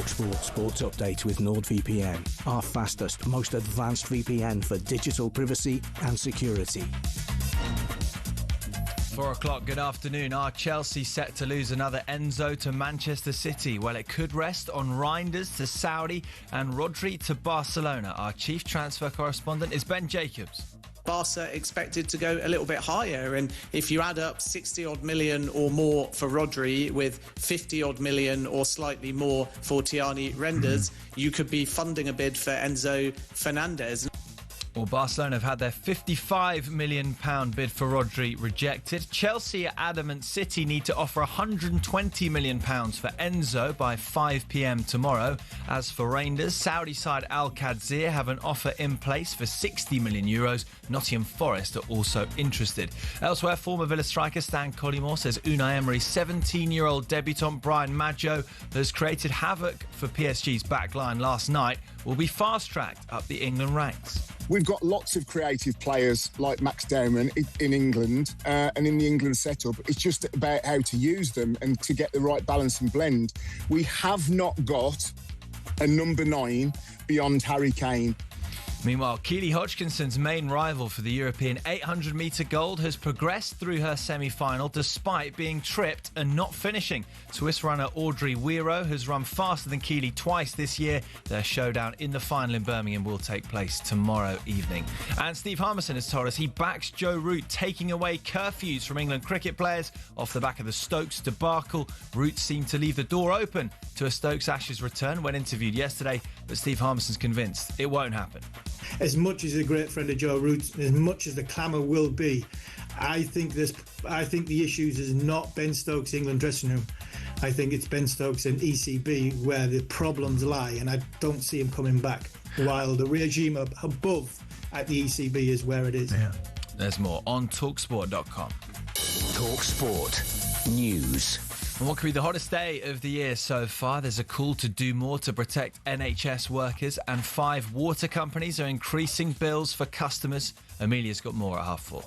talkSPORT Sports Update with NordVPN, our fastest, most advanced VPN for digital privacy and security. 4 o'clock, good afternoon. Are Chelsea set to lose another Enzo to Manchester City? Well, it could rest on Reinders to Saudi and Rodri to Barcelona. Our chief transfer correspondent is Ben Jacobs. Barca expected to go a little bit higher, and if you add up 60-odd million or more for Rodri with 50-odd million or slightly more for Tierney Reinders, you could be funding a bid for Enzo Fernandez. Well, Barcelona have had their £55 million bid for Rodri rejected. Chelsea are adamant City need to offer £120 million for Enzo by 5 p.m. tomorrow. As for Reinders, Saudi side Al Qadzir have an offer in place for €60 million. Nottingham Forest are also interested. Elsewhere, former Villa striker Stan Collymore says Unai Emery's 17-year-old debutant Brian Maggio has created havoc for PSG's backline last night will be fast-tracked up the England ranks. We've got lots of creative players like Max Darren in England and in the England setup. It's just about how to use them and to get the right balance and blend. We have not got a number 9 beyond Harry Kane. Meanwhile, Keely Hodgkinson's main rival for the European 800-metre gold has progressed through her semi-final despite being tripped and not finishing. Swiss runner Audrey Wero has run faster than Keely twice this year. Their showdown in the final in Birmingham will take place tomorrow evening. And Steve Harmison has told us he backs Joe Root taking away curfews from England cricket players off the back of the Stokes debacle. Root seemed to leave the door open to a Stokes Ashes return when interviewed yesterday, but Steve Harmison's convinced it won't happen. As much as a great friend of Joe Root, as much as the clamour will be, I think the issues is not Ben Stokes' England dressing room. I think it's Ben Stokes and ECB where the problems lie, and I don't see him coming back while the regime above at the ECB is where it is. Yeah. There's more on talksport.com. talkSPORT News. And what could be the hottest day of the year so far? There's a call to do more to protect NHS workers, and 5 water companies are increasing bills for customers. Amelia's got more at 4:30.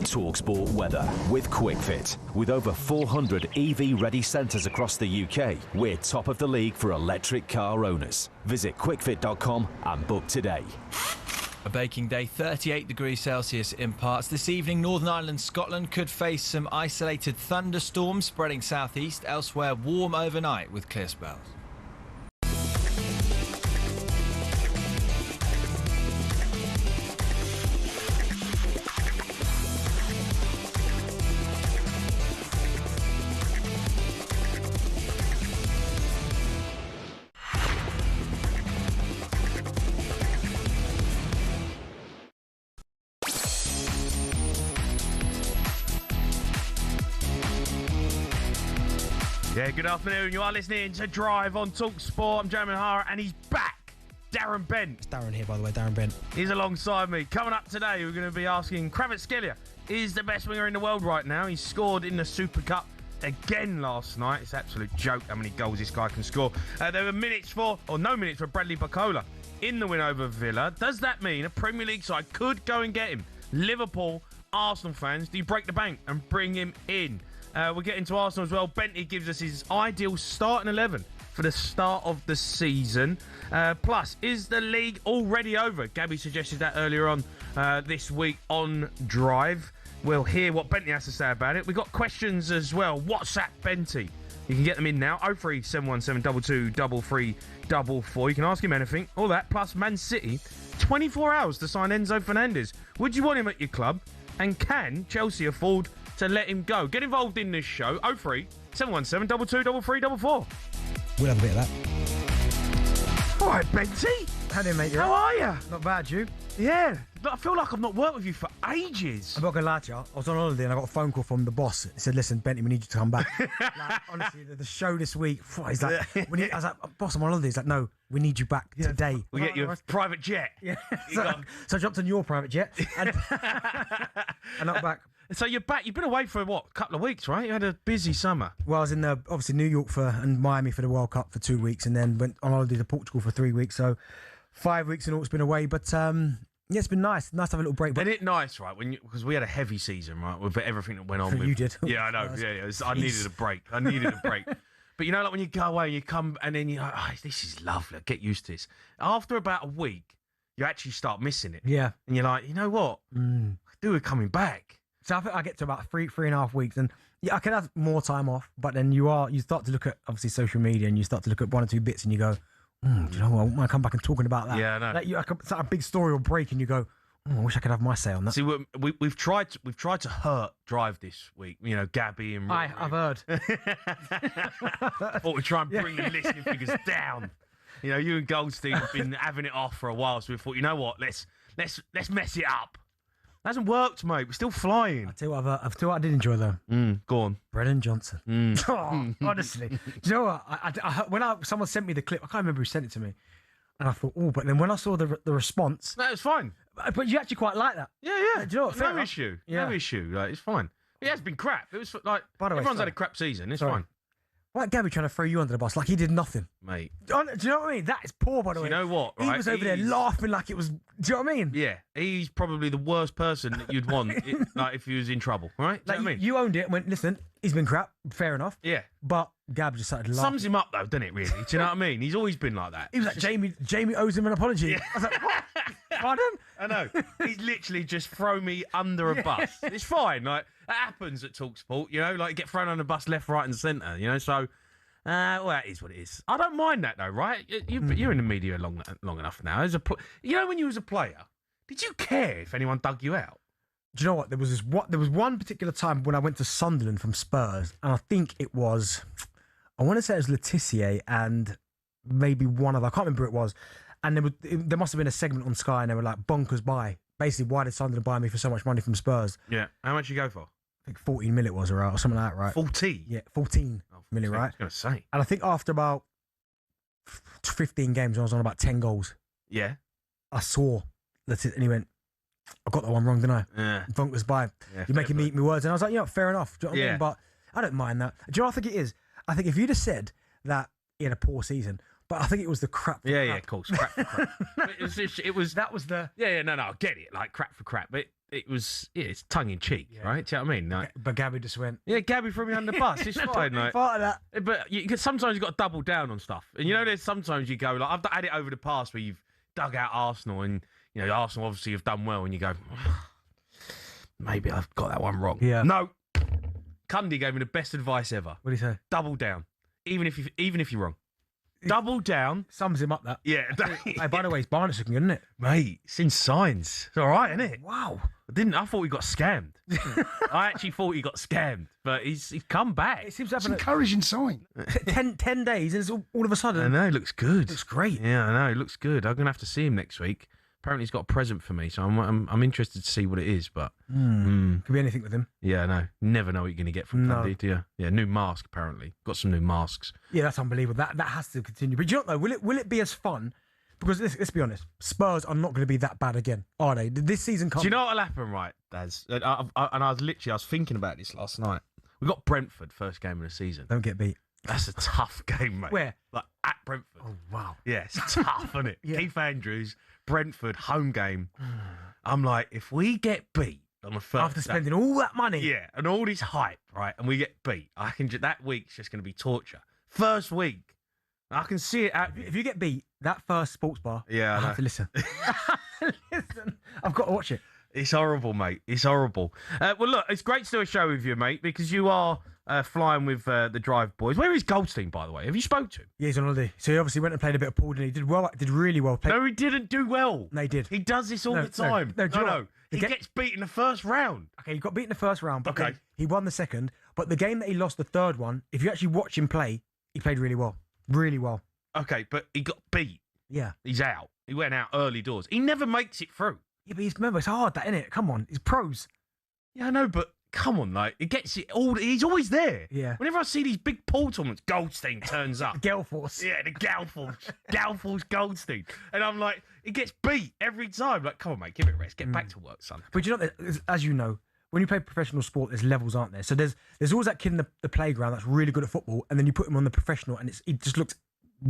talkSPORT weather with QuickFit. With over 400 EV-ready centres across the UK, we're top of the league for electric car owners. Visit quickfit.com and book today. A baking day, 38 degrees Celsius in parts. This evening, Northern Ireland, Scotland could face some isolated thunderstorms spreading southeast. Elsewhere, warm overnight with clear spells. Yeah, good afternoon. You are listening to Drive on talkSPORT. I'm Jeremy Hara, and he's back. Darren Bent. It's Darren here, by the way, Darren Bent. He's alongside me. Coming up today, we're going to be asking Kvaratskhelia is the best winger in the world right now. He scored in the Super Cup again last night. It's an absolute joke how many goals this guy can score. There were no minutes for Bradley Barcola in the win over Villa. Does that mean a Premier League side could go and get him? Liverpool, Arsenal fans, do you break the bank and bring him in? We'll get into Arsenal as well. Bentley gives us his ideal starting 11 for the start of the season. Plus, is the league already over? Gabby suggested that earlier on this week on Drive. We'll hear what Bentley has to say about it. We've got questions as well. WhatsApp Bentley. You can get them in now. 03717 223344. You can ask him anything. All that. Plus, Man City, 24 hours to sign Enzo Fernandez. Would you want him at your club? And can Chelsea afford to let him go? Get involved in this show. 03717 223344. We'll have a bit of that. All right, Benty. How do you, mate? How are you? Not bad, you? Yeah. I feel like I've not worked with you for ages. I'm not going to lie to you. I was on holiday and I got a phone call from the boss. He said, listen, Bentley, we need you to come back. Like, honestly, the show this week, he's like, I was like, boss, I'm on holiday. He's like, no, we need you back today. We get you a private jet. Yeah. So I jumped on your private jet and I'm back. So you're back. You've been away for, what, a couple of weeks, right? You had a busy summer. Well, I was in obviously New York and Miami for the World Cup for 2 weeks, and then went on holiday to Portugal for 3 weeks. So 5 weeks in all, it's been away. But yeah, it's been nice. Nice to have a little break. But isn't it nice, right? Because we had a heavy season, right? With everything that went on. You did. Yeah, I know. Yeah. I needed a break. But you know, like when you go away, you come and then you're like, oh, this is lovely. Get used to this. After about a week, you actually start missing it. Yeah. And you're like, you know what? I do it coming back. So I think I get to about 3.5 weeks, and yeah, I can have more time off. But then you start to look at obviously social media, and you start to look at one or two bits, and you go, do you know what? I want to come back and talking about that. Yeah, I know. Like it's like a big story will break, and you go, I wish I could have my say on that. See, we've tried to hurt Drive this week. You know, Gabby and Rory. I've heard. Thought we'd try and bring the listening figures down. You know, you and Goldstein have been having it off for a while, so we thought, you know what? Let's mess it up. It hasn't worked, mate. We're still flying. I'll tell you what I did enjoy though. Go on. Brennan Johnson. Oh, honestly. Do you know what? When someone sent me the clip, I can't remember who sent it to me. And I thought, but then when I saw the response. No, it's fine. But you actually quite like that. Yeah. Do you know what? No issue. Yeah. No issue. Like, it's fine. It has been crap. It was like, By the way, everyone's had a crap season. It's Sorry. fine. Why Gabby trying to throw you under the bus like he did nothing? Mate. Do you know what I mean? That is poor, by the way. You know what, He right? was over there laughing like it was. Do you know what I mean? Yeah, he's probably the worst person that you'd want like if he was in trouble, right? Do Like you know what I mean? you owned it and went, listen, he's been crap. Fair enough. Yeah. But Gab just started laughing. Sums him up though, doesn't it? Really? Do you know what I mean? He's always been like that. He was like, Jamie owes him an apology. Yeah. I was like, what? Pardon? I know. He's literally just thrown me under a bus. It's fine. Like that happens at talkSPORT. You know, like you get thrown under a bus left, right, and centre. You know, so. Well, that is what it is. I don't mind that though, right? You're in the media long enough now. You know, when you was a player, did you care if anyone dug you out? Do you know what? There was one particular time when I went to Sunderland from Spurs, and I think I want to say it was Laetitia and maybe one other. I can't remember who it was. And there must have been a segment on Sky, and they were like, bonkers buy. Basically, why did Sunderland buy me for so much money from Spurs? Yeah. How much you go for? I think 14 million it was, or something like that, right? 14? Yeah, 14 million, right? I was going to say. And I think after about 15 games, I was on about 10 goals. Yeah. I saw that, and he went, I got that one wrong, didn't I? Yeah. Bonkers by. Yeah, You're making me eat my words. And I was like, fair enough. Do you know what I Yeah. mean? But I don't mind that. Do you know what I think it is? I think if you'd have said that he had a poor season, but I think it was the crap for crap. Yeah, of course. Crap for crap. That was the... Yeah, no, I get it. Like, crap for crap. But it was, it's tongue-in-cheek, right? Do you know what I mean? Like, But Gabby just went... yeah, Gabby threw me under the bus. It's fine, like... Part of that. But sometimes you've got to double down on stuff. And you know, there's sometimes you go, like, I've had it over the past where you've dug out Arsenal and, you know, Arsenal obviously have done well and you go, maybe I've got that one wrong. Yeah. No. Cundy gave me the best advice ever. What did he say? Double down. Even if you're wrong. Double down. Sums him up, that. Yeah. Hey, by the way, it's Barnes looking good, isn't it? Mate, it's in signs. It's all right, isn't it? Wow. I thought he got scammed. I actually thought he got scammed, but he's come back. It seems to It's have an encouraging sign. 10 days, and it's all of a I sudden... know, it looks good. Looks great. Yeah, I know, it looks good. I'm going to have to see him next week. Apparently he's got a present for me, so I'm interested to see what it is, but... Could be anything with him. Yeah, I know. Never know what you're going to get from No. Cundy, do you? Yeah, new mask, apparently. Got some new masks. Yeah, that's unbelievable. That has to continue. But you know what, though? Will it be as fun? Because let's be honest, Spurs are not going to be that bad again, are they? This season comes... Do you know what'll happen, right, Daz? And I was thinking about this last night. We got Brentford first game of the season. Don't get beat. That's a tough game, mate. Where? Like at Brentford. Oh, wow. Yeah, it's tough, isn't it? Yeah. Keith Andrews, Brentford, home game. I'm like, if we get beat on the first... After spending all that money. Yeah, and all this hype, right, and we get beat, that week's just going to be torture. First week, I can see it. If you get beat, that first sports bar, Yeah, I I know. have to listen. Listen, I've got to watch it. It's horrible, mate. It's horrible. Well, look, it's great to do a show with you, mate, because you are flying with the Drive boys. Where is Goldstein, by the way? Have you spoke to him? Yeah, he's on holiday. So he obviously went and played a bit of pool, and he did well. Did really well. No, he didn't do well. No, he did. He does this all No, the time. no, do you know what? He gets beat in the first round. Okay, he got beat in the first round, but Okay. then he won the second. But the game that he lost, the third one, if you actually watch him play, he played really well. Really well. Okay, but he got beat. Yeah. He's out. He went out early doors. He never makes it through. Yeah, but remember, it's hard, that, isn't it? Come on, he's pros. Yeah, I know, but come on, like, he gets it all. He's always there. Yeah. Whenever I see these big pool tournaments, Goldstein turns up. Gale Force. Yeah, the Galforce Goldstein. And I'm like, he gets beat every time. Like, come on, mate, give it a rest. Get back to work, son. But you know, as you know, when you play professional sport, there's levels, aren't there? So there's always that kid in the playground that's really good at football, and then you put him on the professional, and he just looks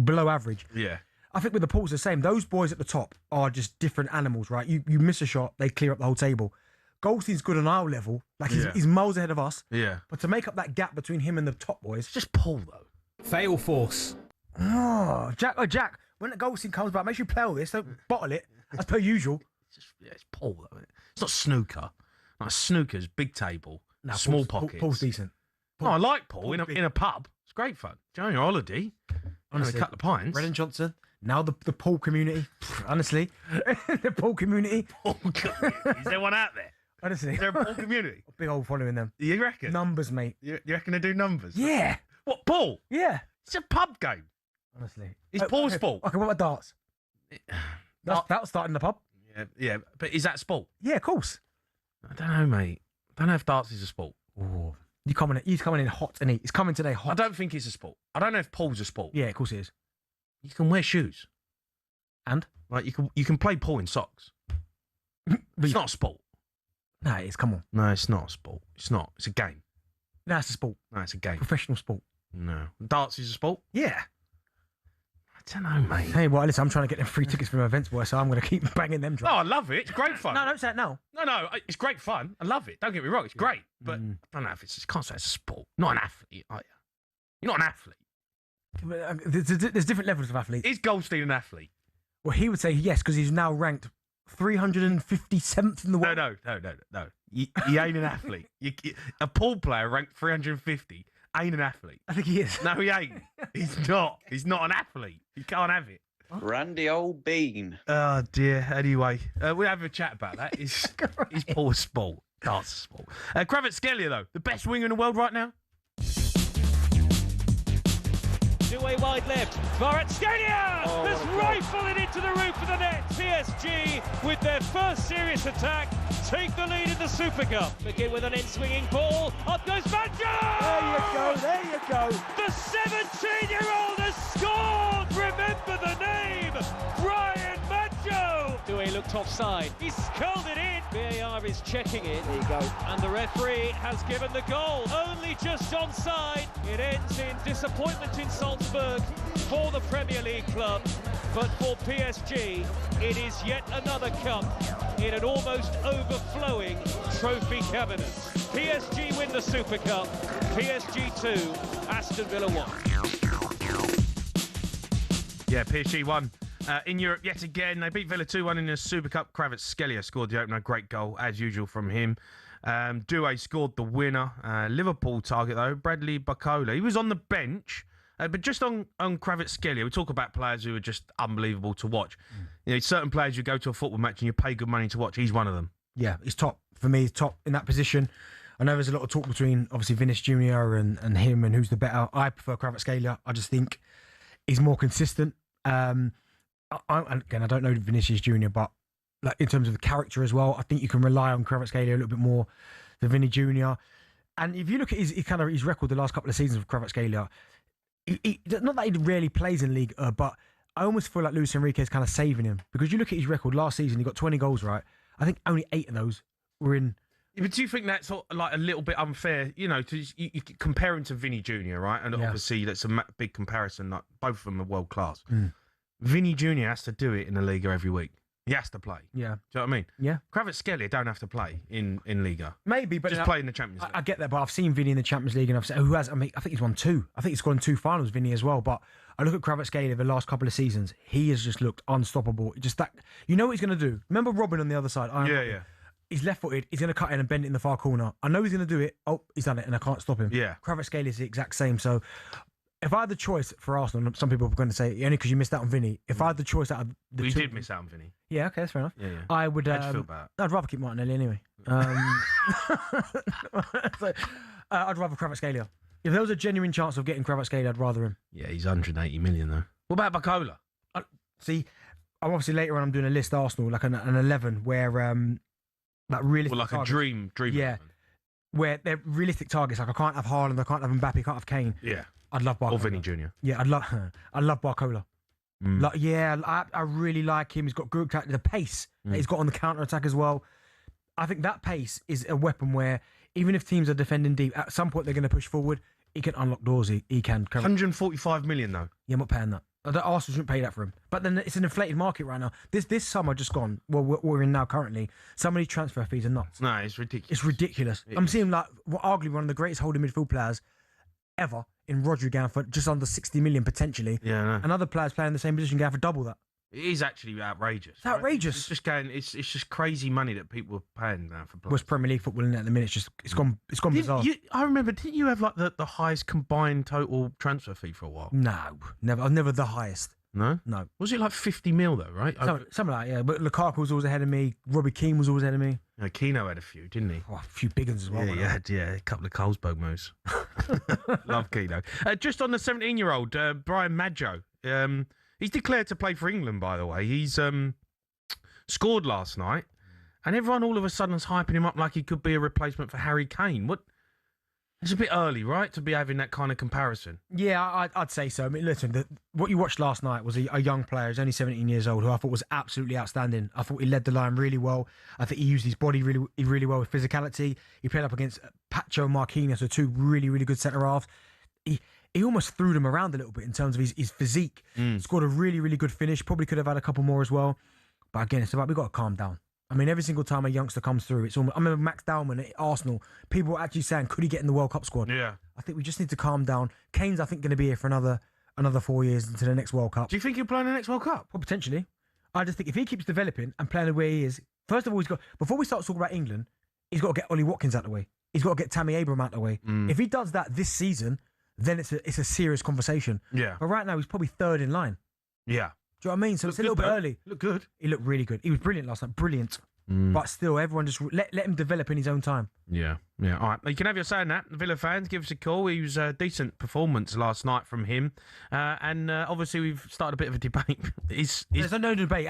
below average. Yeah. I think with the pools, the same. Those boys at the top are just different animals, right? You miss a shot, they clear up the whole table. Goldstein's good on our level. Like, he's miles ahead of us. Yeah. But to make up that gap between him and the top boys... It's just Paul, though. Fatal Force. Oh, Jack, when the goal scene comes back, make sure you play all this. Don't bottle it, as per usual. It's pool, though. Isn't it? It's not snooker. Like snooker's big table, small pockets. Paul's decent. No, I like pool in a pub. It's great fun. Do you know, on your holiday, honestly, a couple of pints. Red and Johnson. Now the pool community. Honestly, the pool community. Is there one out there? Honestly, is there a pool community? Big old following them. You reckon? Numbers, mate. You reckon they do numbers? Yeah. What, pool? Yeah. It's a pub game. Honestly, it's pool's sport. Okay, what about darts? That'll start in the pub. Yeah, but is that sport? Yeah, of course. I don't know, mate. I don't know if darts is a sport. Oh, he's coming in hot, and he's coming today hot. I don't think it's a sport. I don't know if pool's a sport. Yeah, of course it is. You can wear shoes, and like you can play pool in socks. It's not a sport. No, it is. Come on. No, it's not a sport. It's not. It's a game. No, it's a sport. No, it's a game. Professional sport. No, darts is a sport. Yeah. I don't know, mate. Hey, well, listen, I'm trying to get them free tickets from events, boy, so I'm going to keep banging them. Oh, I love it. It's great fun. No, don't say it now. No, it's great fun. I love it. Don't get me wrong. It's great. But I don't know if it's... Can't say it's a sport. Not an athlete, are you? You're not an athlete. There's different levels of athlete. Is Goldstein an athlete? Well, he would say yes, because he's now ranked 357th in the world. No. He ain't an athlete. A pool player ranked 350 ain't an athlete. I think he is. No, he ain't. He's not. He's not an athlete. You can't have it. Randy Old Bean. Oh, dear. Anyway, we'll have a chat about that. Is pool sport? Darts sport. Kravitskelia, though, the best winger in the world right now? Two-way wide left. Kvaratskhelia has rifled it into the roof of the net. PSG, with their first serious attack, take the lead in the Super Cup. Begin with an in-swinging ball. Up goes Maggio! There you go. The 17-year-old has scored! Remember the name! Brian Maggio! Doué looked offside. He's curled it in. VAR is checking it. There you go. And the referee has given the goal. Only just onside. It ends in disappointment in Salzburg for the Premier League club. But for PSG, it is yet another cup in an almost overflowing trophy cabinet. PSG win the Super Cup. PSG 2, Aston Villa 1. Yeah, PSG won. In Europe, yet again, they beat Villa 2-1 in the Super Cup. Kvaratskhelia scored the opener. Great goal, as usual, from him. Doué scored the winner. Liverpool target, though, Bradley Barcola. He was on the bench, but just on Kvaratskhelia, we talk about players who are just unbelievable to watch. You know, certain players, you go to a football match and you pay good money to watch. He's one of them. Yeah, he's top. For me, he's top in that position. I know there's a lot of talk between, obviously, Vinicius Jr. and him and who's the better. I prefer Kvaratskhelia. I just think he's more consistent. Again, I don't know Vinicius Jr., but like in terms of the character as well, I think you can rely on Kvaratskhelia a little bit more than Vinny Jr. And if you look at his record the last couple of seasons of Kvaratskhelia, not that he rarely plays in League, but I almost feel like Luis Enrique is kind of saving him, because you look at his record last season, he got 20 goals, right? I think only 8 of those were in. Yeah, but do you think that's like a little bit unfair? You know, you compare him to Vinny Jr., right? And obviously that's a big comparison. Like both of them are world class. Vinny Jr. has to do it in the Liga every week. He has to play. Yeah. Do you know what I mean? Yeah. Kvaratskhelia don't have to play in Liga. Maybe, but just play in the Champions League. I get that, but I've seen Vinny in the Champions League, and I think he's won 2. I think he's gone 2 finals, Vinny, as well. But I look at Kvaratskhelia the last couple of seasons. He has just looked unstoppable. Just that, you know what he's going to do. Remember Robin on the other side? Yeah. He's left-footed. He's going to cut in and bend it in the far corner. I know he's going to do it. Oh, he's done it, and I can't stop him. Yeah. Kvaratskhelia is the exact same. So if I had the choice for Arsenal, some people are going to say only because you missed out on Vinny. If I had the choice out of the two, did miss out on Vinny. Yeah, okay, that's fair enough. Yeah. I would. How'd you feel about it? I'd rather keep Martinelli anyway. So, I'd rather Kvaratskhelia. If there was a genuine chance of getting Kvaratskhelia, I'd rather him. Yeah, he's 180 million though. What about Barcola? See, I'm obviously later on. I'm doing a list Arsenal, like an 11, where like realistic. Well, like targets. a dream. Yeah, 11. where they're realistic targets. Like I can't have Haaland, I can't have Mbappe, I can't have Kane. Yeah. I'd love Barcola. Or Vinny Jr. Yeah, I'd love Barcola. Like, yeah, I really like him. He's got good attack. The pace that he's got on the counter attack as well. I think that pace is a weapon where even if teams are defending deep, at some point they're going to push forward. He can unlock doors. He can. 145 million though. Yeah, I'm not paying that. Arsenal shouldn't pay that for him. But then it's an inflated market right now. This summer just gone. Well, we're in now currently. Some of these transfer fees are nuts. No, it's ridiculous. It's ridiculous. I'm seeing like arguably one of the greatest holding midfield players ever in Rodri going for just under 60 million potentially. Yeah, I know. And other players playing the same position going for double that. It is actually outrageous. It's outrageous. It's just going. It's just crazy money that people are paying now for players. West Premier League football in at the minute. It's gone bizarre. I remember. Didn't you have like the highest combined total transfer fee for a while? No, never. I was never the highest. No. Was it like 50 mil though? Right. Something like that, yeah. But Lukaku was always ahead of me. Robbie Keane was always ahead of me. Yeah, Keno had a few, didn't he? Oh, a few big ones as well. Yeah, a couple of Carlsberg moves. Love Keno. Just on the 17-year-old Brian Maggio. He's declared to play for England, by the way. He's scored last night, and everyone all of a sudden is hyping him up like he could be a replacement for Harry Kane. It's a bit early, right, to be having that kind of comparison. Yeah, I'd say so. I mean, listen, what you watched last night was a young player. He's only 17 years old, who I thought was absolutely outstanding. I thought he led the line really well. I think he used his body really well with physicality. He played up against Pacho and Marquinhos, so two really, really good centre-halves. He almost threw them around a little bit in terms of his physique. Scored a really, really good finish. Probably could have had a couple more as well. But again, it's about we've got to calm down. I mean, every single time a youngster comes through, it's almost. I remember Max Dowman at Arsenal. People were actually saying, could he get in the World Cup squad? Yeah. I think we just need to calm down. Kane's, I think, going to be here for another 4 years into the next World Cup. Do you think he'll play in the next World Cup? Well, potentially. I just think if he keeps developing and playing the way he is, first of all, before we start talking about England, he's got to get Ollie Watkins out of the way. He's got to get Tammy Abraham out of the way. If he does that this season, then it's a serious conversation. Yeah. But right now, he's probably third in line. Yeah. Do you know what I mean? So it's a little bit early. Look good. He looked really good. He was brilliant last night. Brilliant. But still, everyone just let him develop in his own time. Yeah. All right. You can have your say on that. Villa fans, give us a call. It was a decent performance last night from him. And obviously, we've started a bit of a debate. There's no debate.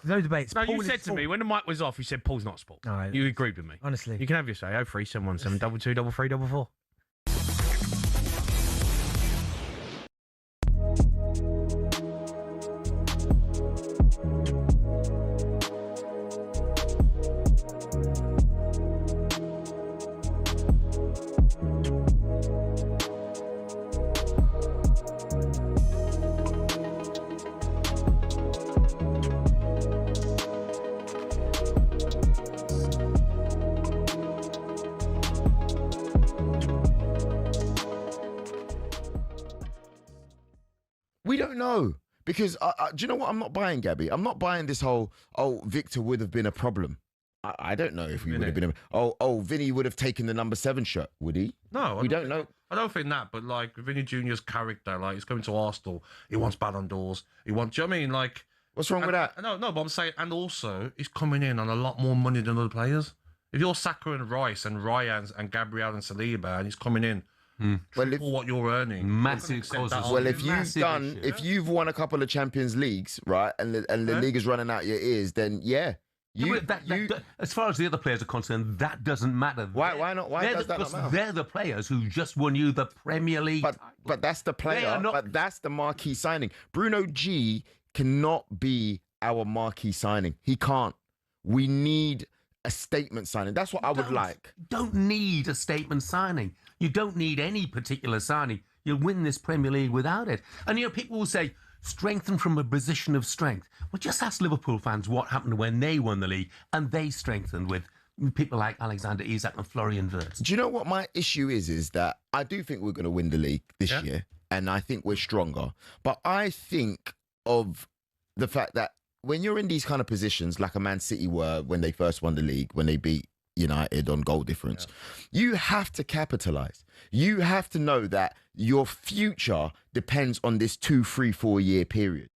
No debate. No, you said to me, when the mic was off, you said, Paul's not sport. No, you agreed with me. Honestly. You can have your say. 03717 22 33 We don't know. Because, do you know what I'm not buying, Gabby? I'm not buying this whole, Victor would have been a problem. I don't know if we would have been Vinny would have taken the number 7 shirt, would he? No. We don't know. I don't think that, but like Vinny Jr.'s character, like he's coming to Arsenal, he wants Ballon d'Ors, do you know what I mean? Like, what's wrong with that? No, but I'm saying, and also, he's coming in on a lot more money than other players. If you're Saka and Rice and Ryan and Gabriel and Saliba, and he's coming in, well, what you're earning, massive causes. Well, if you've won a couple of Champions Leagues, right, and the league is running out your ears, then as far as the other players are concerned, that doesn't matter. Why not? Why does that not matter? They're the players who just won you the Premier League. But that's the player. But that's the marquee signing. Bruno G cannot be our marquee signing. He can't. We need a statement signing. That's what I would like. You don't need a statement signing. You don't need any particular signing. You'll win this Premier League without it. And, people will say, strengthen from a position of strength. Well, just ask Liverpool fans what happened when they won the league, and they strengthened with people like Alexander Isak and Florian Wirtz. Do you know what my issue is that I do think we're going to win the league this year, and I think we're stronger. But I think of the fact that when you're in these kind of positions, like a Man City were when they first won the league, when they beat United on goal difference, you have to capitalise. You have to know that your future depends on this 2, 3, 4 year period.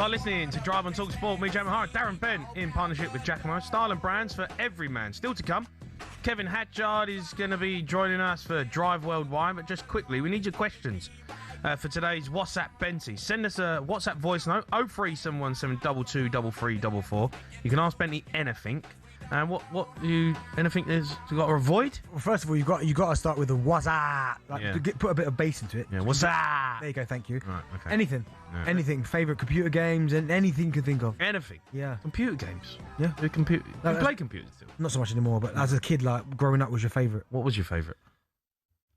You are listening to Drive on talkSPORT. Me, Jamie Hart, Darren Bent, in partnership with Giacomo. Style and brands for every man. Still to come, Kevin Hatchard is going to be joining us for Drive Worldwide. But just quickly, we need your questions for today's WhatsApp Benty. Send us a WhatsApp voice note, 03717 223344. You can ask Benty anything. And anything is you got to avoid? Well, first of all, you got to start with a WhatsApp. Put a bit of bass into it. Yeah, WhatsApp. There you go. Thank you. Right, okay. Anything, Yeah. anything. Favorite computer games and anything you can think of. Anything. Yeah. Computer games. Yeah. You play computers still? Not so much anymore, but as a kid, like growing up, was your favorite? What was your favorite?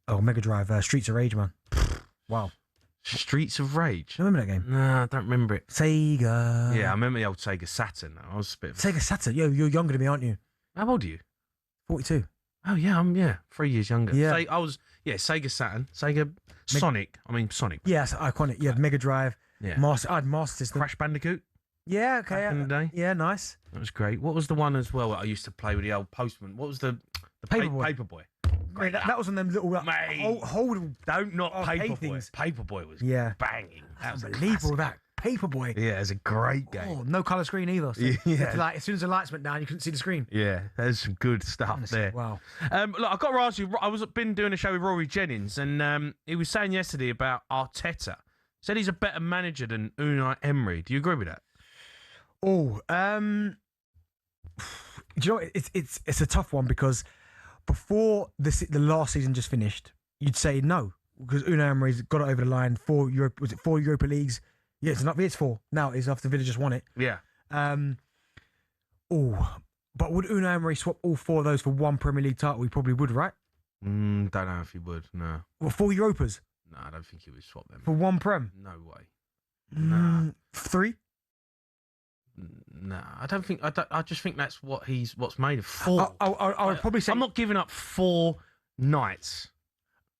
Oh, Mega Drive, Streets of Rage, man. Wow. Streets of Rage. Do you remember that game? No, I don't remember it. Sega. Yeah, I remember the old Sega Saturn. I was a bit of Sega Saturn. Yo, you're younger than me, aren't you? How old are you? 42. Oh yeah, I'm 3 years younger. Yeah. I was Sega Saturn, Sonic. Sonic. Yeah, it's iconic. Yeah, Mega Drive. Yeah. I had Master System. Crash Bandicoot. Yeah, okay. Back in the day. Yeah, nice. That was great. What was the one as well that I used to play with the old postman? What was the Paperboy. Paperboy. Mate, that was on them little Mate, hold don't not Paperboy. things. Paperboy was banging. That was Unbelievable, that Paperboy. Yeah, it's a great game. Oh, no colour screen either. So Yeah. like, as soon as the lights went down, you couldn't see the screen. Yeah, there's some good stuff Honestly, there. wow. Look, I've got to ask you. Been doing a show with Rory Jennings, and he was saying yesterday about Arteta. Said he's a better manager than Unai Emery. Do you agree with that? Oh, do you know what? It's a tough one because before the last season just finished, you'd say no because Unai Emery's got it over the line. 4 Europa Leagues? Yeah, it's 4 now. It is after Villa just won it. Yeah. But would Unai Emery swap all 4 of those for one Premier League title? He probably would, right? Don't know if he would. No. Well, 4 Europas No, I don't think he would swap them. for one Prem. No way. Nah. 3. No, I don't think. I just think that's what's made of 4. I would probably say I'm not giving up 4 nights.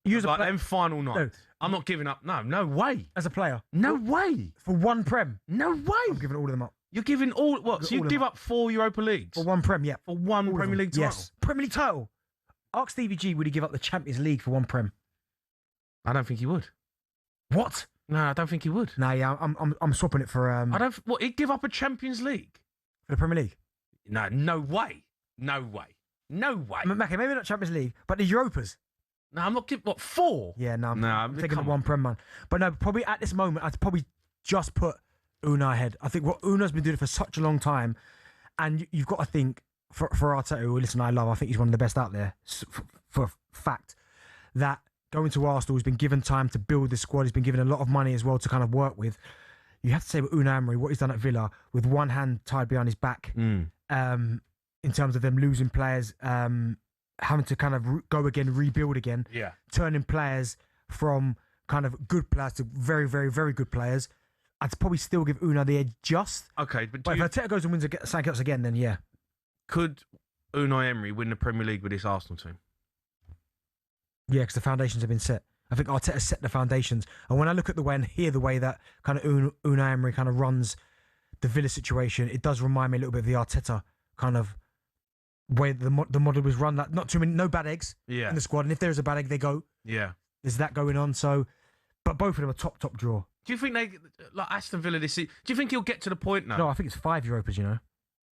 You as a like player, them final nights. I'm not giving up. No way. as a player No way. for one Prem. No way. I'm giving all of them up You're giving all what? So you all of give them. up 4 Europa Leagues for one Prem. Yeah, for one all of Premier them. League title? Yes, Premier League title. Ask Stevie G, would he give up the Champions League for one Prem? I don't think he would. What? No, I don't think he would. Nah, yeah, I'm swapping it for I don't. What? He'd give up a Champions League? for the Premier League. No way. No way. Okay, maybe not Champions League, but the Europas. No, I'm not giving. What, 4? Yeah, no, No, I'm taking the come one Prem, man. But no, probably at this moment, I'd probably just put Unai ahead. I think what Unai's been doing for such a long time, and you've got to think for Arteta, who listen, I think he's one of the best out there for fact that going to Arsenal, he's been given time to build this squad. He's been given a lot of money as well to kind of work with. You have to say with Unai Emery, what he's done at Villa with one hand tied behind his back, in terms of them losing players, having to kind of go again, rebuild again, turning players from kind of good players to very, very, very good players. I'd probably still give Unai the edge just. Okay, but if Arteta goes and wins something else again, then yeah. Could Unai Emery win the Premier League with this Arsenal team? Yeah, because the foundations have been set. I think Arteta set the foundations. And when I look at the way and hear the way that kind of Unai Emery kind of runs the Villa situation, it does remind me a little bit of the Arteta kind of way the model was run. That not too many, no bad eggs in the squad. And if there is a bad egg, they go. Yeah. There's that going on. So, but both of them are top draw. Do you think they, like Aston Villa this season, do you think he'll get to the point now? No, I think it's 5 Europas, you know.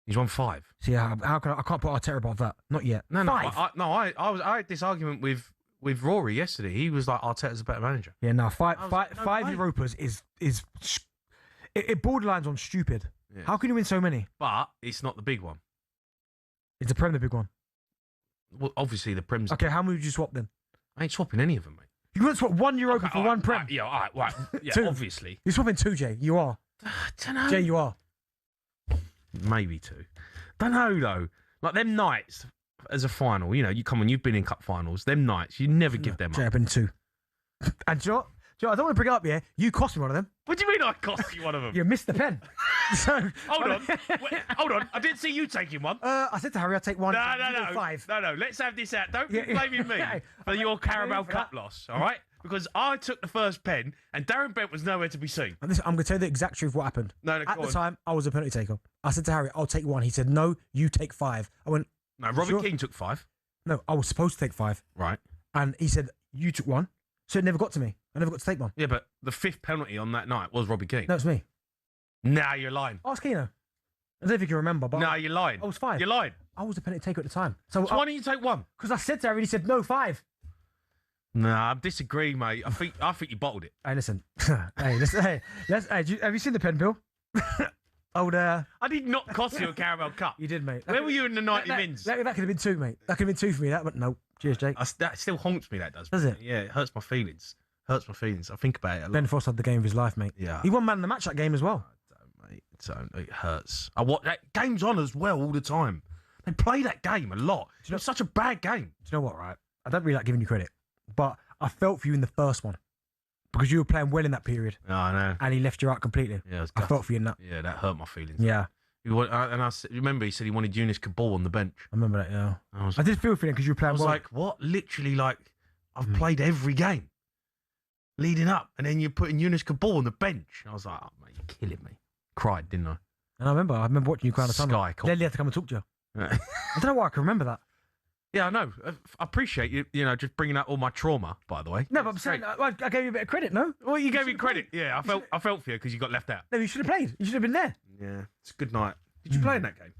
He's won 5. So yeah, I can't put Arteta above that. Not yet. No, 5. I had this argument with Rory yesterday. He was like, Arteta's a better manager. Yeah, no, five Europas is it borderlines on stupid. Yeah. How can you win so many? But it's not the big one. It's the Prem, the big one. Well, obviously the Prem's. Okay, how many would you swap then? I ain't swapping any of them, mate. You wouldn't swap 1 Europa for one Prem. Yeah, all right. Yeah, 2. obviously. You're swapping 2, Jay. You are. I don't know. Jay, you are. Maybe 2. Don't know though. Like them nights as a final, you've been in cup finals. Them nights, you never give them Jay, up. I've been 2. And do you know what? I don't want to bring it up, yeah? You cost me one of them. What do you mean I cost you one of them? You missed the pen. So Hold on. Wait, hold on. I didn't see you taking one. I said to Harry, I'll take 1. No. 5. No. Let's have this out. Don't be blaming me for your Carabao Cup loss, all right? Because I took the first pen and Darren Bent was nowhere to be seen. And listen, I'm going to tell you the exact truth of what happened. No, At the time, I was a penalty taker. I said to Harry, I'll take 1. He said, no, you take 5. I went, no, Robbie sure? Keane took 5. No, I was supposed to take 5. Right. And he said, you took 1. So it never got to me. I never got to take 1. Yeah, but the 5th penalty on that night was Robbie Keane. No, it's me. Nah, you're lying. Ask Keno. I don't know if you can remember, but... Nah, you're lying. I was 5. You're lying. I was the penalty taker at the time. So why don't you take 1? Because I said to her, and he said, no, 5. Nah, I disagree, mate. I think you bottled it. Hey, listen. Hey, have you seen the pen, Bill? I did not cost you a Caramel Cup. You did, mate. Where were you in the 90 mins? That could have been 2, mate. That could have been 2 for me. But no. Cheers, Jake. That still haunts me, that does. Does it? Yeah, it hurts my feelings. I think about it a lot. Ben Foss had the game of his life, mate. Yeah. He won man of the match that game as well. Mate, it hurts. That game's on as well all the time. They play that game a lot. It's such a bad game. Do you know what, right? I don't really like giving you credit, but I felt for you in the first one because you were playing well in that period. Oh, I know. And he left you out completely. Yeah, I felt for you in that. Yeah, that hurt my feelings. Yeah. Remember he said he wanted Eunice Cabal on the bench. I remember that, yeah. I did feel for him because you were playing well. I was like, what? Literally, I've played every game leading up, and then you're putting Eunice Cabal on the bench. I was like, oh, mate, you're killing me. Cried, didn't I? And I remember watching you cry on the tunnel. Lely had to come and talk to you. I don't know why I can remember that. Yeah, I know. I appreciate you, just bringing out all my trauma, by the way. No, but I'm saying, I gave you a bit of credit, no? Well, you gave me credit. Yeah, I felt for you because you got left out. No, you should have played. You should have been there. Yeah, it's a good night. Did you play in that game?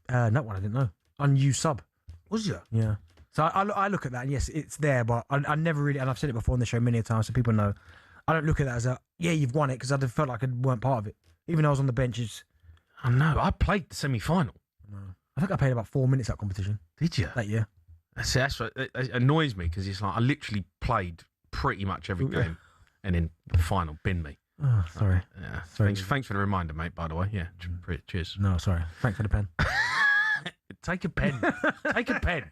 That one I didn't know. Unused sub. Was you? Yeah. So I look at that, and yes, it's there, but I never really, and I've said it before on the show many times, so people know, I don't look at that as you've won it, because I felt like I weren't part of it. Even though I was on the benches. I know. I played the semi-final. No. I think I played about 4 minutes that competition. Did you? That year. That's what it annoys me, because it's like I literally played pretty much every game, and in the final, bin me. Oh, sorry. Yeah. Sorry. Thanks for the reminder, mate, by the way. Yeah. Cheers. No, sorry. Thanks for the pen. Take a pen. Take a pen.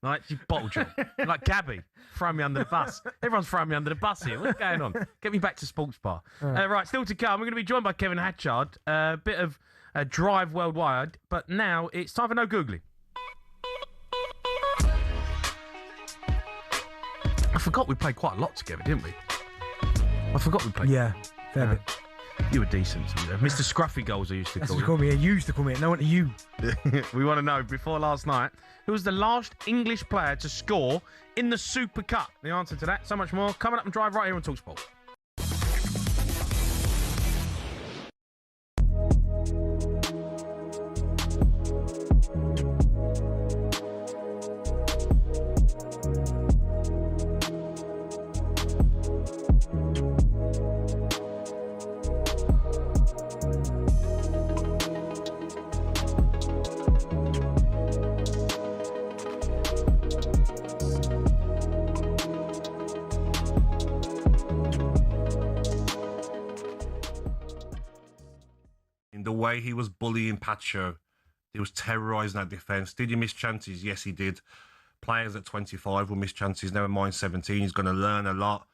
Like, you bottle job. Like Gabby, throwing me under the bus. Everyone's throwing me under the bus here. What's going on? Get me back to Sports Bar. Right, still to come. We're going to be joined by Kevin Hatchard. A bit of a drive worldwide, but now it's time for No Googly. I forgot we played quite a lot together, didn't we? I forgot we played. Yeah, fair bit. You were decent, Mr. Scruffy Goals, I used to That's call what you. Call me. You used to call me. No one to you. We want to know, before last night, who was the last English player to score in the Super Cup? The answer to that, so much more, coming up and drive right here on talkSPORT. The way he was bullying Pacho, he was terrorising that defence. Did he miss chances? Yes, he did. Players at 25 will miss chances, never mind 17. He's going to learn a lot.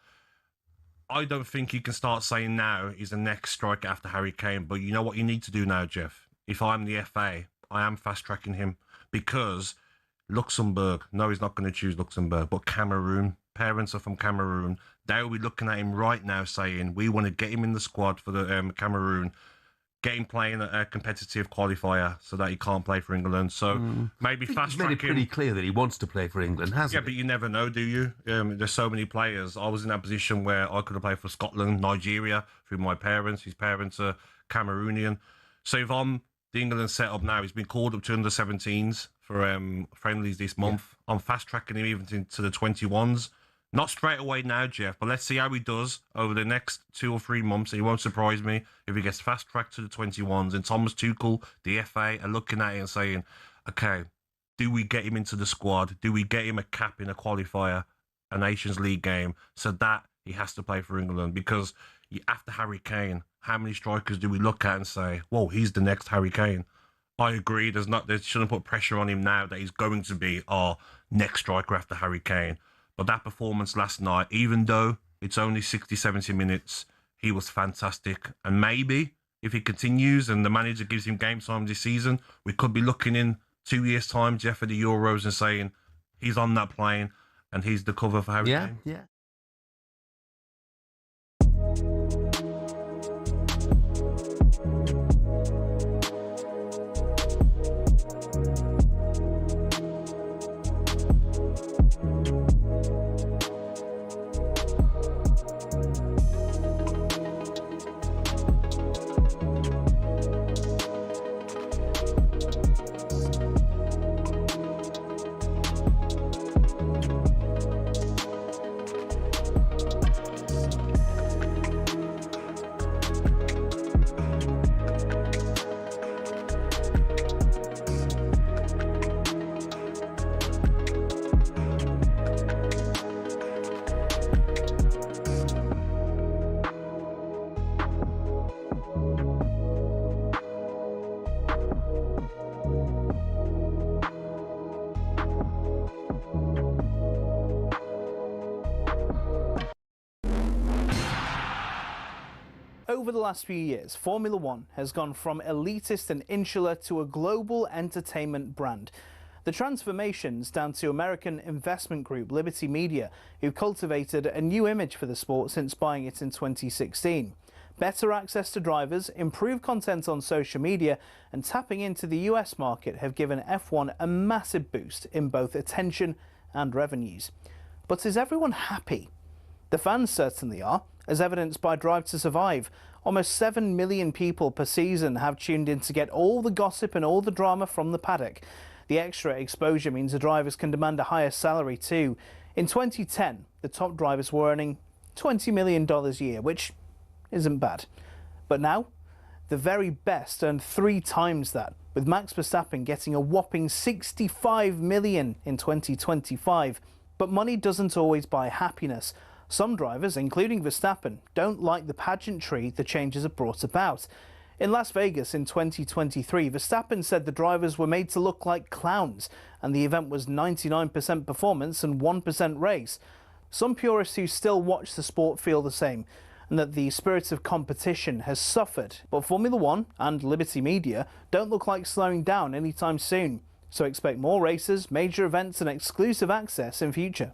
I don't think you can start saying now he's the next striker after Harry Kane, but you know what you need to do now, Jeff? If I'm the FA, I am fast-tracking him, because Luxembourg, no, he's not going to choose Luxembourg, but Cameroon, parents are from Cameroon. They'll be looking at him right now saying, we want to get him in the squad for the Cameroon, get him playing a competitive qualifier so that he can't play for England. So maybe fast track him. He's made it pretty clear that he wants to play for England, hasn't he? Yeah, but you never know, do you? There's so many players. I was in that position where I could have played for Scotland, Nigeria, through my parents. His parents are Cameroonian. So if I'm the England setup now, he's been called up to under 17s for friendlies this month. Yeah. I'm fast tracking him even into the 21s. Not straight away now, Jeff, but let's see how he does over the next 2 or 3 months. It won't surprise me if he gets fast-tracked to the 21s. And Thomas Tuchel, the FA, are looking at it and saying, okay, do we get him into the squad? Do we get him a cap in a qualifier, a Nations League game, so that he has to play for England? Because after Harry Kane, how many strikers do we look at and say, whoa, he's the next Harry Kane? I agree, they shouldn't put pressure on him now that he's going to be our next striker after Harry Kane. But that performance last night, even though it's only 60, 70 minutes, he was fantastic. And maybe if he continues and the manager gives him game time this season, we could be looking in 2 years' time, Jeff, at the Euros and saying he's on that plane and he's the cover for Harry Kane. Yeah. Over the last few years, Formula One has gone from elitist and insular to a global entertainment brand. The transformation's down to American investment group Liberty Media, who cultivated a new image for the sport since buying it in 2016. Better access to drivers, improved content on social media, and tapping into the US market have given F1 a massive boost in both attention and revenues. But is everyone happy? The fans certainly are, as evidenced by Drive to Survive. Almost 7 million people per season have tuned in to get all the gossip and all the drama from the paddock. The extra exposure means the drivers can demand a higher salary too. In 2010, the top drivers were earning $20 million a year, which isn't bad. But now, the very best earn 3 times that, with Max Verstappen getting a whopping $65 million in 2025. But money doesn't always buy happiness. Some drivers, including Verstappen, don't like the pageantry the changes have brought about. In Las Vegas in 2023, Verstappen said the drivers were made to look like clowns, and the event was 99% performance and 1% race. Some purists who still watch the sport feel the same, and that the spirit of competition has suffered. But Formula One and Liberty Media don't look like slowing down anytime soon. So expect more races, major events and exclusive access in future.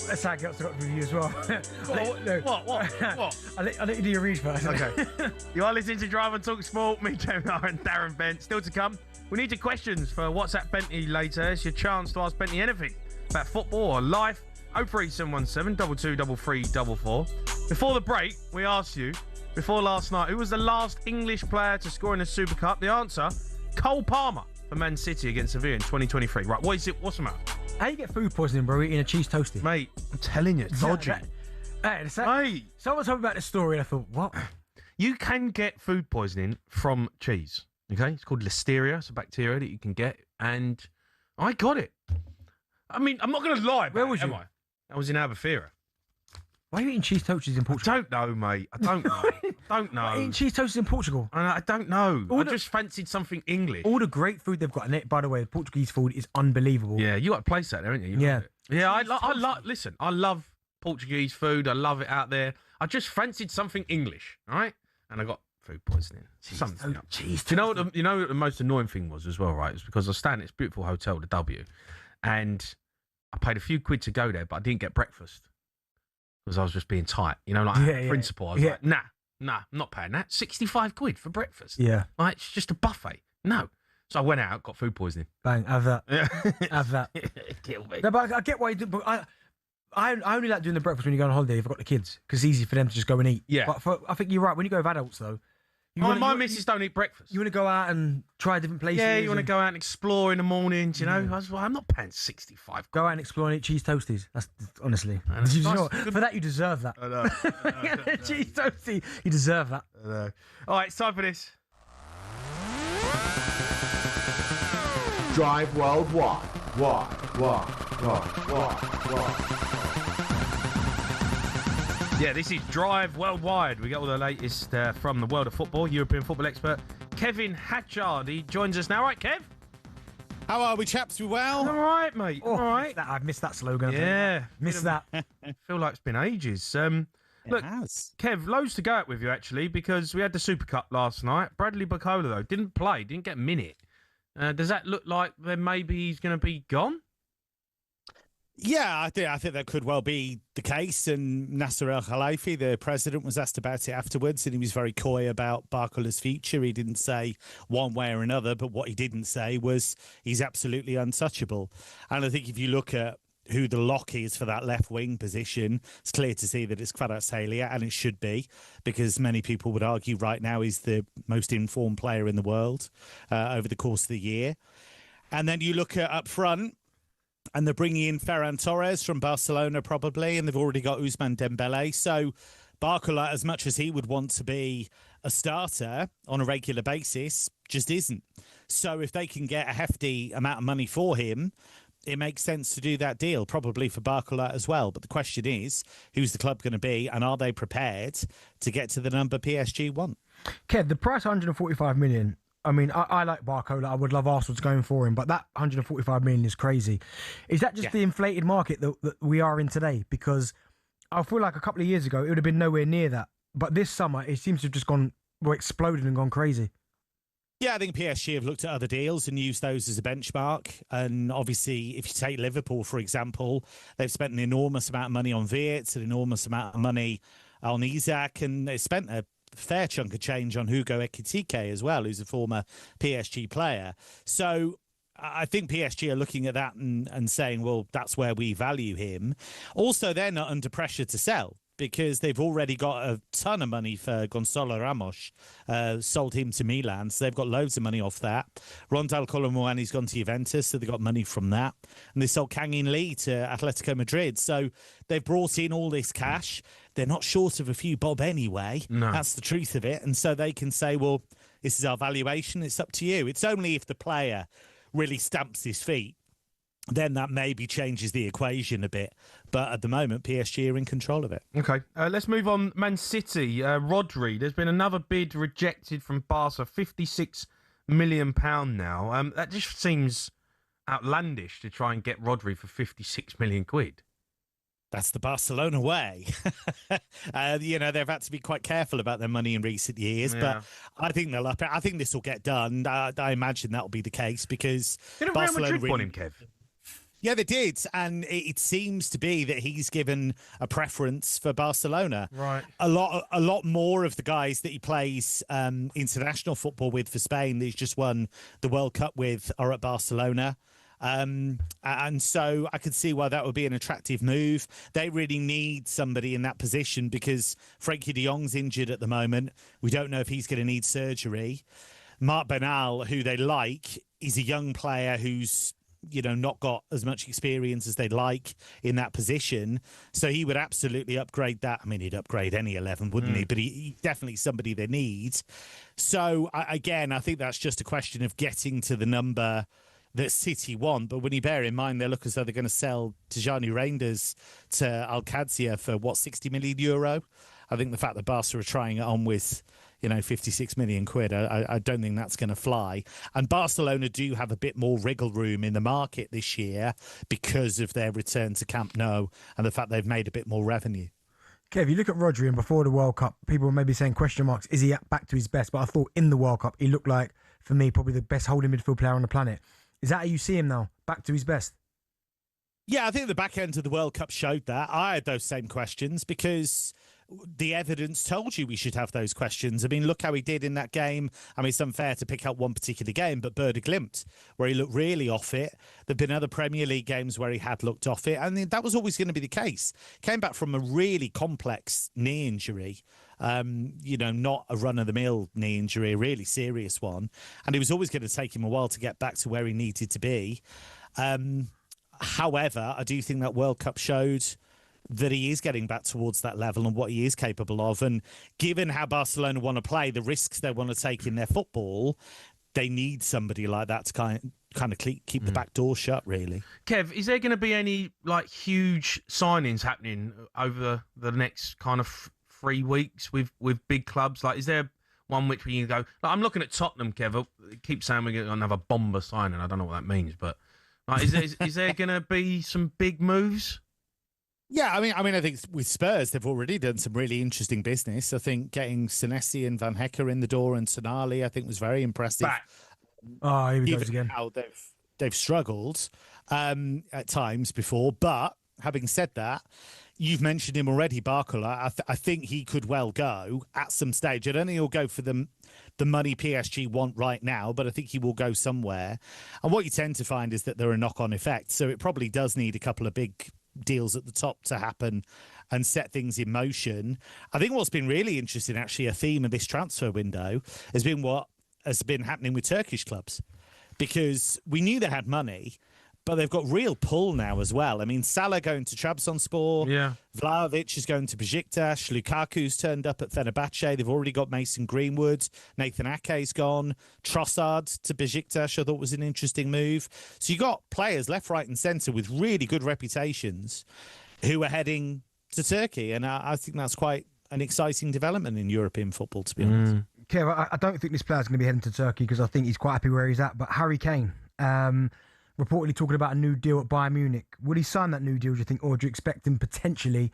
That's how I got to review as well. What? I'll let you do your read first. Okay. You are listening to Drive on talkSPORT. Me, Jamie and Darren Bent. Still to come. We need your questions for WhatsApp Bentley later. It's your chance to ask Bentley anything about football or life. 03717 223344. Before the break, we asked you, before last night, who was the last English player to score in a Super Cup? The answer, Cole Palmer for Man City against Sevilla in 2023. Right, what is it? What's the matter? How you get food poisoning, bro, eating a cheese toasty? Mate, I'm telling you, dodgy. Mate. Someone told me about this story and I thought, what? You can get food poisoning from cheese, okay? It's called Listeria. It's a bacteria that you can get, and I got it. I mean, I'm not going to lie. Where was you? Am I? I was in Albufeira. Why are you eating cheese toasties in Portugal? I don't know, mate. I don't know. Don't know. Why are you eating cheese toasties in Portugal? I don't know. I just fancied something English. All the great food they've got, and by the way, Portuguese food is unbelievable. Yeah, you got a place out there, haven't you? Yeah. Yeah, listen, I love Portuguese food. I love it out there. I just fancied something English, all right? And I got food poisoning. Cheese. Do you know what the most annoying thing was as well, right? It was because I was staying at this beautiful hotel, the W, and I paid a few quid to go there, but I didn't get breakfast because I was just being tight. You know, like principle. I was like, nah, I'm not paying that. 65 quid for breakfast. Yeah. Like, it's just a buffet. No. So I went out, got food poisoning. Bang, have that. Yeah. Have that. Kill me. No, but I get why you do, but I only like doing the breakfast when you go on holiday if I've got the kids, because it's easy for them to just go and eat. Yeah. But I think you're right, when you go with adults though, my missus don't eat breakfast. You want to go out and try different places. Yeah, you want to go out and explore in the mornings, you know. I was like, I'm not paying 65. Go out and explore and eat cheese toasties. That's honestly. You know what? For that, you deserve that. I know. Cheese toasty, you deserve that. I know. All right, it's time for this. Drive worldwide. Why? Yeah, this is Drive Worldwide. We got all the latest from the world of football. European football expert Kevin Hatchard. He joins us now. Right, Kev? How are we, chaps? We well? All right, mate. Oh, All right. I've missed that slogan. Yeah. Missed that. Feel like it's been ages. Look, has. Kev, loads to go at with you, actually, because we had the Super Cup last night. Bradley Bacola, though, didn't play, didn't get a minute. Does that look like then maybe he's going to be gone? Yeah, I think that could well be the case. And Nasser El Khalifi, the president, was asked about it afterwards, and he was very coy about Barcola's future. He didn't say one way or another, but what he didn't say was he's absolutely untouchable. And I think if you look at who the lock is for that left wing position, it's clear to see that it's Kvaratskhelia, and it should be, because many people would argue right now he's the most informed player in the world over the course of the year. And then you look at up front, and they're bringing in Ferran Torres from Barcelona probably, and they've already got Ousmane Dembele. So Barcola, as much as he would want to be a starter on a regular basis, just isn't. So if they can get a hefty amount of money for him, it makes sense to do that deal, probably for Barcola as well. But the question is, who's the club going to be, and are they prepared to get to the number PSG want? Kev, the price 145 million. I mean, I like Barcola. I would love Arsenal to go in for him, but that 145 million is crazy. Is that just the inflated market that we are in today? Because I feel like a couple of years ago, it would have been nowhere near that. But this summer, it seems to have just exploded and gone crazy. Yeah, I think PSG have looked at other deals and used those as a benchmark. And obviously, if you take Liverpool, for example, they've spent an enormous amount of money on Wirtz, an enormous amount of money on Isak, and they spent a fair chunk of change on Hugo Ekitike as well, who's a former PSG player. So I think PSG are looking at that and saying, well, that's where we value him. Also, they're not under pressure to sell, because they've already got a ton of money for Gonzalo Ramos, sold him to Milan, so they've got loads of money off that. Rondal Colomouani's gone to Juventus, so they've got money from that. And they sold Kang In Lee to Atletico Madrid, so they've brought in all this cash. They're not short of a few bob anyway. No. That's the truth of it. And so they can say, well, this is our valuation, it's up to you. It's only if the player really stamps his feet, then that maybe changes the equation a bit. But at the moment, PSG are in control of it. Okay, let's move on. Man City, Rodri. There's been another bid rejected from Barca, £56 million now. That just seems outlandish to try and get Rodri for 56 million quid. That's the Barcelona way. They've had to be quite careful about their money in recent years, but I think they'll up it. I think this will get done. I imagine that will be the case, because Didn't Real Madrid want him, Kev? Yeah, they did, and it seems to be that he's given a preference for Barcelona. Right. A lot more of the guys that he plays international football with for Spain, that he's just won the World Cup with, are at Barcelona. And so I could see why that would be an attractive move. They really need somebody in that position, because Frenkie de Jong's injured at the moment. We don't know if he's going to need surgery. Marc Bernal, who they like, is a young player who's not got as much experience as they'd like in that position. So he would absolutely upgrade that. I mean, he'd upgrade any 11, wouldn't he? But he's definitely somebody they need. So, again, I think that's just a question of getting to the number that City want. But when you bear in mind, they look as though they're going to sell Tijani Reinders to Al-Qadsiya for, what, €60 million? I think the fact that Barca are trying it on with 56 million quid, I don't think that's going to fly. And Barcelona do have a bit more wriggle room in the market this year because of their return to Camp Nou and the fact they've made a bit more revenue. Kev, you look at Rodri, and before the World Cup, people were maybe saying question marks, is he back to his best? But I thought in the World Cup, he looked like, for me, probably the best holding midfield player on the planet. Is that how you see him now, back to his best? Yeah, I think the back end of the World Cup showed that. I had those same questions because the evidence told you we should have those questions. I mean, look how he did in that game. I mean, it's unfair to pick out one particular game, but Bode Glimt, where he looked really off it. There've been other Premier League games where he had looked off it, and that was always going to be the case. Came back from a really complex knee injury, not a run-of-the-mill knee injury, a really serious one, and it was always going to take him a while to get back to where he needed to be. However, I do think that World Cup showed that he is getting back towards that level and what he is capable of. And given how Barcelona want to play, the risks they want to take in their football, they need somebody like that to kind of keep the back door shut, really. Kev, is there going to be any huge signings happening over the next kind of 3 weeks with big clubs? Is there one which we go. Like, I'm looking at Tottenham, Kev. Keep saying we're going to have a bomber signing. I don't know what that means, but like, is there going to be some big moves? Yeah, I mean, I think with Spurs, they've already done some really interesting business. I think getting Senesi and Van Hecker in the door and Tonali, I think, was very impressive. Oh, here he goes again. How they've struggled at times before, but having said that, you've mentioned him already, Barcola. I think he could well go at some stage. I don't think he'll go for the money PSG want right now, but I think he will go somewhere. And what you tend to find is that there are knock-on effects. So it probably does need a couple of big deals at the top to happen and set things in motion. I think what's been really interesting, actually, a theme of this transfer window has been what has been happening with Turkish clubs, because we knew they had money, but they've got real pull now as well. I mean, Salah going to Trabzonspor, Vlahovic is going to Besiktas, Lukaku's turned up at Fenerbahce. They've already got Mason Greenwood, Nathan Ake's gone, Trossard to Besiktas, I thought was an interesting move. So you got players left, right and centre with really good reputations who are heading to Turkey, and I think that's quite an exciting development in European football, to be honest. Kev, I don't think this player's going to be heading to Turkey because I think he's quite happy where he's at. But Harry Kane, reportedly talking about a new deal at Bayern Munich. Would he sign that new deal, do you think? Or do you expect him potentially?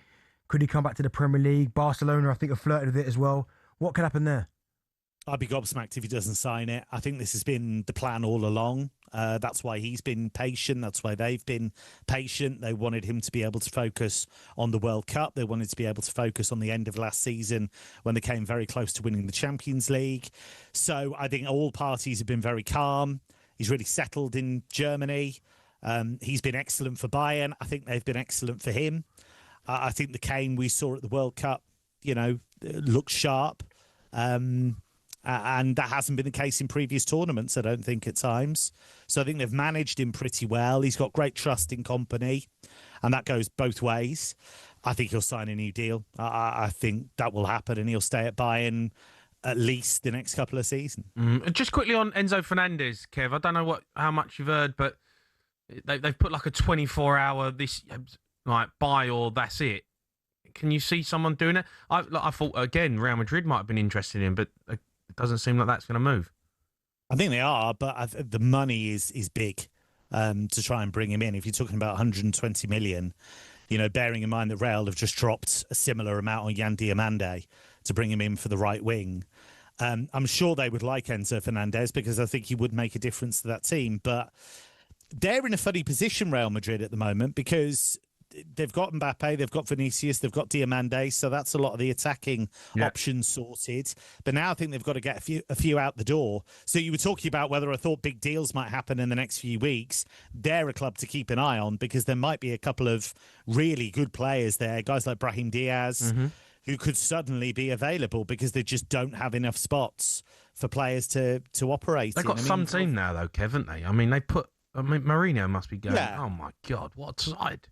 Could he come back to the Premier League? Barcelona, I think, have flirted with it as well. What could happen there? I'd be gobsmacked if he doesn't sign it. I think this has been the plan all along. That's why he's been patient. That's why they've been patient. They wanted him to be able to focus on the World Cup. They wanted to be able to focus on the end of last season when they came very close to winning the Champions League. So I think all parties have been very calm. He's really settled in Germany. He's been excellent for Bayern. I think they've been excellent for him. I think the Kane we saw at the World Cup, looks sharp. And that hasn't been the case in previous tournaments, I don't think, at times. So I think they've managed him pretty well. He's got great trust in company, and that goes both ways. I think he'll sign a new deal. I think that will happen, and he'll stay at Bayern at least the next couple of seasons. Just quickly on Enzo Fernandez, Kev. I don't know how much you've heard, but they've put like a 24-hour buy or that's it. Can you see someone doing it? I thought, again, Real Madrid might have been interested in, but it doesn't seem like that's going to move. I think they are, but the money is big to try and bring him in. If you're talking about 120 million, bearing in mind that Real have just dropped a similar amount on Yan Diomande to bring him in for the right wing. I'm sure they would like Enzo Fernandez because I think he would make a difference to that team. But they're in a funny position, Real Madrid, at the moment, because they've got Mbappe, they've got Vinicius, they've got Diomande, so that's a lot of the attacking options sorted. But now I think they've got to get a few out the door. So you were talking about whether I thought big deals might happen in the next few weeks. They're a club to keep an eye on because there might be a couple of really good players there, guys like Brahim Diaz, who could suddenly be available because they just don't have enough spots for players to operate. They've got some team now, though, Kev, haven't they? I mean, Mourinho must be going, oh my God, what side?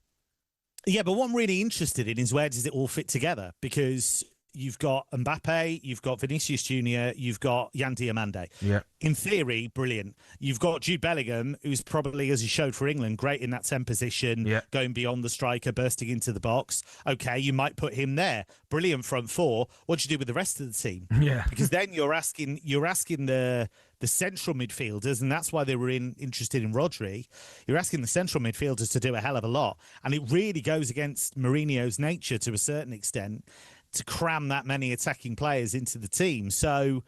Yeah, but what I'm really interested in is where does it all fit together? Because you've got Mbappe, you've got Vinicius Jr., you've got Yan Diomande. Yeah. In theory, brilliant. You've got Jude Bellingham, who's probably, as he showed for England, great in that 10 position, going beyond the striker, bursting into the box. Okay, you might put him there. Brilliant front four. What do you do with the rest of the team? Yeah. Because then you're asking the central midfielders, and that's why they were interested in Rodri. You're asking the central midfielders to do a hell of a lot. And it really goes against Mourinho's nature to a certain extent to cram that many attacking players into the team. So,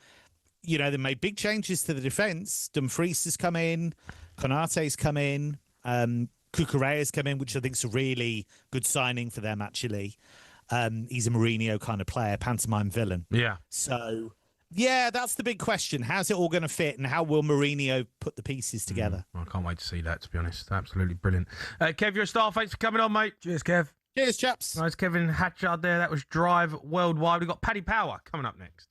they made big changes to the defence. Dumfries has come in, Konate's come in, Cucurella's come in, which I think is a really good signing for them, actually. He's a Mourinho kind of player, pantomime villain. Yeah. So, yeah, that's the big question. How's it all going to fit, and how will Mourinho put the pieces together? I can't wait to see that, to be honest. Absolutely brilliant. Kev, you're a star. Thanks for coming on, mate. Cheers, Kev. Cheers, chaps. Nice, Kevin Hatchard there. That was Drive Worldwide. We've got Paddy Power coming up next.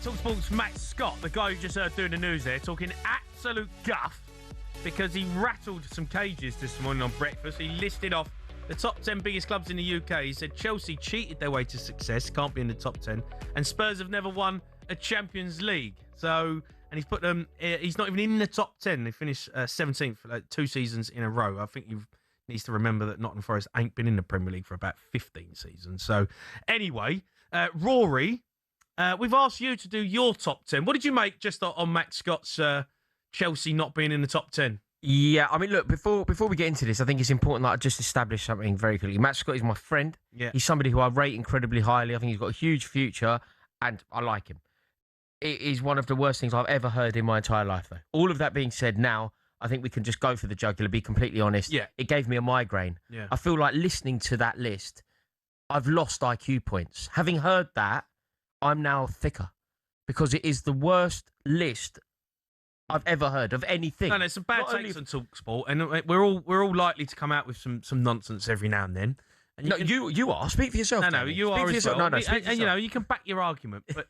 talkSPORT's Matt Scott, the guy you just heard doing the news there, talking absolute guff because he rattled some cages this morning on breakfast. He listed off the top 10 biggest clubs in the UK. He said Chelsea cheated their way to success, can't be in the top 10, and Spurs have never won a Champions League. So, and he's put them, he's not even in the top 10. They finished 17th for like 2 seasons in a row. I think you needs to remember that Nottingham Forest ain't been in the Premier League for about 15 seasons. So, anyway, Rory, we've asked you to do your top 10. What did you make just on Matt Scott's Chelsea not being in the top 10? Yeah, I mean, look, before we get into this, I think it's important that I just establish something very clearly. Matt Scott is my friend. Yeah. He's somebody who I rate incredibly highly. I think he's got a huge future, and I like him. It is one of the worst things I've ever heard in my entire life, though. All of that being said, now I think we can just go for the jugular, be completely honest. Yeah. It gave me a migraine. Yeah. I feel like listening to that list, I've lost IQ points. Having heard that, I'm now thicker because it is the worst list I've ever heard of anything. No, it's some bad takes on talkSPORT, and we're all likely to come out with some nonsense every now and then. And no, you are. Speak for yourself. No, Danny. you Speak are for as yourself. well. No, speak for and you know, yourself. you can back your argument, but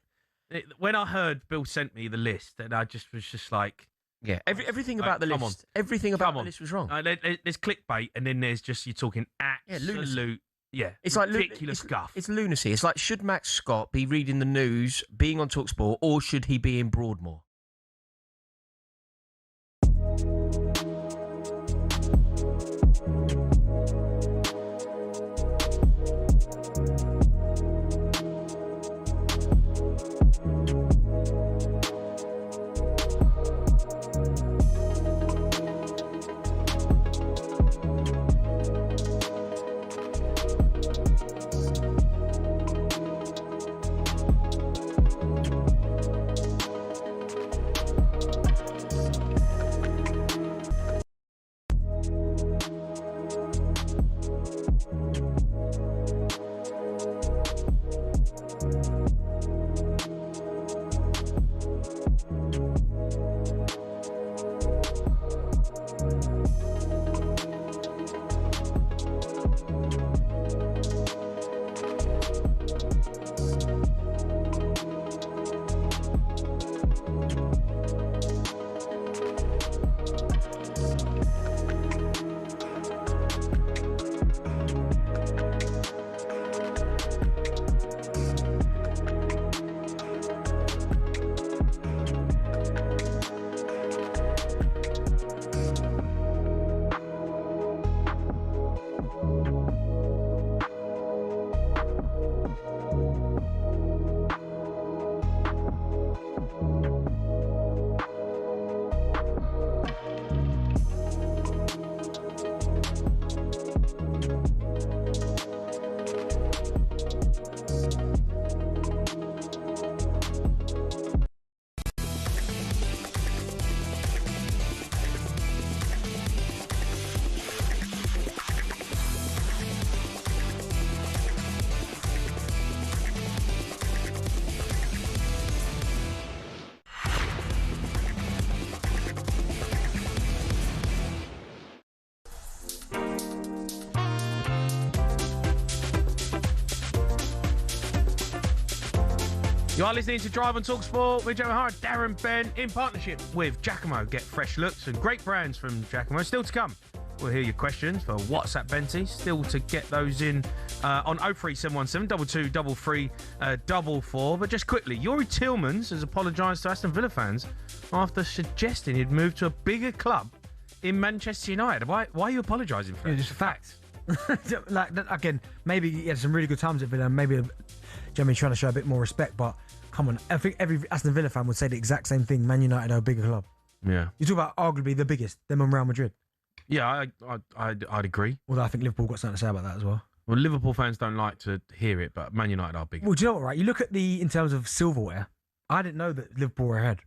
when I heard Bill sent me the list, and I just was just like, yeah, everything about the list, everything about the list was wrong. There's clickbait, and then there's just you're talking absolute, it's like ridiculous guff. It's lunacy. It's like, should Matt Scott be reading the news, being on talkSPORT, or should he be in Broadmoor? You are listening to Drive on talkSPORT with Joe O'Hara, Darren, Ben, in partnership with Giacomo. Get fresh looks and great brands from Giacomo. Still to come, we'll hear your questions for WhatsApp Benty. Still to get those in on 03717 22 33 44. But just quickly, Youri Tillmans has apologised to Aston Villa fans after suggesting he'd move to a bigger club in Manchester United. Why are you apologising for it? Just a fact. Like, again, maybe he had some really good times at Villa, and maybe Jeremy trying to show a bit more respect, but come on, I think every Aston Villa fan would say the exact same thing. Man United are a bigger club. Yeah. You talk about arguably the biggest, them and Real Madrid. Yeah, I'd agree. Although I think Liverpool got something to say about that as well. Well, Liverpool fans don't like to hear it, but Man United are big. Well, do you know what, right? You look at in terms of silverware, I didn't know that Liverpool were ahead.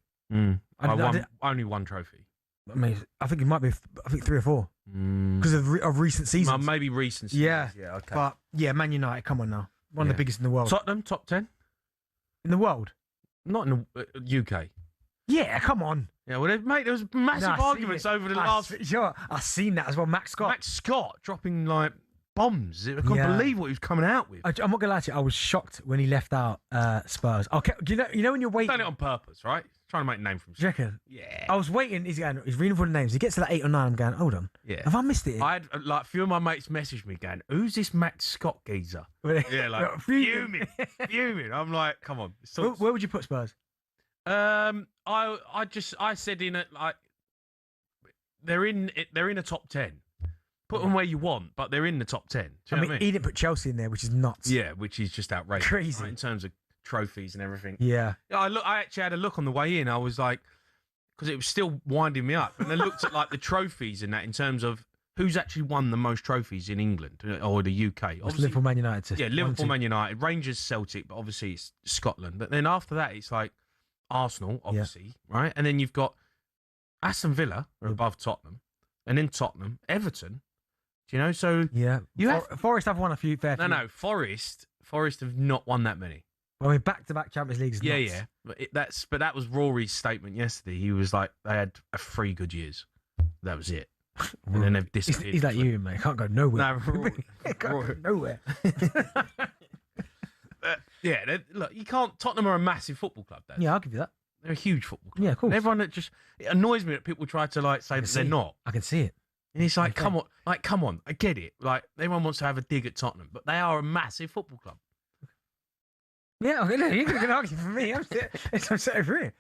Only one trophy. I mean, I think it might be, 3 or 4. Because of recent seasons. Well, maybe recent seasons. Yeah. Okay. But, yeah, Man United, come on now. One of the biggest in the world. Tottenham, top 10? In the world? Not in the UK. Yeah, come on. Yeah, well, mate, there was massive arguments over the last... Sure, I've seen that as well. Max Scott. Max Scott dropping, like, bombs. I can't believe what he was coming out with. I'm not gonna lie to you. I was shocked when he left out Spurs. Okay, you know when you're waiting. Done it on purpose, right? Trying to make a name for himself. Do you reckon? Yeah. I was waiting. He's reading for the names. He gets to that 8 or 9. I'm going, hold on. Yeah. Have I missed it? I had a few of my mates message me going, "Who's this Max Scott geezer?" Yeah, like fuming. I'm like, come on. Where would you put Spurs? I said in it like they're in a top 10. Put them where you want, but they're in the top 10. Do you know what I mean? He didn't put Chelsea in there, which is nuts. Yeah, which is just outrageous. Crazy. Right, in terms of trophies and everything. Yeah. I actually had a look on the way in. I was like, because it was still winding me up. And I looked at like the trophies and that in terms of who's actually won the most trophies in England or the UK. It's Liverpool, Man United. Yeah, Liverpool, Man United, Rangers, Celtic, but obviously it's Scotland. But then after that, it's like Arsenal, obviously, right? And then you've got Aston Villa, are above Tottenham, and then Tottenham, Everton. Do you know? So yeah, Forest have won a few fair. No, Forest have not won that many. I mean, back-to-back Champions Leagues. Yeah. But that was Rory's statement yesterday. He was like, they had 3 good years. That was it. And then they've disappeared. He's like you, mate. Can't go nowhere. No, can't go nowhere. Yeah, look, you can't. Tottenham are a massive football club. Dad. Yeah, I'll give you that. They're a huge football club. Yeah, of course. And everyone it annoys me that people try to like say that they're not. I can see it. And it's like, come on, I get it. Like everyone wants to have a dig at Tottenham, but they are a massive football club. Yeah, okay, look, you're going to argue for me. I'm sitting over here.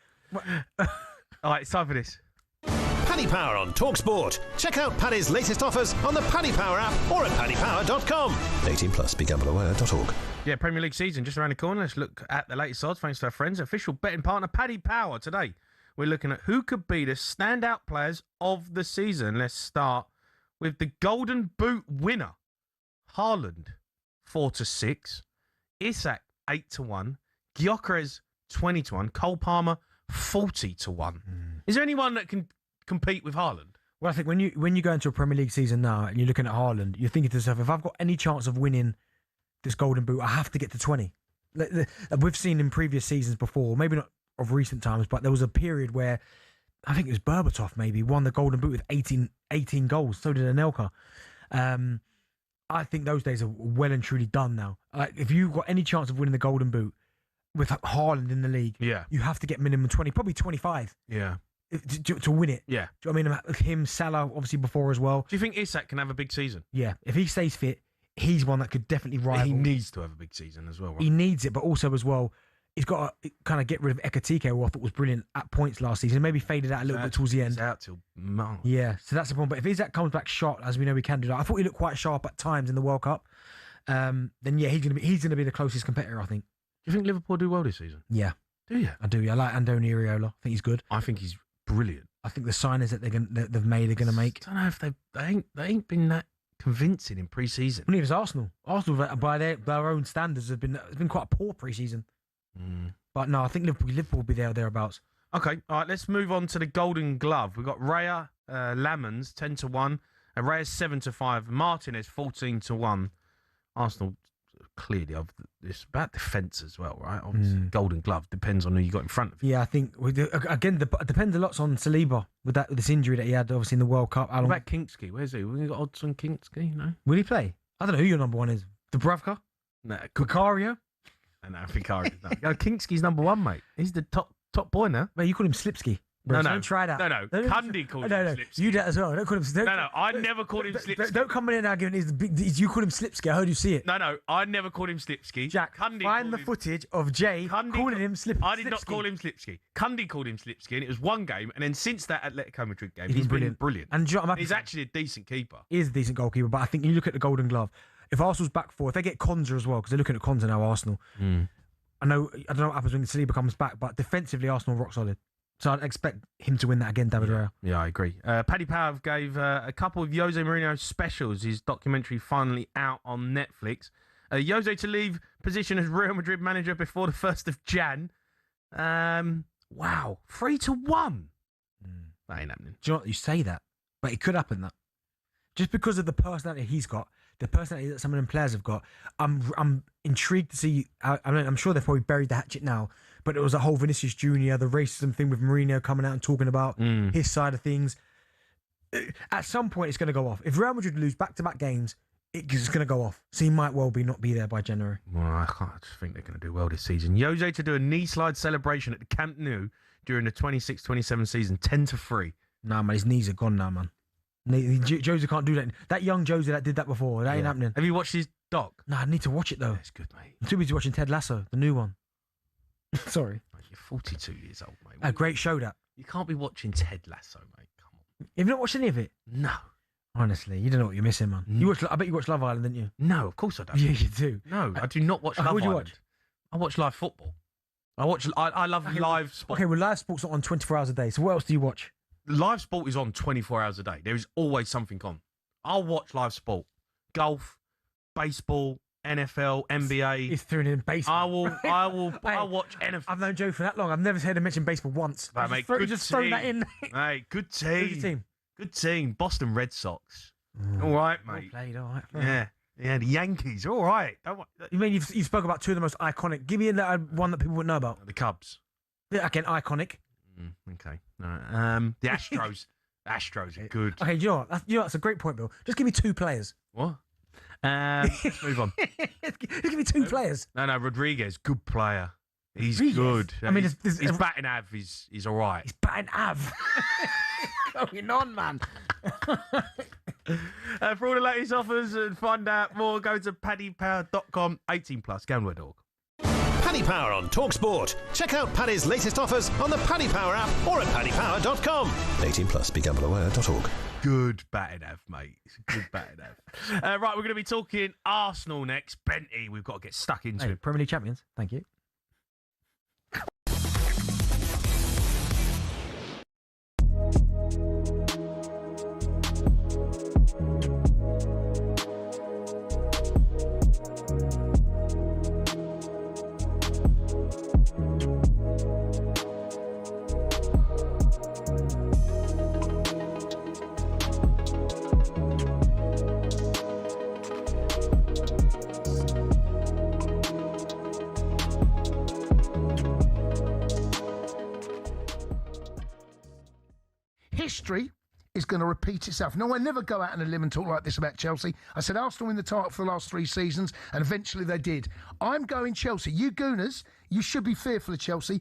All right, it's time for this. Paddy Power on talkSPORT. Check out Paddy's latest offers on the Paddy Power app or at paddypower.com. 18 plus, begambleaware.org. Yeah, Premier League season just around the corner. Let's look at the latest odds thanks to our friends, official betting partner, Paddy Power. Today, we're looking at who could be the standout players of the season. Let's start with the Golden Boot winner, Haaland, 4-6, Isak, 8-1, Gyökeres, 20-1, Cole Palmer, 40-1. Is there anyone that can compete with Haaland? Well, I think when you go into a Premier League season now and you're looking at Haaland, you're thinking to yourself, if I've got any chance of winning this Golden Boot, I have to get to 20. We've seen in previous seasons before, maybe not of recent times, but there was a period where I think it was Berbatov maybe won the Golden Boot with 18 goals. So did Anelka. I think those days are well and truly done now. If you've got any chance of winning the Golden Boot with Haaland in the league, you have to get minimum 20, probably 25. Yeah. To win it. Yeah. Do you know what I mean? Him, Salah, obviously before as well. Do you think Isak can have a big season? Yeah. If he stays fit, he's one that could definitely rival. He needs to have a big season as well, right? He needs it, but also as well, he's got to kind of get rid of Ekatike, who I thought was brilliant at points last season. Maybe faded out a little bit towards the end. He's out till March. Yeah, so that's the problem. But if Isak comes back sharp, as we know he can do that, I thought he looked quite sharp at times in the World Cup. Then yeah, he's gonna be the closest competitor, I think. Do you think Liverpool do well this season? Yeah. Do you? I do. Yeah, I like Andoni Iraola. I think he's good. I think he's brilliant. I think the signings that they've made are going to make. I don't know if they ain't been that convincing in pre-season. Well, neither has Arsenal. Arsenal, by their own standards, it's been quite a poor pre-season. But no, I think Liverpool will be there or thereabouts. Okay, all right. Let's move on to the Golden Glove. We've got Raya Lamans 10-1, and Raya's 7-5. Martinez 14-1. Arsenal clearly of this about defence as well, right? Obviously, Golden Glove depends on who you got in front of you. Yeah, I think again depends a lot on Saliba with this injury that he had obviously in the World Cup. What about Kinksky? Where's he? We got odds on Kinksky? No. Will he play? I don't know who your number one is. Dubravka? No. Vicario? No, Vicario. No, Kinksky's number one, mate. He's the top boy now. Mate, you call him Slipsky. No, don't try that. No. Cundy called him Slipsky. You did as well. Don't call him. No, I never called him Slipsky. Don't come in now giving you call him Slipsky. I heard you see it. No, I never called him Slipsky. Jack, find the footage of Jay calling him Slipsky. I did not call him Slipsky. Cundy called him Slipsky, and it was one game. And then since that Atletico Madrid game, he's been brilliant. And he's actually a decent keeper. He is a decent goalkeeper, but I think you look at the Golden Glove. If Arsenal's back four, if they get Konza as well, because they're looking at Konza now, Arsenal. I don't know what happens when Saliba comes back, but defensively, Arsenal rock solid. So I'd expect him to win that again, David Raya. Yeah, I agree. Paddy Power gave a couple of Jose Mourinho specials. His documentary finally out on Netflix. Jose to leave position as Real Madrid manager before the 1st of Jan. Wow, 3-1. That ain't happening. Do you know what? You say that, but it could happen. That just because of the personality he's got, the personality that some of them players have got, I'm intrigued to see. I'm sure they've probably buried the hatchet now, but it was a whole Vinicius Junior, the racism thing with Mourinho coming out and talking about his side of things. At some point, it's going to go off. If Real Madrid lose back-to-back games, it's going to go off. So he might well not be there by January. Well, I just think they're going to do well this season. Jose to do a knee slide celebration at the Camp Nou during the 26-27 season, 10-3. Nah, man, his knees are gone now, man. Jose can't do that. That young Jose that did that before, that ain't happening. Have you watched his doc? Nah, I need to watch it, though. It's good, mate. I'm too busy watching Ted Lasso, the new one. Sorry. You're 42 years old, mate. A great show, that. You can't be watching Ted Lasso, mate. Come on. Have you not watched any of it? No. Honestly, you don't know what you're missing, man. I bet you watched Love Island, didn't you? No, of course I don't. Yeah, you do. No, I do not watch Love What do you Island. watch? I watch live football. I love live sport. Okay, well, live sport's not on 24 hours a day. So what else do you watch? Live sport is on 24 hours a day. There is always something on. I'll watch live sport. Golf, baseball, NFL, NBA. He's thrown in baseball. I'll watch NFL. I've known Joe for that long. I've never heard him mention baseball once. Right, mate, He's just thrown that in. Mate, good team. Who's your team? Good team. Boston Red Sox. All right, mate. Well played, all right. Yeah, the Yankees. All right. You mean you spoke about two of the most iconic? Give me one that people wouldn't know about. The Cubs. Yeah, again, iconic. Okay. All right. The Astros. Astros are good. Okay, do you know what? That's a great point, Bill. Just give me two players. What? Let's move on. Just give me two players. No, Rodriguez, good player. He's Rodriguez? good. I mean, his batting av is all right. He's batting av. Going on, man. For all the latest offers and find out more, go to paddypower.com. 18 plus. Gamble.org. Paddy Power on talkSPORT. Check out Paddy's latest offers on the Paddy Power app or at paddypower.com. 18 plus. BeGambleAware.org. Good batting av, mate. It's a good batting av. Right, we're going to be talking Arsenal next. Benty, we've got to get stuck into it. Premier League champions. Thank you. History is going to repeat itself. No, I never go out on a limb and talk like this about Chelsea. I said Arsenal win the title for the last 3 seasons, and eventually they did. I'm going Chelsea. You Gooners, you should be fearful of Chelsea.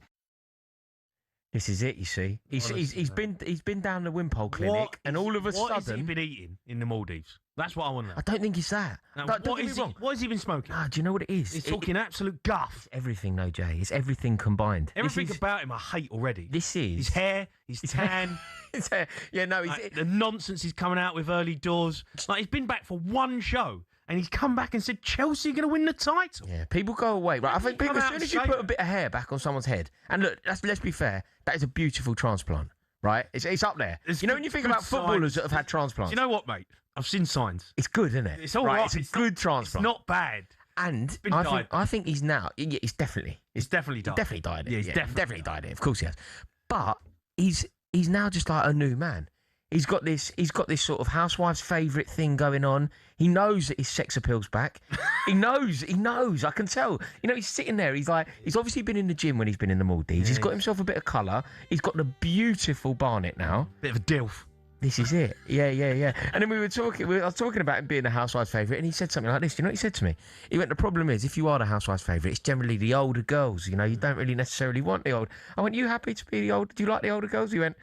This is it, you see. He's been down the Wimpole clinic, and all of a sudden... What has he been eating in the Maldives? That's what I want to know. I don't think it's that. Now, Don't get me wrong. What has he been smoking? Do you know what it is? He's talking absolute guff. It's everything, no, Jay. It's everything combined. Everything about him I hate already. This is... His hair, his tan... his hair. Yeah, no, the nonsense he's coming out with early doors. Like, he's been back for one show, and he's come back and said, Chelsea are going to win the title. Yeah, people go away. Right, I think people, as soon as you put a bit of hair back on someone's head, and look, let's be fair, that is a beautiful transplant, right? It's up there. You know, when you think about footballers that have had transplants. Do you know what, mate? I've seen signs. It's good, isn't it? It's all right. It's a good transplant. It's not bad. And I think he's now. Yeah, it's definitely died. He's definitely died. Yeah, he's definitely died. Of course he has. But he's now just like a new man. He's got this sort of housewife's favourite thing going on. He knows that his sex appeal's back. He knows. I can tell. You know, he's sitting there. He's obviously been in the gym when he's been in the Maldives. Yeah, he's got himself a bit of colour. He's got the beautiful barnet now. Bit of a dilf. This is it. Yeah. And then I was talking about him being the housewife's favourite, and he said something like this. Do you know what he said to me? He went, the problem is, if you are the housewife's favourite, it's generally the older girls. You know, you don't really necessarily want the old. I went, you happy to be the old? Do you like the older girls? He went,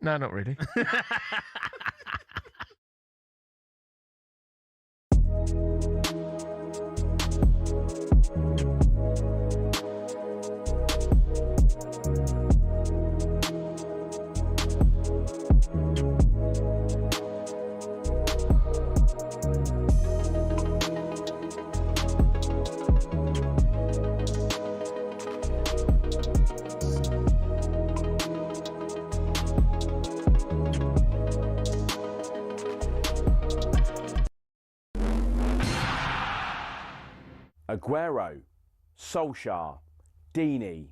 no, not really. Aguero, Solskjaer, Deeney,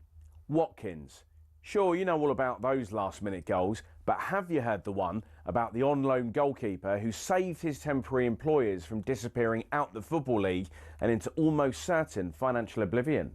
Watkins. Sure, you know all about those last-minute goals, but have you heard the one about the on-loan goalkeeper who saved his temporary employers from disappearing out the Football League and into almost certain financial oblivion?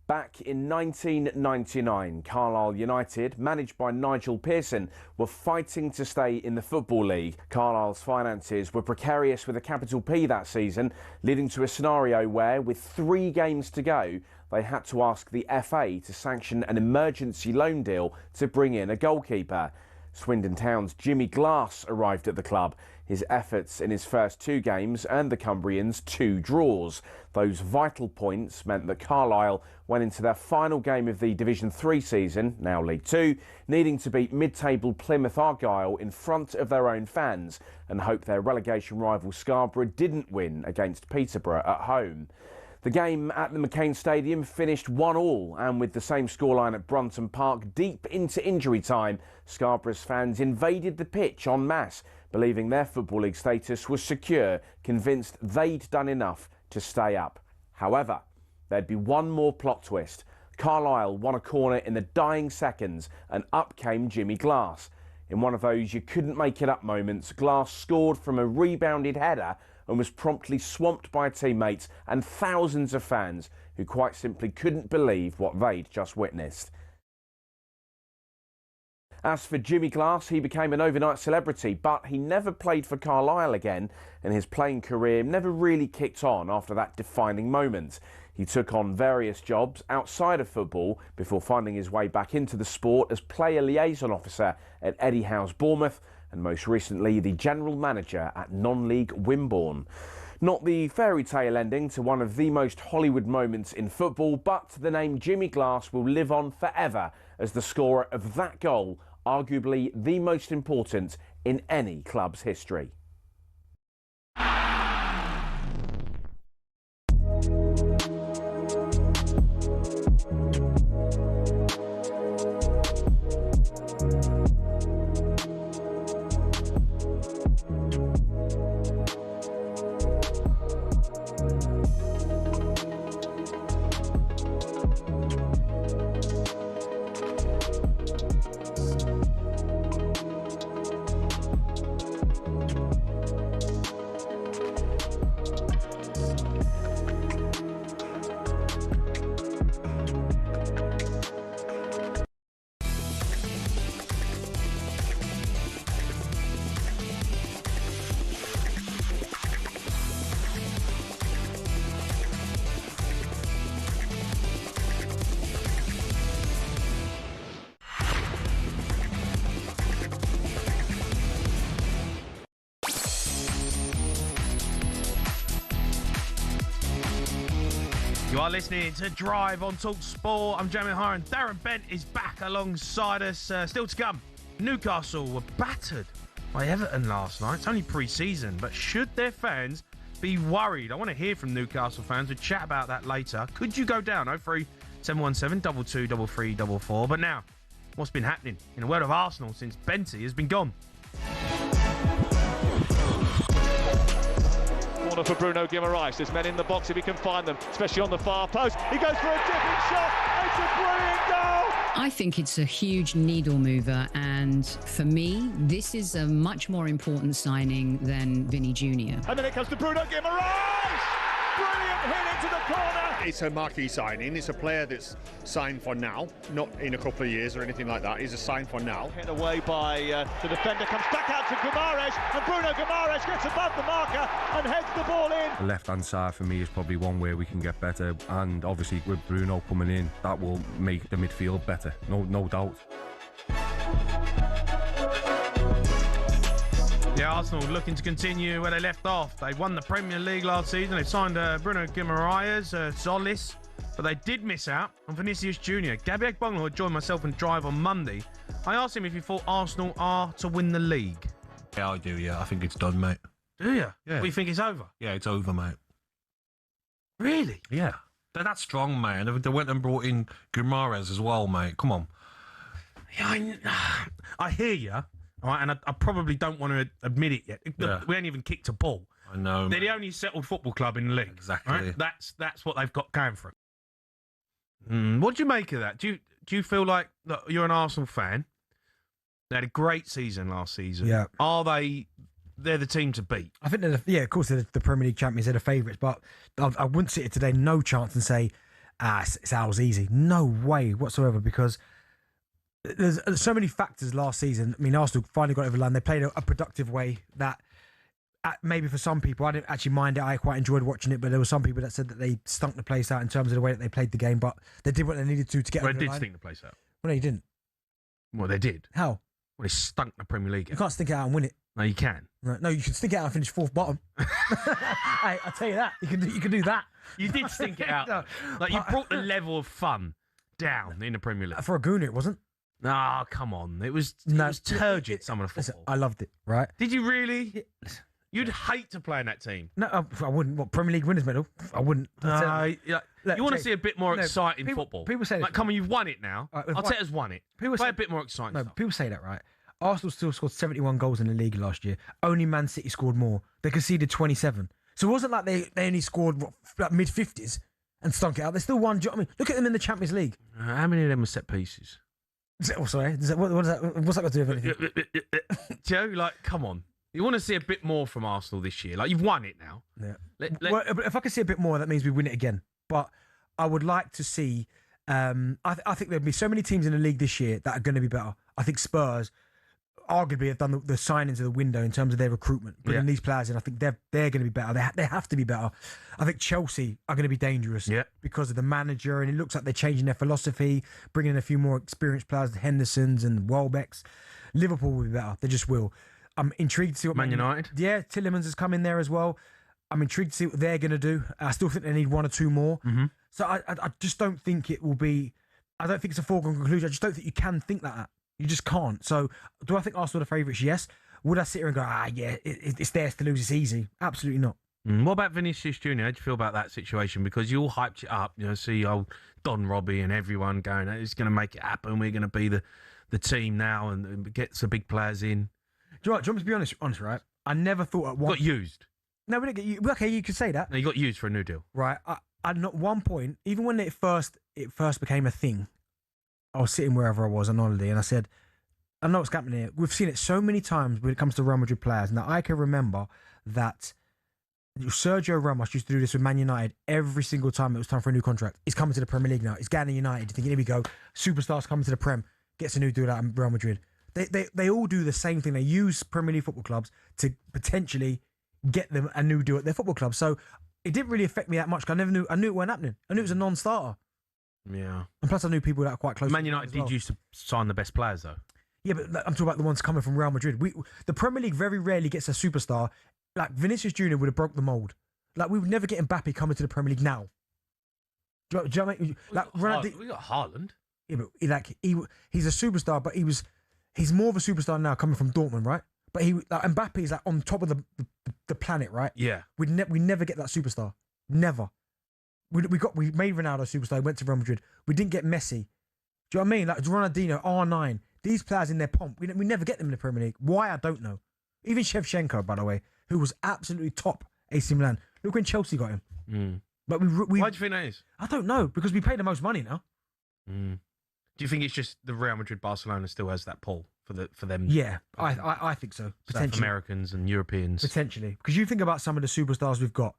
Back in 1999, Carlisle United, managed by Nigel Pearson, were fighting to stay in the Football League. Carlisle's finances were precarious with a capital P that season, leading to a scenario where, with 3 games to go, they had to ask the FA to sanction an emergency loan deal to bring in a goalkeeper. Swindon Town's Jimmy Glass arrived at the club. His efforts in his first 2 games earned the Cumbrians 2 draws. Those vital points meant that Carlisle went into their final game of the Division 3 season, now League 2, needing to beat mid-table Plymouth Argyle in front of their own fans and hope their relegation rival Scarborough didn't win against Peterborough at home. The game at the McCain Stadium finished 1-1, and with the same scoreline at Brunton Park deep into injury time, Scarborough's fans invaded the pitch en masse, believing their Football League status was secure, convinced they'd done enough to stay up. However, there'd be one more plot twist. Carlisle won a corner in the dying seconds, and up came Jimmy Glass. In one of those you couldn't make it up moments, Glass scored from a rebounded header and was promptly swamped by teammates and thousands of fans who quite simply couldn't believe what they'd just witnessed. As for Jimmy Glass, he became an overnight celebrity, but he never played for Carlisle again, and his playing career never really kicked on after that defining moment. He took on various jobs outside of football before finding his way back into the sport as player liaison officer at Eddie Howe's Bournemouth, and most recently the general manager at non-league Wimborne. Not the fairy tale ending to one of the most Hollywood moments in football, but the name Jimmy Glass will live on forever as the scorer of that goal, arguably the most important in any club's history. You are listening to Drive on talkSPORT. I'm Jamie Hire, and Darren Bent is back alongside us. Still to come, Newcastle were battered by Everton last night. It's only pre-season, but should their fans be worried? I want to hear from Newcastle fans. We'll chat about that later. Could you go down? 03 717 22 3344. But now, what's been happening in the world of Arsenal since Benty has been gone? For Bruno Guimaraes, there's men in the box if he can find them, especially on the far post. He goes for a dipping shot. It's a brilliant goal. I think it's a huge needle mover, and for me, this is a much more important signing than Vinny Jr. And then it comes to Bruno Guimaraes. Brilliant hit into the corner. It's a marquee signing. It's a player that's signed for now, not in a couple of years or anything like that. He's a sign for now. Hit away by the defender, comes back out to Guimaraes, and Bruno Guimaraes gets above the marker and heads the ball in. The left-hand side for me is probably one where we can get better, and obviously with Bruno coming in, that will make the midfield better, no doubt. Yeah, Arsenal looking to continue where they left off. They won the Premier League last season. They signed Bruno Guimaraes, Solis, but they did miss out on Vinicius Jr. Gabby Agbonlahor joined myself and Drive on Monday. I asked him if he thought Arsenal are to win the league. Yeah, I do, yeah. I think it's done, mate. Do you? Yeah. We think it's over? Yeah, it's over, mate. Really? Yeah. They're that strong, man. They went and brought in Guimaraes as well, mate. Come on. Yeah, I hear you. All right, and I probably don't want to admit it yet. Yeah. We ain't even kicked a ball. I know. They're the only settled football club in the league. Exactly. Right? That's what they've got going for it. What do you make of that? Do you feel like, look, you're an Arsenal fan? They had a great season last season. Yeah. Are they're the team to beat? I think of course they're the Premier League champions. They're the favourites, but I wouldn't sit here today, no chance, and say it's ours easy. No way whatsoever, because there's so many factors last season. I mean, Arsenal finally got over the line. They played a productive way that maybe for some people, I didn't actually mind it. I quite enjoyed watching it, but there were some people that said that they stunk the place out in terms of the way that they played the game, but they did what they needed to get over the line. Well, they did stink the place out. Well, no, you didn't. Well, they did. How? Well, they stunk the Premier League. You can't stink it out and win it. No, you can. Right. No, you can stink it out and finish fourth bottom. Hey, I'll tell you that. You can do that. You did stink it out. Like, you brought the level of fun down in the Premier League. For a Gooner, it wasn't. Ah, come on. It was turgid, some of the football. Listen, I loved it, right? Did you really? You'd hate to play in that team. No, I wouldn't. What, Premier League winners medal? I wouldn't. You want to see a bit more exciting football. People say like, come on, you've won it now. Arteta's won it. Play a bit more exciting stuff. People say that, right? Arsenal still scored 71 goals in the league last year. Only Man City scored more. They conceded 27. So it wasn't like they only scored like mid-50s and stunk it out. They still won. Do you know what I mean? Look at them in the Champions League. How many of them were set pieces? Oh, sorry. What's that got to do with anything? Joe, like, come on. You want to see a bit more from Arsenal this year. Like, you've won it now. Yeah. Well, if I can see a bit more, that means we win it again. But I would like to see... I think there'll be so many teams in the league this year that are going to be better. I think Spurs arguably have done the signings of the window in terms of their recruitment, bringing these players in. I think they're going to be better. They have to be better. I think Chelsea are going to be dangerous because of the manager, and it looks like they're changing their philosophy, bringing in a few more experienced players, the Hendersons and Welbecks. Liverpool will be better. They just will. I'm intrigued to see what Man United. Yeah, Tillemans has come in there as well. I'm intrigued to see what they're going to do. I still think they need one or two more. Mm-hmm. So I just don't think it will be... I don't think it's a foregone conclusion. I just don't think you can think that. You just can't. So do I think Arsenal are the favourites? Yes. Would I sit here and go, it's theirs to lose, it's easy? Absolutely not. What about Vinicius Jr.? How do you feel about that situation? Because you all hyped it up. You know, see old Don Robbie and everyone going, it's going to make it happen. We're going to be the team now and get some big players in. Do you want me to be honest, right? I never thought at one... Got used. No, we didn't get used. Okay, you could say that. No, you got used for a new deal. Right. At one point, even when it first became a thing, I was sitting wherever I was on holiday and I said, I know what's happening here. We've seen it so many times when it comes to Real Madrid players. Now, I can remember that Sergio Ramos used to do this with Man United every single time it was time for a new contract. He's coming to the Premier League now. He's going to United. Thinking, here we go. Superstars coming to the Prem. Gets a new deal out of Real Madrid. They all do the same thing. They use Premier League football clubs to potentially get them a new deal at their football club. So it didn't really affect me that much. I knew it wasn't happening. I knew it was a non-starter. Yeah. And plus I knew people that are quite close. Man United did used to sign the best players though. Yeah, but I'm talking about the ones coming from Real Madrid. The Premier League very rarely gets a superstar. Like Vinicius Jr. would have broke the mould. Like we would never get Mbappe coming to the Premier League now. Do you know what I mean? Like we got Haaland. Yeah, but he's a superstar, but he's more of a superstar now coming from Dortmund, right? But Mbappe is like on top of the planet, right? Yeah. We never get that superstar. Never. We made Ronaldo a superstar. He went to Real Madrid. We didn't get Messi. Do you know what I mean? Like Ronaldinho, R9. These players in their pomp. We never get them in the Premier League. Why? I don't know. Even Shevchenko, by the way, who was absolutely top AC Milan. Look when Chelsea got him. Mm. But we why do you think that is? I don't know, because we pay the most money now. Mm. Do you think it's just the Real Madrid Barcelona still has that pull for them? Yeah, I think so. Potentially. South Americans and Europeans. Potentially. Because you think about some of the superstars we've got,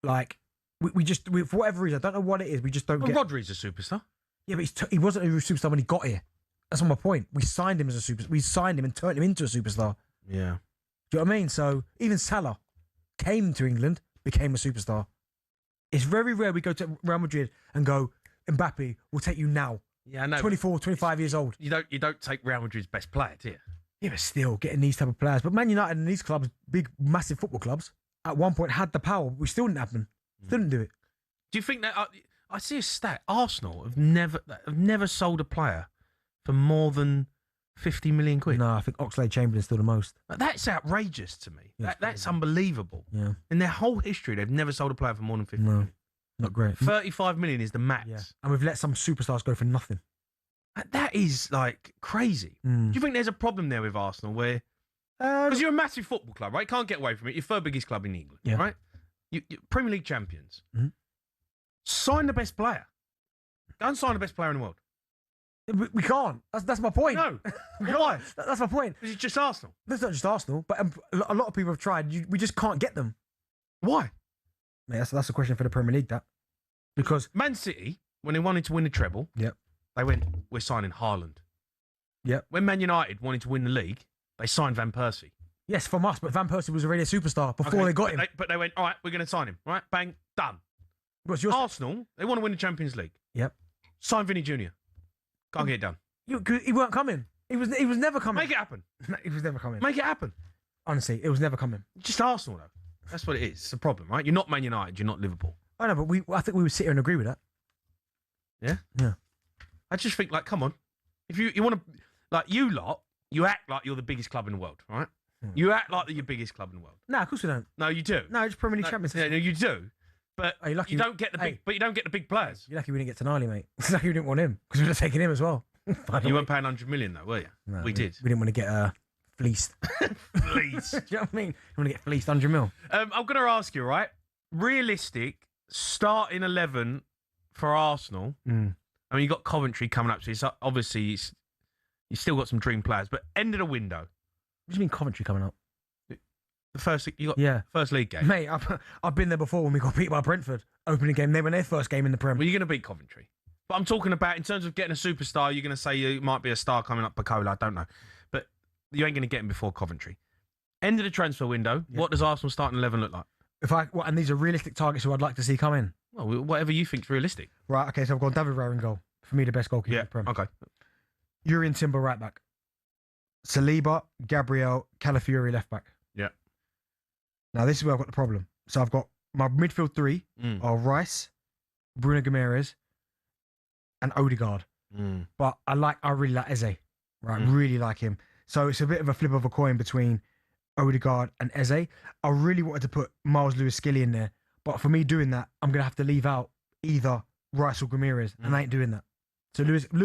like, we just, for whatever reason, I don't know what it is, we just don't get... Rodri's a superstar. Yeah, but he wasn't a superstar when he got here. That's my point. We signed him as a superstar. We signed him and turned him into a superstar. Yeah. Do you know what I mean? So even Salah came to England, became a superstar. It's very rare we go to Real Madrid and go, Mbappe, we'll take you now. Yeah, I know. 24, 25 years old. You don't take Real Madrid's best player, do you? Yeah, but still getting these type of players. But Man United and these clubs, big, massive football clubs, at one point had the power. We still didn't happen. Still didn't do it. Do you think that I see a stat? Arsenal have never sold a player for more than 50 million quid. No, I think Oxlade-Chamberlain's still the most. That's outrageous to me. Yeah, that's unbelievable. Yeah. In their whole history, they've never sold a player for more than 50 million. Not great. 35 million is the max. Yeah. And we've let some superstars go for nothing. That is, like, crazy. Do you think there's a problem there with Arsenal where... Because you're a massive football club, right? You can't get away from it. You're third biggest club in England, right? You're Premier League champions. Mm-hmm. Sign the best player. Go and sign the best player in the world. We can't. That's my point. No. Why? That's my point. It's just Arsenal. It's not just Arsenal, but a lot of people have tried. We just can't get them. Why? Yeah, that's a question for the Premier League, that. Because Man City, when they wanted to win the treble, they went, we're signing Haaland. Yep. When Man United wanted to win the league, they signed Van Persie. Yes, from us, but Van Persie was already a superstar before they got him. But they went, all right, we're going to sign him. Right, bang, done. Arsenal, they want to win the Champions League. Yep. Sign Vinny Jr. Can't get it done. He weren't coming. He was never coming. Make it happen. No, he was never coming. Make it happen. Honestly, it was never coming. Just Arsenal, though. That's what it is. It's a problem, right? You're not Man United. You're not Liverpool. I know, but I think we would sit here and agree with that. Yeah? Yeah. I just think, like, come on. If you want to, like, you lot, you act like you're the biggest club in the world, right? You act like you're the biggest club in the world. No, of course we don't. No, you do. No, it's Premier League Champions. Yeah, no, you do. But you don't get the big. But you don't get the big players. You're lucky we didn't get Tonali, mate. It's lucky we didn't want him because we would have taken him as well. You weren't paying 100 million though, were you? No, we did. We didn't want to get fleeced. Fleeced. Do you know what I mean? You want to get fleeced 100 mil. I'm going to ask you, right? Realistic starting 11 for Arsenal. I mean, you got Coventry coming up, so it's obviously you still got some dream players. But end of the window. What do you mean Coventry coming up? The first first league game, mate. I've been there before when we got beat by Brentford. Opening game, they won their first game in the Prem. Well, you're going to beat Coventry. But I'm talking about in terms of getting a superstar. You're going to say you might be a star coming up, Bacola. I don't know, but you ain't going to get him before Coventry. End of the transfer window. Yeah. What does Arsenal starting 11 look like? And these are realistic targets who I'd like to see come in. Well, whatever you think's realistic. Right. Okay. So I've gone David Raya in goal. For me, the best goalkeeper in the Prem. Okay. Urian Timber right back. Saliba, Gabriel, Calafiori left back. Yeah. Now, this is where I've got the problem. So I've got my midfield three are Rice, Bruno Guimaraes, and Odegaard. But I really like Eze. Right, really like him. So it's a bit of a flip of a coin between Odegaard and Eze. I really wanted to put Miles Lewis-Skelly in there. But for me doing that, I'm going to have to leave out either Rice or Guimaraes. And I ain't doing that. So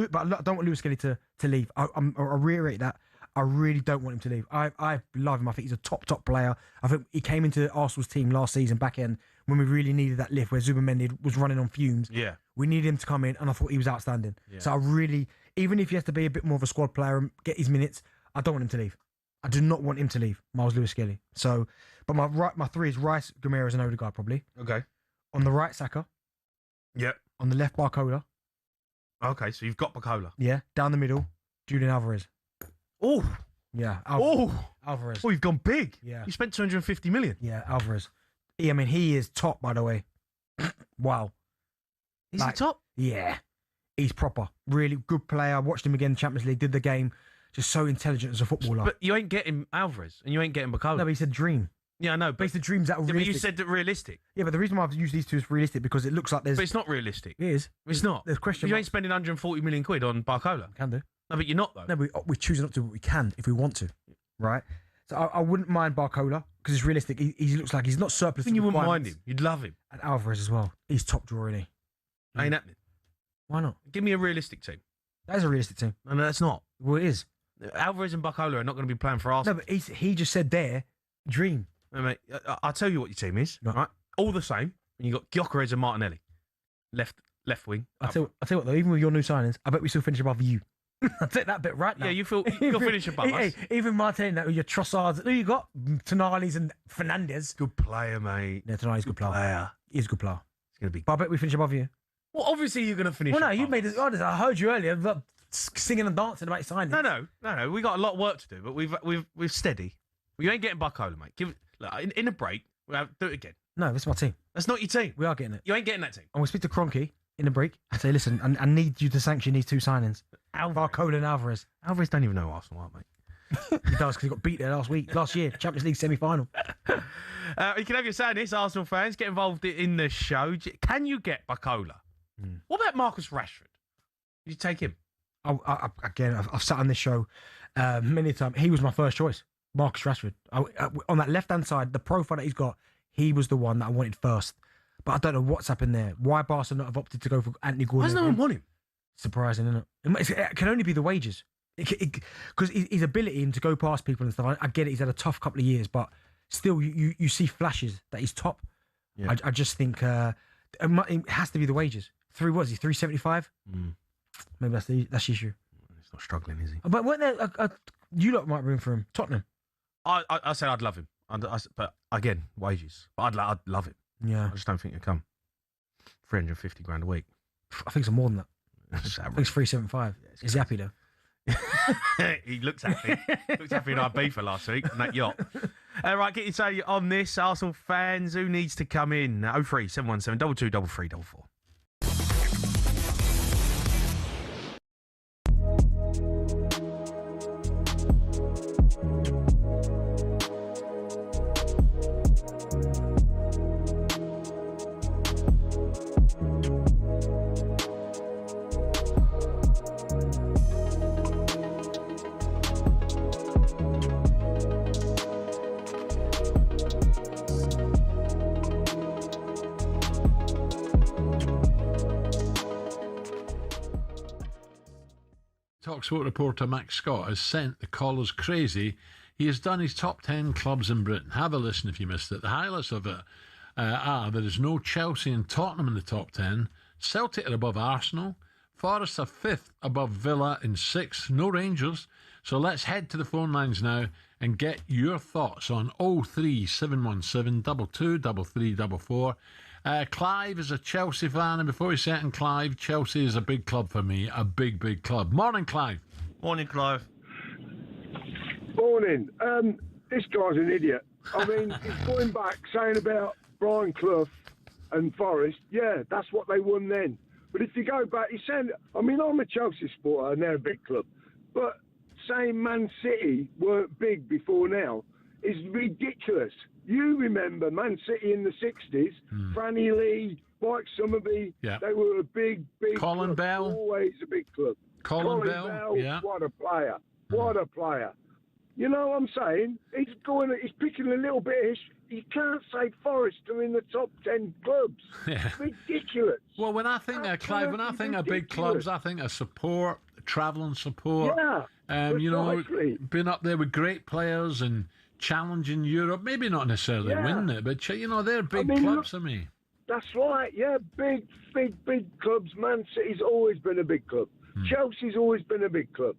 but I don't want Lewis-Skelly to leave. I reiterate that. I really don't want him to leave. I love him. I think he's a top player. I think he came into Arsenal's team last season back end when we really needed that lift where Zubimendi was running on fumes. Yeah. We needed him to come in and I thought he was outstanding. Yeah. So I really, even if he has to be a bit more of a squad player and get his minutes, I don't want him to leave. I do not want him to leave, Miles Lewis-Skelly. So, but my three is Rice, Guimaraes and Odegaard probably. Okay. On the right, Saka. Yep. On the left, Barcola. Okay, so you've got Bacola. Yeah. Down the middle, Julian Alvarez. Oh. Yeah. Alvarez. Oh, you've gone big. Yeah. You spent 250 million. Yeah, Alvarez. I mean, he is top, by the way. Wow. Is he top? Yeah. He's proper. Really good player. Watched him again in Champions League, did the game. Just so intelligent as a footballer. But you ain't getting Alvarez and you ain't getting Bacola. No, but he said dream. Yeah, I know. But the dreams that are realistic. But you said that realistic. Yeah, but the reason why I've used these two is realistic because it looks like there's... But it's not realistic. It is. It's not. There's question. You ain't spending 140 million quid on Bacola. Can do. No, but you're not, though. No, we choose not to, but we can if we want to. Right? So I wouldn't mind Barcola because it's realistic. He looks like he's not surplus. You wouldn't mind him. You'd love him. And Alvarez as well. He's top drawer, isn't he? Ain't happening. Why not? Give me a realistic team. That is a realistic team. No, that's not. Well, it is. Alvarez and Bacola are not going to be playing for Arsenal. No, but he just said there, dream. No, mate, I'll tell you what your team is. Right? All the same. And you got Gyökeres and Martinelli. Left wing. I'll tell you what, though, even with your new signings, I bet we still finish above you. I'll take that bit right now. Yeah, you'll finish above us. Even Martin, with your Trossards. Who you got? Tonali's and Fernandez. Good player, mate. Yeah, Tonali's good player. He's a good player. It's going to be. But I bet we finish above you. Well, obviously you're going to finish. Well, no, you made it. I heard you earlier singing and dancing about signing. No. We got a lot of work to do, but we've steady. You ain't getting Bacola, mate. In a break. We'll do it again. No, this is my team. That's not your team. We are getting it. You ain't getting that team. I'm going to speak to Kroenke in the break and say, listen, I need you to sanction these two signings. Barcola and Alvarez. Alvarez don't even know Arsenal are, mate. He does because he got beat there last year, Champions League semi-final. You can have your say on this, Arsenal fans. Get involved in the show. Can you get Bacola? What about Marcus Rashford? You take him? I've sat on this show many times. He was my first choice, Marcus Rashford. On that left-hand side, the profile that he's got, he was the one that I wanted first. But I don't know what's happened there. Why Barcelona have opted to go for Anthony Gordon? Why does no one want him? Surprising, isn't it? It can only be the wages. Because his ability to go past people and stuff, I get it, he's had a tough couple of years, but still, you see flashes that he's top. Yeah. I just think it has to be the wages. 375? Maybe that's the issue. He's not struggling, is he? But weren't there, you lot might room for him. Tottenham. I said I'd love him. But again, wages. But I'd love him. Yeah. I just don't think he'll come. 350 grand a week. I think it's more than that. That's I think it's 375. Is he happy though? He looks happy. Looks happy in Ibiza last week on that yacht. Right, get your say on this. Arsenal fans, who needs to come in? 03 717 22 3344. talkSPORT reporter Max Scott has sent the callers crazy. He has done his top 10 clubs in Britain. Have a listen if you missed it. The highlights of it are there is no Chelsea and Tottenham in the top 10. Celtic are above Arsenal. Forest are 5th above Villa in 6th. No Rangers. So let's head to the phone lines now and get your thoughts on 03717 22 3344. Clive is a Chelsea fan, and before we say it in Clive, Chelsea is a big club for me, a big, big club. Morning, Clive. Morning, Clive. Morning. This guy's an idiot. I mean, he's going back saying about Brian Clough and Forest. Yeah, that's what they won then. But if you go back, he's saying, I mean, I'm a Chelsea supporter and they're a big club. But saying Man City weren't big before now is ridiculous. You remember Man City in the 60s, Franny Lee, Mike Summerby, they were a big Colin club. Bell. Always a big club. Colin Bell, yeah. What a player. What a player. You know what I'm saying? He's picking a little bit of history. You can't say Forest are in the top 10 clubs. Yeah. Ridiculous. Well, when I think of Clive, when I think of big clubs, I think of support, travelling support. Yeah. You know, precisely. being up there with great players and challenging Europe. Maybe not necessarily winning it, but you know, they're big clubs for me. That's right. Yeah, big clubs. Man City's always been a big club. Chelsea's always been a big club.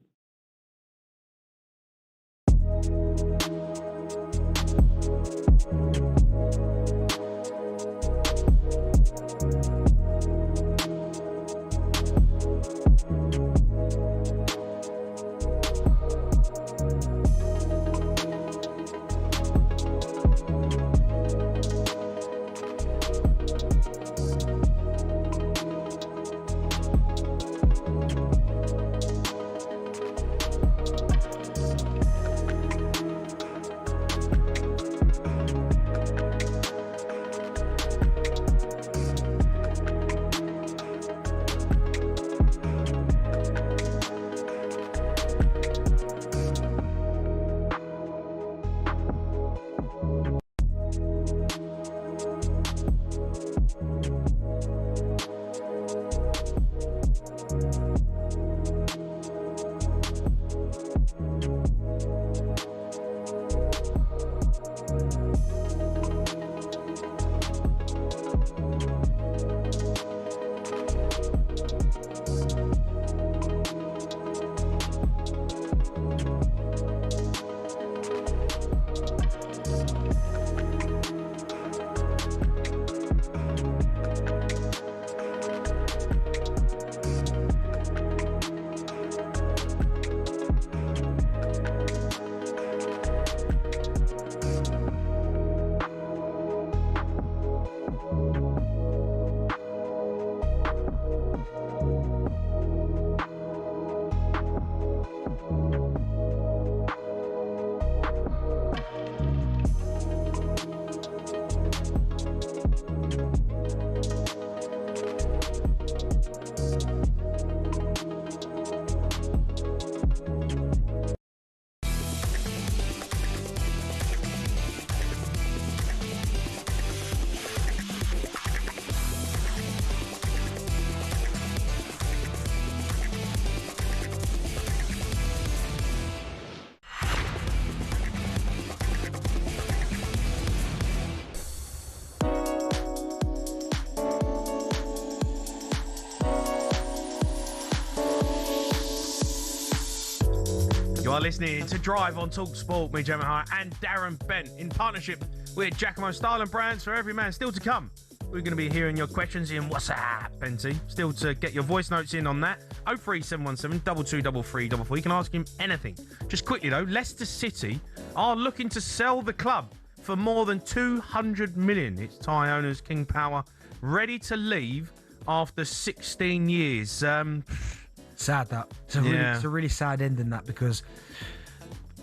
You are listening to Drive on talkSPORT, me, Gemma Hart, and Darren Bent, in partnership with Giacomo Style and Brands for every man. Still to come, We're going to be hearing your questions in WhatsApp, Benty. Still to get your voice notes in on that. 03717 223344. You can ask him anything. Just quickly, though, Leicester City are looking to sell the club for more than 200 million. It's Thai owners King Power ready to leave after 16 years. Sad that. It's a really sad ending, that, because,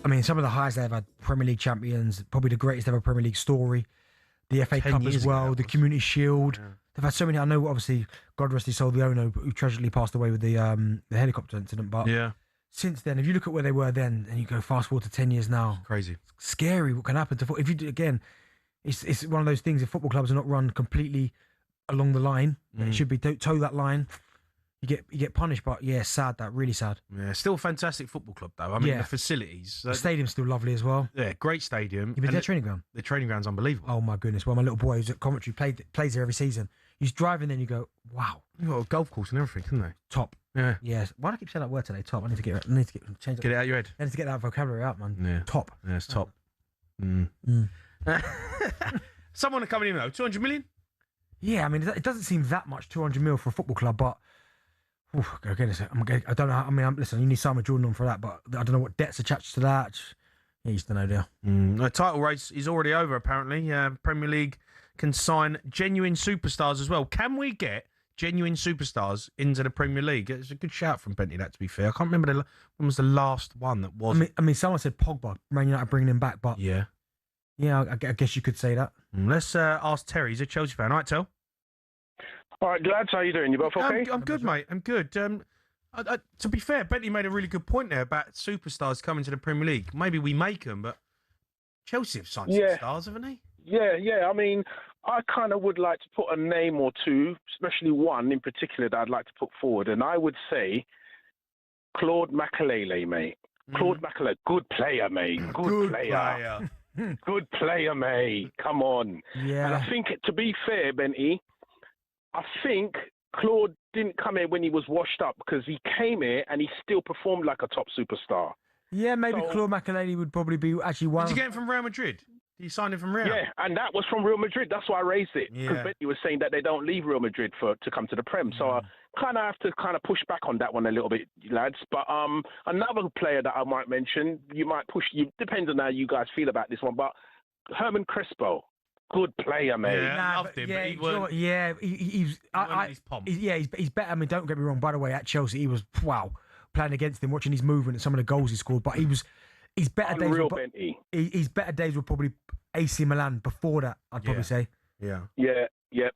I mean, some of the highs they've had, Premier League champions, probably the greatest ever Premier League story, the FA Cup as well, the Community Shield. Yeah. They've had so many. I know, obviously, God rest his soul, the owner, who tragically passed away with the helicopter incident, but since then, if you look at where they were then and you go fast forward to 10 years now, crazy. It's scary what can happen to football. If you do, again, it's one of those things, if football clubs are not run completely along the line, it should be, don't toe that line, you get punished. But yeah, sad, that, really sad. Yeah, still a fantastic football club though. I mean, the facilities, the stadium's still lovely as well. Yeah, great stadium. You've been to their training ground? The training ground's unbelievable. Oh my goodness. Well, my little boy who's at Coventry plays there every season. He's driving there and you go, wow. You've got a golf course and everything, haven't they? Top. Yeah. Yes. Why do I keep saying that word today? Top. I need to change it. Get it out of your head. I need to get that vocabulary out, man. Yeah. Top. Yeah, it's top. Someone coming in though, 200 million? Yeah, I mean, it doesn't seem that much, 200 mil for a football club, but again, I don't know. I mean, listen, you need Simon Jordan on for that, but I don't know what debts attached to that. Yeah, you just don't know, do you? The title race is already over, apparently. Premier League can sign genuine superstars as well. Can we get genuine superstars into the Premier League? It's a good shout from Bentley, that, to be fair. I can't remember when was the last one that was. I mean, someone said Pogba, Man United bringing him back, but yeah, I guess you could say that. Let's ask Terry. He's a Chelsea fan. All right, Tel? All right, lads, how you doing? You both okay? I'm good, mate. I'm good. To be fair, Bentley made a really good point there about superstars coming to the Premier League. Maybe we make them, but Chelsea have signed stars, haven't they? Yeah. I mean, I kind of would like to put a name or two, especially one in particular that I'd like to put forward, and I would say Claude Makelele, mate. Claude Makelele, good player, mate. Good player. Good player, mate. Come on. Yeah. And I think, to be fair, Benty, I think Claude didn't come here when he was washed up, because he came here and he still performed like a top superstar. Yeah, maybe Claude Makelele would probably be actually one. Did you get him from Real Madrid? Did you sign him from Real? Yeah, and that was from Real Madrid. That's why I raised it. Because Benty was saying that they don't leave Real Madrid to come to the Prem. So I kind of have to push back on that one a little bit, lads. But another player that I might mention, you might push, depends on how you guys feel about this one, but Herman Crespo. Good player, mate. Yeah, loved him. Yeah, but he's better. I mean, don't get me wrong. By the way, at Chelsea, he was playing against him, watching his movement and some of the goals he scored. But his better days. His better days were probably AC Milan. Before that, I'd probably say. Yeah.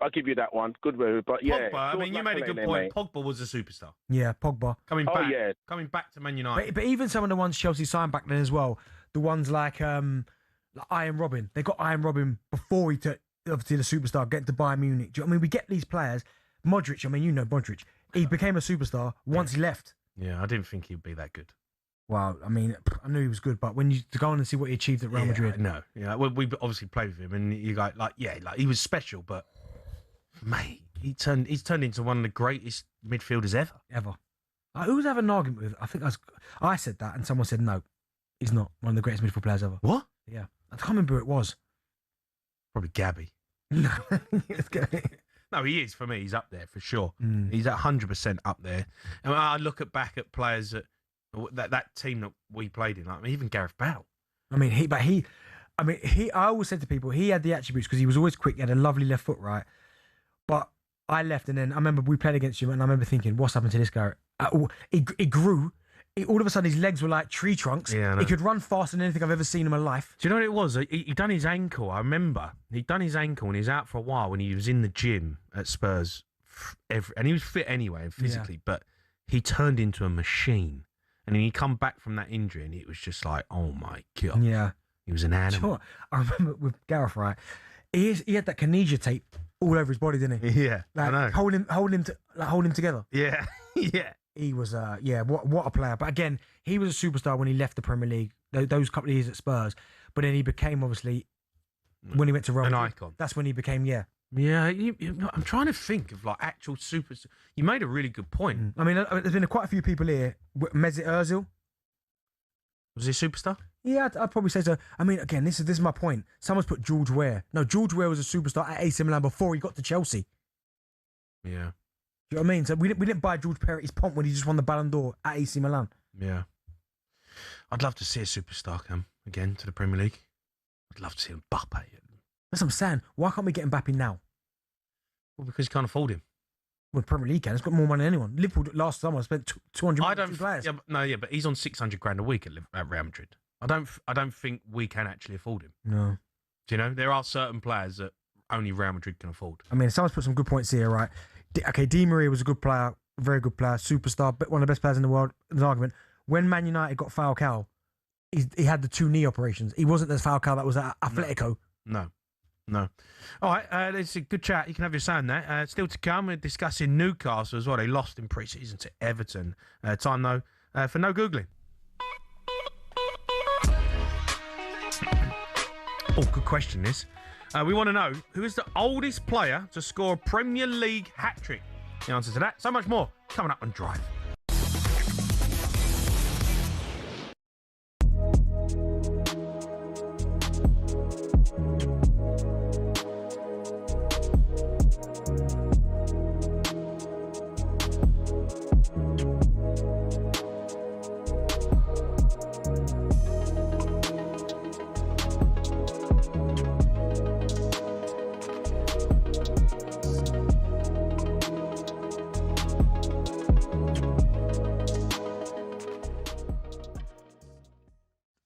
I'll give you that one. Good move, but yeah. Pogba. I mean, you made a good point. Mate. Pogba was a superstar. Yeah, Pogba coming back to Man United. But even some of the ones Chelsea signed back then as well. The ones like Iron Robin. They got Iron Robin before he took, obviously, the superstar, getting to Bayern Munich. Do you know what I mean? We get these players. Modric, I mean, you know Modric. He became a superstar once he left. Yeah, I didn't think he'd be that good. Wow, I mean, I knew he was good, but when you to go on and see what he achieved at Real Madrid. No, well, we obviously played with him, and you go like he was special, but mate, he's turned into one of the greatest midfielders ever. Who was having an argument with? I think I said that, and someone said no, he's not one of the greatest midfield players ever. What? Yeah, I can't remember who it was. Probably Gabby. No, no, he is for me. He's up there for sure. He's 100% up there. And I look back at players that team that we played in, like even Gareth Bale. I always said to people he had the attributes because he was always quick. He had a lovely left foot, right? But I left, and then I remember we played against him, and I remember thinking, "What's happened to this guy?" He grew. All of a sudden, his legs were like tree trunks. Yeah, he could run faster than anything I've ever seen in my life. Do you know what it was? He done his ankle. I remember he'd done his ankle, and he was out for a while when he was in the gym at Spurs, and he was fit anyway and physically, but he turned into a machine. And then he come back from that injury, and it was just like, oh my God. Yeah. He was an animal. You know what? I remember with Gareth, right? He had that kinesia tape all over his body, didn't he? Yeah, like, I know. Holding him together. Yeah, yeah. He was, what a player. But again, he was a superstar when he left the Premier League, those couple of years at Spurs. But then he became, obviously, when he went to Real Madrid, an icon. That's when he became, Yeah, I'm trying to think of like actual superstars. You made a really good point. I mean, there's been quite a few people here. Mesut Ozil. Was he a superstar? Yeah, I'd probably say so. I mean, again, this is my point. Someone's put George Weah. No, George Weah was a superstar at AC Milan before he got to Chelsea. Yeah. Do you know what I mean? So we didn't buy George Perret's pomp when he just won the Ballon d'Or at AC Milan. Yeah. I'd love to see a superstar come again to the Premier League. I'd love to see Mbappe. That's what I'm saying. Why can't we get Mbappe now? Well, because you can't afford him. Well, Premier League can. It's got more money than anyone. Liverpool last summer spent 200 I million don't. on two players. But he's on 600 grand a week at Real Madrid. I don't think we can actually afford him. No. Do you know there are certain players that only Real Madrid can afford. I mean, someone's put some good points here, right? Di Maria was a good player, very good player, superstar, but one of the best players in the world. There's an argument. When Man United got Falcao, he had the 2 knee operations. He wasn't the Falcao that was at Atletico. No. All right, it's a good chat. You can have your say on that. Still to come, we're discussing Newcastle as well. They lost in pre-season to Everton. Time, though, for no Googling. Oh, good question, this. We want to know, who is the oldest player to score a Premier League hat-trick? The answer to that, so much more, coming up on Drive.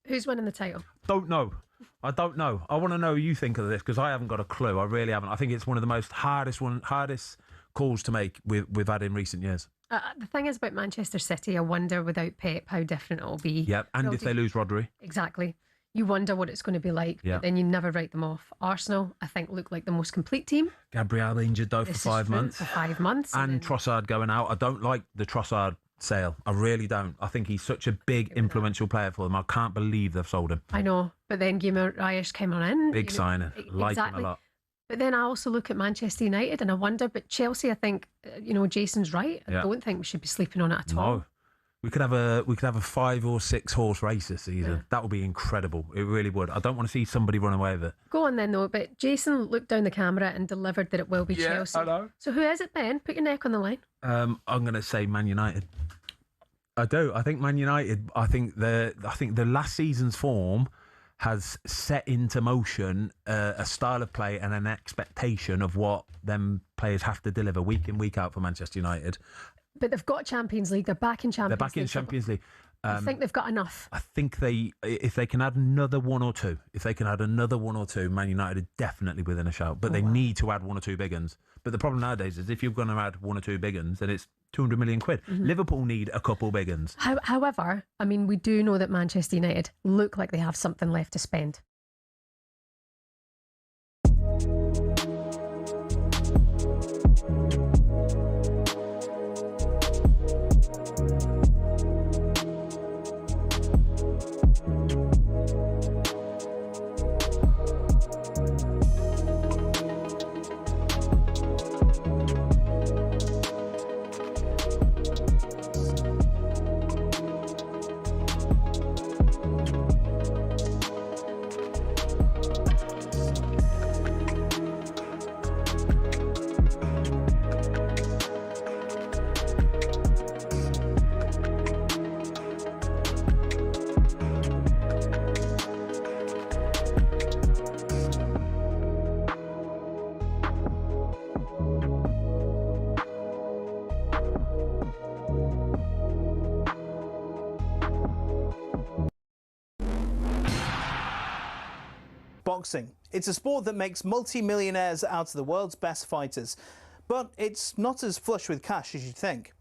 Who's winning the title? Don't know. I don't know. I want to know what you think of this because I haven't got a clue. I really haven't. I think it's one of the most hardest calls to make we've had in recent years. The thing is about Manchester City, I wonder without Pep how different it'll be. Yeah, and if they lose Rodri. Exactly. You wonder what it's going to be like, yeah. But then you never write them off. Arsenal, I think, look like the most complete team. Gabriel injured though for 5 months. For 5 months. And Trossard going out. I don't like the Trossard sale. I really don't. I think he's such a big, influential player for them. I can't believe they've sold him. I know, but then Guimaraes came on in. Big signing. Like him a lot. But then I also look at Manchester United and I wonder, but Chelsea, I think, Jason's right. I don't think we should be sleeping on it at all. No. We could have a 5 or 6 horse race this season. Yeah. That would be incredible. It really would. I don't want to see somebody run away with it. Go on then though, but Jason looked down the camera and delivered that it will be Chelsea. I know. So who is it then? Put your neck on the line. I'm going to say Man United. I do. I think Man United. I think the last season's form has set into motion a style of play and an expectation of what them players have to deliver week in, week out for Manchester United. But they've got Champions League. They're back in Champions League. They're back in Champions League. I think they've got enough. I think if they can add another one or two, Man United are definitely within a shout. But they need to add 1 or 2 big uns. But the problem nowadays is if you're going to add 1 or 2 big uns, then it's 200 million quid. Mm-hmm. Liverpool need a couple big uns. However, I mean, we do know that Manchester United look like they have something left to spend. Boxing. It's a sport that makes multi-millionaires out of the world's best fighters, but it's not as flush with cash as you'd think.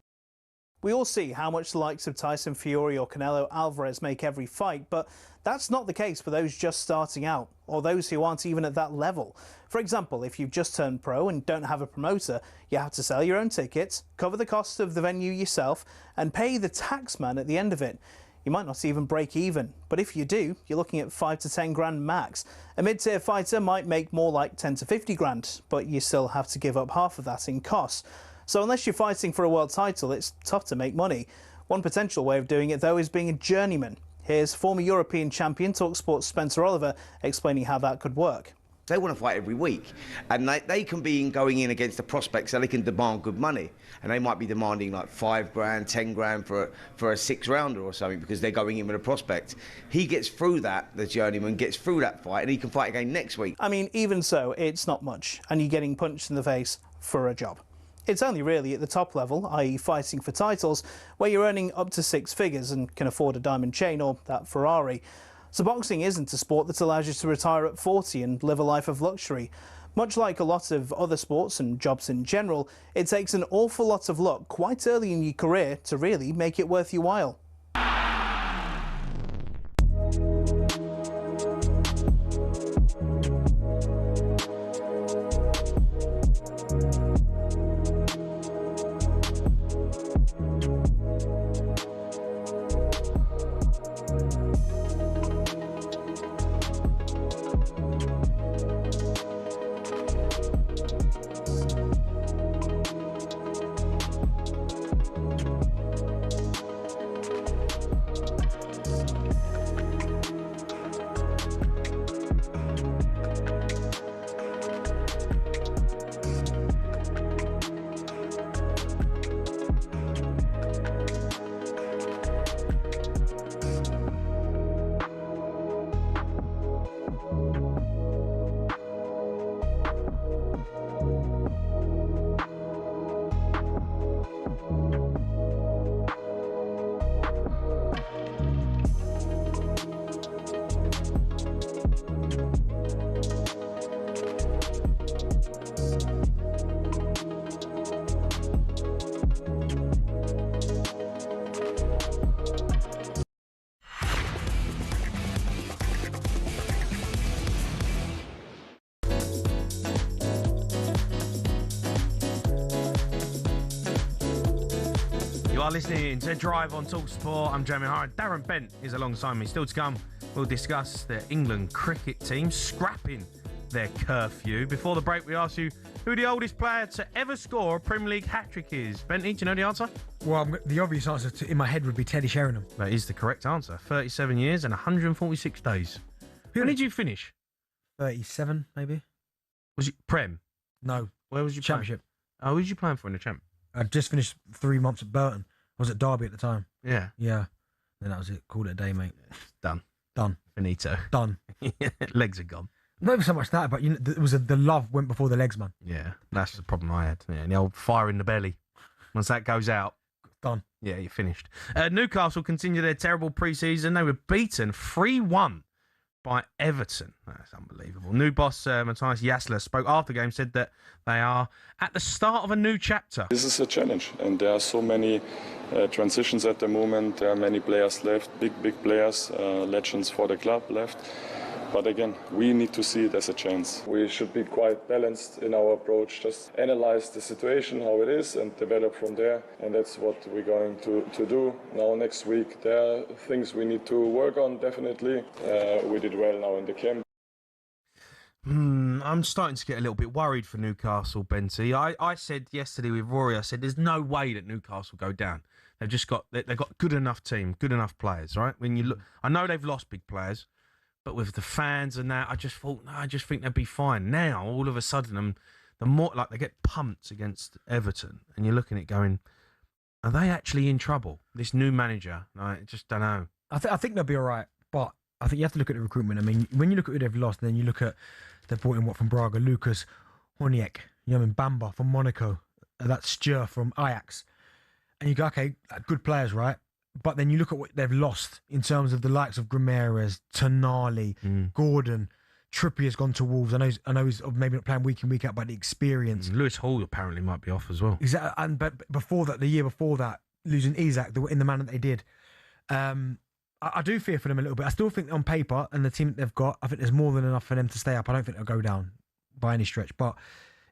We all see how much the likes of Tyson Fury or Canelo Alvarez make every fight, but that's not the case for those just starting out, or those who aren't even at that level. For example, if you've just turned pro and don't have a promoter, you have to sell your own tickets, cover the cost of the venue yourself, and pay the taxman at the end of it. You might not even break even, but if you do, you're looking at 5 to 10 grand max. A mid-tier fighter might make more like 10 to 50 grand, but you still have to give up half of that in costs. So unless you're fighting for a world title, it's tough to make money. One potential way of doing it, though, is being a journeyman. Here's former European champion talkSPORT's Spencer Oliver explaining how that could work. They want to fight every week, and they can be going in against the prospects, so they can demand good money, and they might be demanding like $5,000, $10,000 for a 6-rounder or something because they're going in with a prospect. He gets through that, the journeyman gets through that fight, and he can fight again next week. I mean, even so, it's not much, and you're getting punched in the face for a job. It's only really at the top level, i.e. fighting for titles, where you're earning up to 6 figures and can afford a diamond chain or that Ferrari. So boxing isn't a sport that allows you to retire at 40 and live a life of luxury. Much like a lot of other sports and jobs in general, it takes an awful lot of luck quite early in your career to really make it worth your while. You are listening to Drive on talkSPORT. I'm Jamie Hart. Darren Bent is alongside me. Still to come, we'll discuss the England cricket team scrapping their curfew. Before the break, we ask you who the oldest player to ever score a Premier League hat-trick is. Benty, do you know the answer? Well, the obvious answer in my head would be Teddy Sheringham. That is the correct answer. 37 years and 146 days. When did you finish? 37, maybe. Was it Prem? No. Where was you Championship. Playing? Oh, who was you playing for in the Champ? I'd just finished 3 months at Burton. I was at Derby at the time. Yeah. Yeah. Then that was it. Called it a day, mate. Done. Done. Finito. Done. Legs are gone. Not even so much that, but it was the love went before the legs, man. Yeah, that's the problem I had. Yeah, the old fire in the belly. Once that goes out, done. Yeah, you're finished. Newcastle continue their terrible pre-season. They were beaten 3-1 by Everton. That's unbelievable. New boss Matthias Jasler spoke after the game, said that they are at the start of a new chapter. This is a challenge, and there are so many transitions at the moment. There are many players left, big players, legends for the club left. But again, we need to see it as a chance. We should be quite balanced in our approach, just analyze the situation, how it is, and develop from there. And that's what we're going to do. Now next week, there are things we need to work on, definitely. We did well now in the camp. I'm starting to get a little bit worried for Newcastle, Benty. I said yesterday with Rory, I said there's no way that Newcastle go down. They've got good enough team, good enough players, right? When you look, I know they've lost big players, but with the fans and that, I just think they'd be fine. Now, all of a sudden, the more like they get pumped against Everton, and you're looking at going, are they actually in trouble? This new manager, I just don't know. I think they'll be all right, but I think you have to look at the recruitment. I mean, when you look at who they've lost, and then you look at they've brought in from Braga, Lucas Horniek, Bamba from Monaco, that's Stjur from Ajax, and you go, okay, good players, right? But then you look at what they've lost in terms of the likes of Grimares, Tonali, Gordon, Trippier's gone to Wolves. I know he's maybe not playing week in, week out, but the experience. Lewis Hall apparently might be off as well. Exactly, and but before that, the year before that, losing Isak in the manner that they did, I do fear for them a little bit. I still think on paper and the team that they've got, I think there's more than enough for them to stay up. I don't think they'll go down by any stretch, but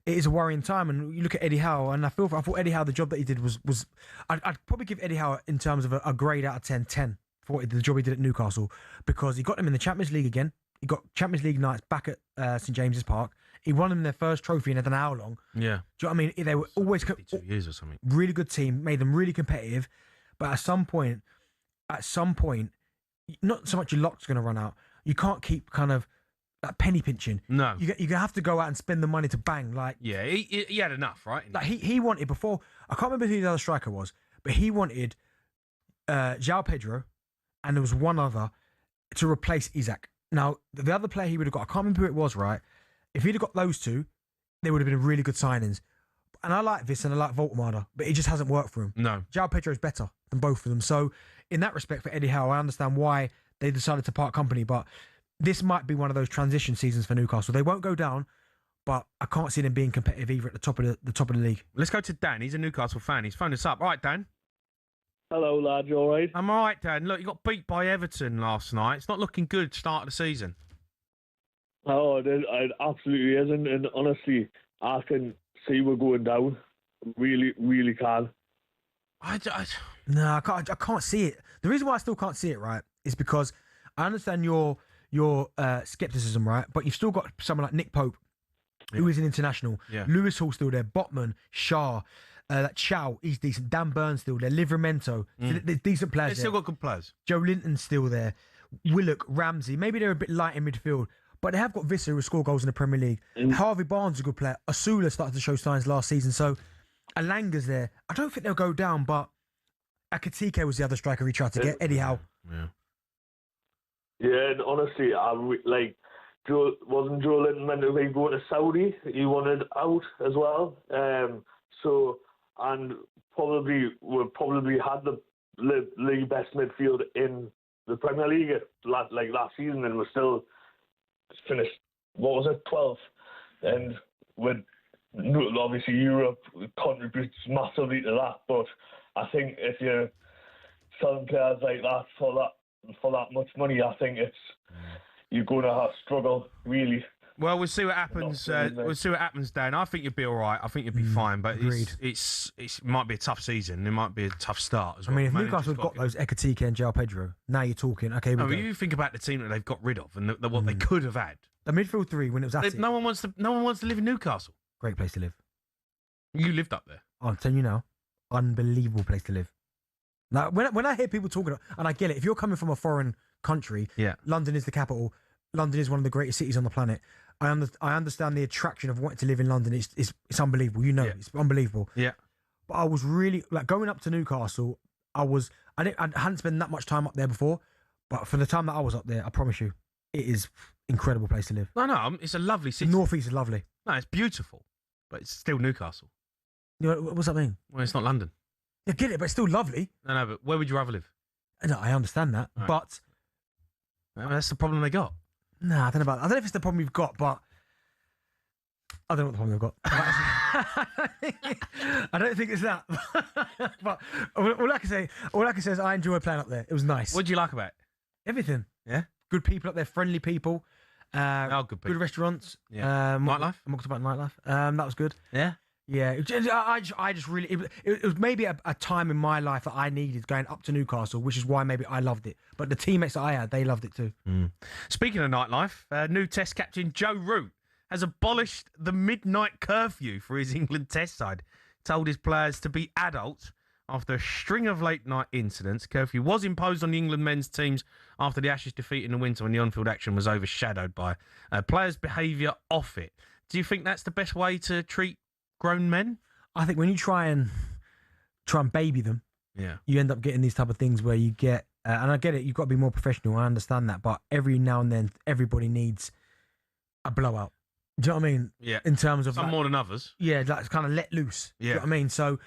it is a worrying time. And you look at Eddie Howe, and I thought Eddie Howe, the job that he did was I'd probably give Eddie Howe in terms of a grade out of 10 for the job he did at Newcastle, because he got them in the Champions League again. He got Champions League nights back at St James's Park. He won them their first trophy in I don't know how long. Yeah. Do you know what I mean? They were always 2 years or something. Really good team, made them really competitive. But at some point, not so much your luck's going to run out. You can't keep kind of penny pinching. No. You're going to have to go out and spend the money to bang. Like, yeah, he had enough, right? Like he wanted before, I can't remember who the other striker was, but he wanted João Pedro, and there was one other to replace Isaac. Now, the other player he would have got, I can't remember who it was, right? If he'd have got those two, they would have been really good signings. And I like this and I like Voltemada, but it just hasn't worked for him. No. João Pedro is better than both of them. So, in that respect, for Eddie Howe, I understand why they decided to part company, but this might be one of those transition seasons for Newcastle. They won't go down, but I can't see them being competitive either at the top of the league. Let's go to Dan. He's a Newcastle fan. He's phoned us up. All right, Dan. Hello, lad. You all right? I'm all right, Dan. Look, you got beat by Everton last night. It's not looking good start of the season. Oh, it absolutely isn't. And honestly, I can see we're going down. Really, really can. No, I can't see it. The reason why I still can't see it, right, is because I understand your scepticism, right? But you've still got someone like Nick Pope, who is an international. Yeah. Lewis Hall still there. Botman, Shaw, that Chow, he's decent. Dan Burns still there. Livramento, they're decent players. They've still got good players. Joe Linton's still there. Willock, Ramsey. Maybe they're a bit light in midfield, but they have got Visser who score goals in the Premier League. Harvey Barnes is a good player. Asula started to show signs last season, so Alanga's there. I don't think they'll go down, but Akatike was the other striker he tried to get. Eddie Howe. Yeah, and honestly, wasn't Joe Linton meant to be going to Saudi? He wanted out as well. And we probably had the league best midfield in the Premier League last season, and we're still finished. What was it, 12th? And obviously Europe contributes massively to that. But I think if you're selling players like that for that much money, I think you're going to struggle really. Well, we'll see what happens. We'll see what happens, Dan. I think you'll be all right. I think you'll be fine. But it might be a tough season. It might be a tough start as well. I mean, if Newcastle have got those Ekatike and João Pedro, now you're talking. Okay, but you think about the team that they've got rid of and what they could have had. The midfield three when it was at no one wants to live in Newcastle. Great place to live. You lived up there. I'm telling you now, unbelievable place to live. Now, when I hear people talking, and I get it, if you're coming from a foreign country, London is the capital. London is one of the greatest cities on the planet. I understand the attraction of wanting to live in London. It's unbelievable. It's unbelievable. Yeah. But I was really going up to Newcastle. I hadn't spent that much time up there before, but for the time that I was up there, I promise you, it is incredible place to live. No, it's a lovely city. The North East is lovely. No, it's beautiful, but it's still Newcastle. You know, what's that mean? Well, it's not London. I get it, but it's still lovely. No, but where would you rather live? No, I understand that, but that's the problem they got. No, I don't know about that. I don't know if it's the problem we've got, but I don't know what the problem they've got. I don't think it's that. But all I can say is I enjoyed playing up there. It was nice. What did you like about it? Everything. Yeah. Good people up there, friendly people. Good people. Good restaurants. Yeah. Nightlife. I'm talking about nightlife. That was good. Yeah. Yeah, I just really... It was maybe a time in my life that I needed going up to Newcastle, which is why maybe I loved it. But the teammates that I had, they loved it too. Speaking of nightlife, new Test captain Joe Root has abolished the midnight curfew for his England Test side. Told his players to be adults after a string of late-night incidents. Curfew was imposed on the England men's teams after the Ashes defeat in the winter when the on-field action was overshadowed by players' behaviour off it. Do you think that's the best way to treat grown men? I think when you try and baby them, you end up getting these type of things where you get, and I get it, you've got to be more professional, I understand that, but every now and then, everybody needs a blowout. Do you know what I mean? Yeah. In terms of some more than others. Yeah, like kind of let loose. Yeah. Do you know what I mean? So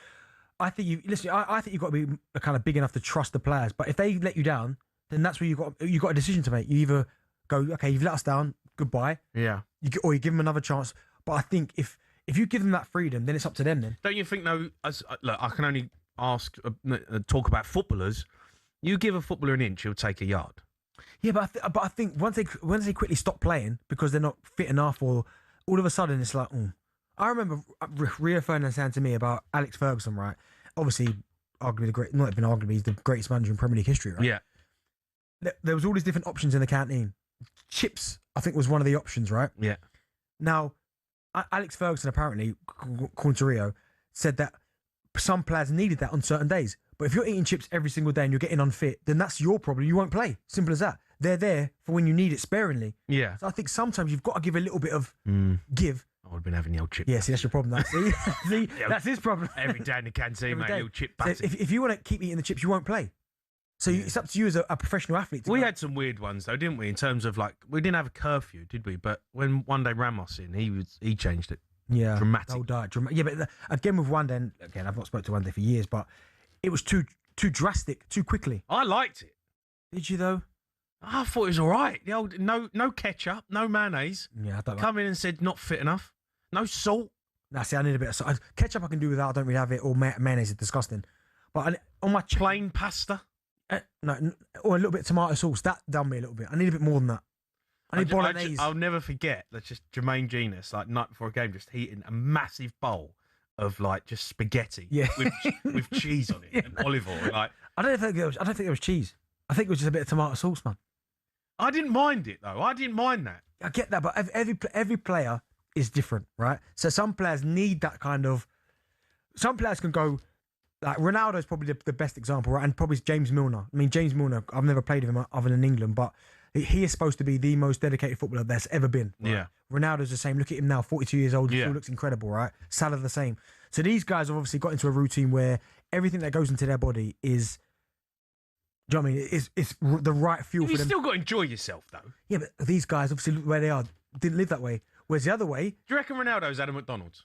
I think I think you've got to be kind of big enough to trust the players, but if they let you down, then that's where you've got a decision to make. You either go, okay, you've let us down, goodbye. Yeah. Or you give them another chance. But I think if you give them that freedom, then it's up to them then. Don't you think, though, look, I can only talk about footballers. You give a footballer an inch, he'll take a yard. Yeah, but I think once they quickly stop playing because they're not fit enough, or all of a sudden it's like, I remember Rio Ferdinand saying to me about Alex Ferguson, right? Obviously, arguably he's the greatest manager in Premier League history, right? Yeah. There was all these different options in the canteen. Chips, I think, was one of the options, right? Yeah. Now, Alex Ferguson apparently, according to Rio, said that some players needed that on certain days. But if you're eating chips every single day and you're getting unfit, then that's your problem. You won't play. Simple as that. They're there for when you need it sparingly. Yeah. So I think sometimes you've got to give a little bit of give. I would have been having the old chip. Yeah, see, that's your problem. That. See, that's his problem. Every day in the canteen, mate, little chip So batty. if you want to keep eating the chips, you won't play. So it's up to you as a professional athlete. We had some weird ones though, didn't we? In terms of like, we didn't have a curfew, did we? But when one day Ramos in, he changed it. Yeah, Dramatic. Whole diet, yeah, but again with one day, and again I've not spoken to one day for years, but it was too drastic, too quickly. I liked it. Did you though? I thought it was all right. The old no ketchup, no mayonnaise. Yeah, I don't Come in and said not fit enough. No salt. Nah, see, I need a bit of salt. Ketchup I can do without. I don't really have it. Or mayonnaise is disgusting. But on my plain pasta. No, or a little bit of tomato sauce. That done me a little bit. I need a bit more than that. I need bolognese. I'll never forget. That's just Jermaine Genius, like night before a game, just heating a massive bowl of like just spaghetti. Yeah. with cheese on it and olive oil. Like I don't think it was cheese. I think it was just a bit of tomato sauce, man. I didn't mind it though. I didn't mind that. I get that, but every player is different, right? So some players need that kind of. Some players can go. Like Ronaldo's probably the best example, right? And probably James Milner. I mean, James Milner, I've never played with him other than England, but he is supposed to be the most dedicated footballer there's ever been. Right? Yeah. Ronaldo's the same. Look at him now, 42 years old. He Yeah. still looks incredible, right? Salah the same. So these guys have obviously got into a routine where everything that goes into their body is, do you know what I mean? It's the right fuel for You them. still got to enjoy yourself though. Yeah, but these guys, obviously, look where they are, didn't live that way. Whereas the other way, Do you reckon Ronaldo's had a McDonald's?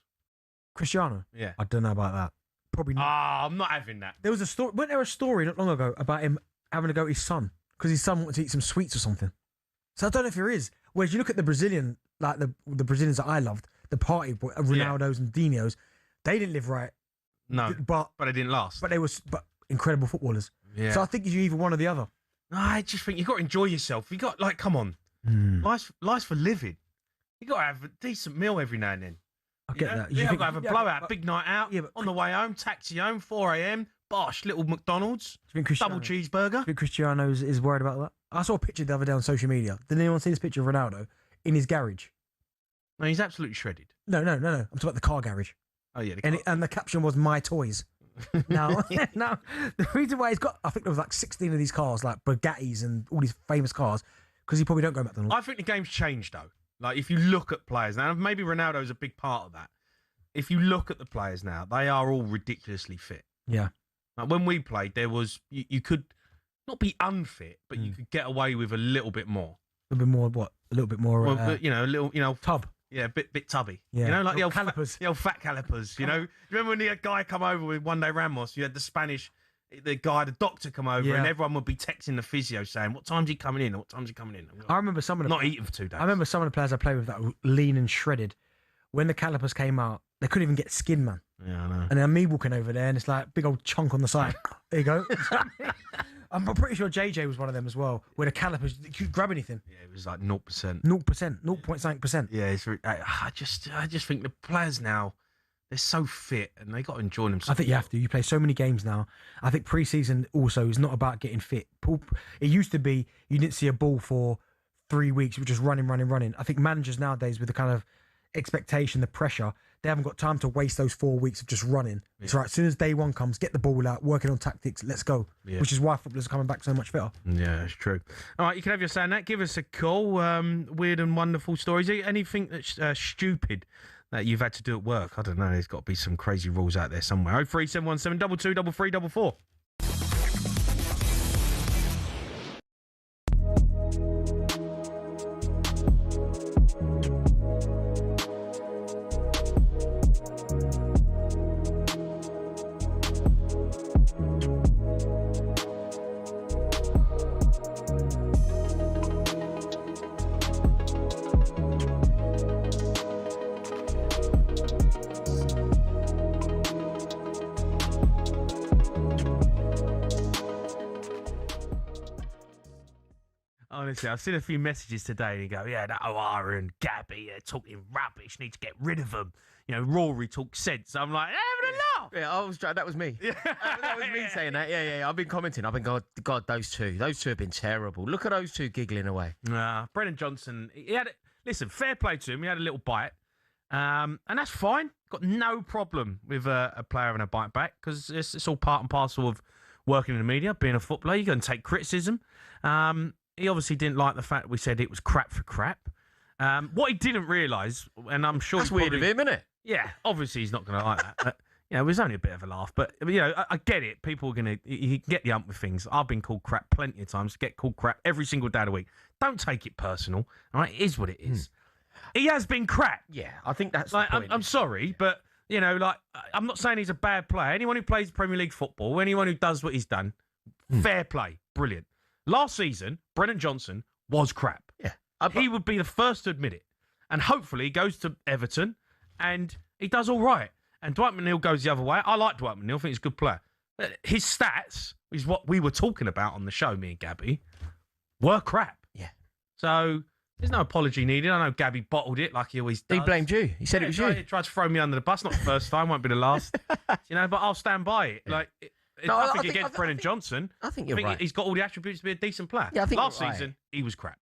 Cristiano. Yeah. I don't know about that. Probably not. Ah, I'm not having that. There was a story. Wasn't there a story not long ago about him having to go with his son because his son wanted to eat some sweets or something? So I don't know if there is. Whereas you look at the Brazilian, like the Brazilians that I loved, the party boy, Ronaldo's and Dino's, they didn't live right. No, but they didn't last. But they were incredible footballers. Yeah. So I think you're either one or the other. I just think you got to enjoy yourself. You got come on, life's for living. You got to have a decent meal every now and then. I get that. You got to have a blowout, big night out. On the way home, taxi home, 4 a.m. Bosh, little McDonald's, double cheeseburger. Do you think Cristiano is worried about that? I saw a picture the other day on social media. Did anyone see this picture of Ronaldo in his garage? No, he's absolutely shredded. No. I'm talking about the car garage. Oh yeah, and the caption was "My toys." Now, the reason why he's got, I think there was like 16 of these cars, like Bugattis and all these famous cars, because he probably don't go to McDonald's. I think the game's changed though. Like if you look at players now, maybe Ronaldo's a big part of that. If you look at the players now, they are all ridiculously fit. Yeah. Like when we played, there was you could not be unfit, but you could get away with a little bit more. A little bit more what? A little bit more. Well, a little, tub. Yeah, a bit tubby. Yeah. You know, like the old calipers. The old fat calipers. You know, remember when the guy come over with one day Ramos? You had the doctor come over, and everyone would be texting the physio saying, "What time's he coming in? What time's he coming in?" I remember some of the not eating for 2 days. I remember some of the players I played with that were lean and shredded. When the calipers came out, they couldn't even get skin, man. Yeah, I know. And then me walking over there, and it's like big old chunk on the side. There you go. I'm pretty sure JJ was one of them as well, where the calipers, you could grab anything. Yeah, it was like 0%. 0.something%. Yeah, it's. I just think the players now, they're so fit, and they got to enjoy themselves. I think you have to. You play so many games now. I think pre-season also is not about getting fit. It used to be you didn't see a ball for 3 weeks. You were just running. I think managers nowadays, with the kind of expectation, the pressure, they haven't got time to waste those 4 weeks of just running. Yeah. It's right. As soon as day one comes, get the ball out, working on tactics, let's go. Yeah. Which is why footballers are coming back so much fitter. Yeah, it's true. All right, you can have your say on that. Give us a call. Weird and wonderful stories. Anything that's stupid that you've had to do at work? I don't know. There's got to be some crazy rules out there somewhere. 03717 22 33 Honestly, I've seen a few messages today and you go, yeah, that O'Hara and Gabby are talking rubbish, need to get rid of them. You know, Rory talks sense. I'm like, having a laugh. Yeah, that was me. That was me saying that. Yeah. I've been commenting. I've been God, those two have been terrible. Look at those two giggling away. Brennan Johnson, listen, fair play to him. He had a little bite. And that's fine. Got no problem with a player having a bite back because it's all part and parcel working in the media, being a footballer, you're going to take criticism. He obviously didn't like the fact we said it was crap for crap. What he didn't realise, and I'm sure... That's weird of him, isn't it? Yeah, obviously he's not going to like that. But, it was only a bit of a laugh. But, I get it. People are going to... You get the ump with things. I've been called crap plenty of times. Get called crap every single day of the week. Don't take it personal. All right? It is what it is. He has been crap. Yeah, I think that's like, the point. I'm sorry, but, I'm not saying he's a bad player. Anyone who plays Premier League football, anyone who does what he's done, fair play. Brilliant. Last season, Brennan Johnson was crap. Yeah. He would be the first to admit it. And hopefully he goes to Everton and he does all right. And Dwight McNeil goes the other way. I like Dwight McNeil. I think he's a good player. But his stats is what we were talking about on the show, me and Gabby, were crap. Yeah. So there's no apology needed. I know Gabby bottled it like he always does. He blamed you. He said it was you. He tried to throw me under the bus. Not the first time. Won't be the last. But I'll stand by it. Yeah. Nothing against Brennan Johnson. I think you're right. He's got all the attributes to be a decent player. Yeah, I think last you're right. season, he was crap.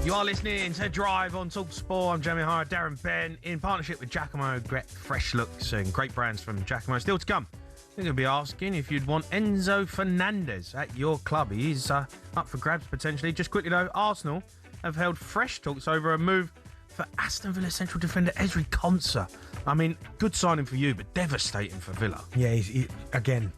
You are listening to Drive on talkSPORT. I'm Jamie Hire, Darren Ben, in partnership with Giacomo. Great fresh looks and great brands from Giacomo. Still to come, I'm going to be asking if you'd want Enzo Fernandez at your club. He is up for grabs potentially. Just quickly though, Arsenal have held fresh talks over a move for Aston Villa central defender Ezri Konsa. I mean, good signing for you, but devastating for Villa. Yeah, again,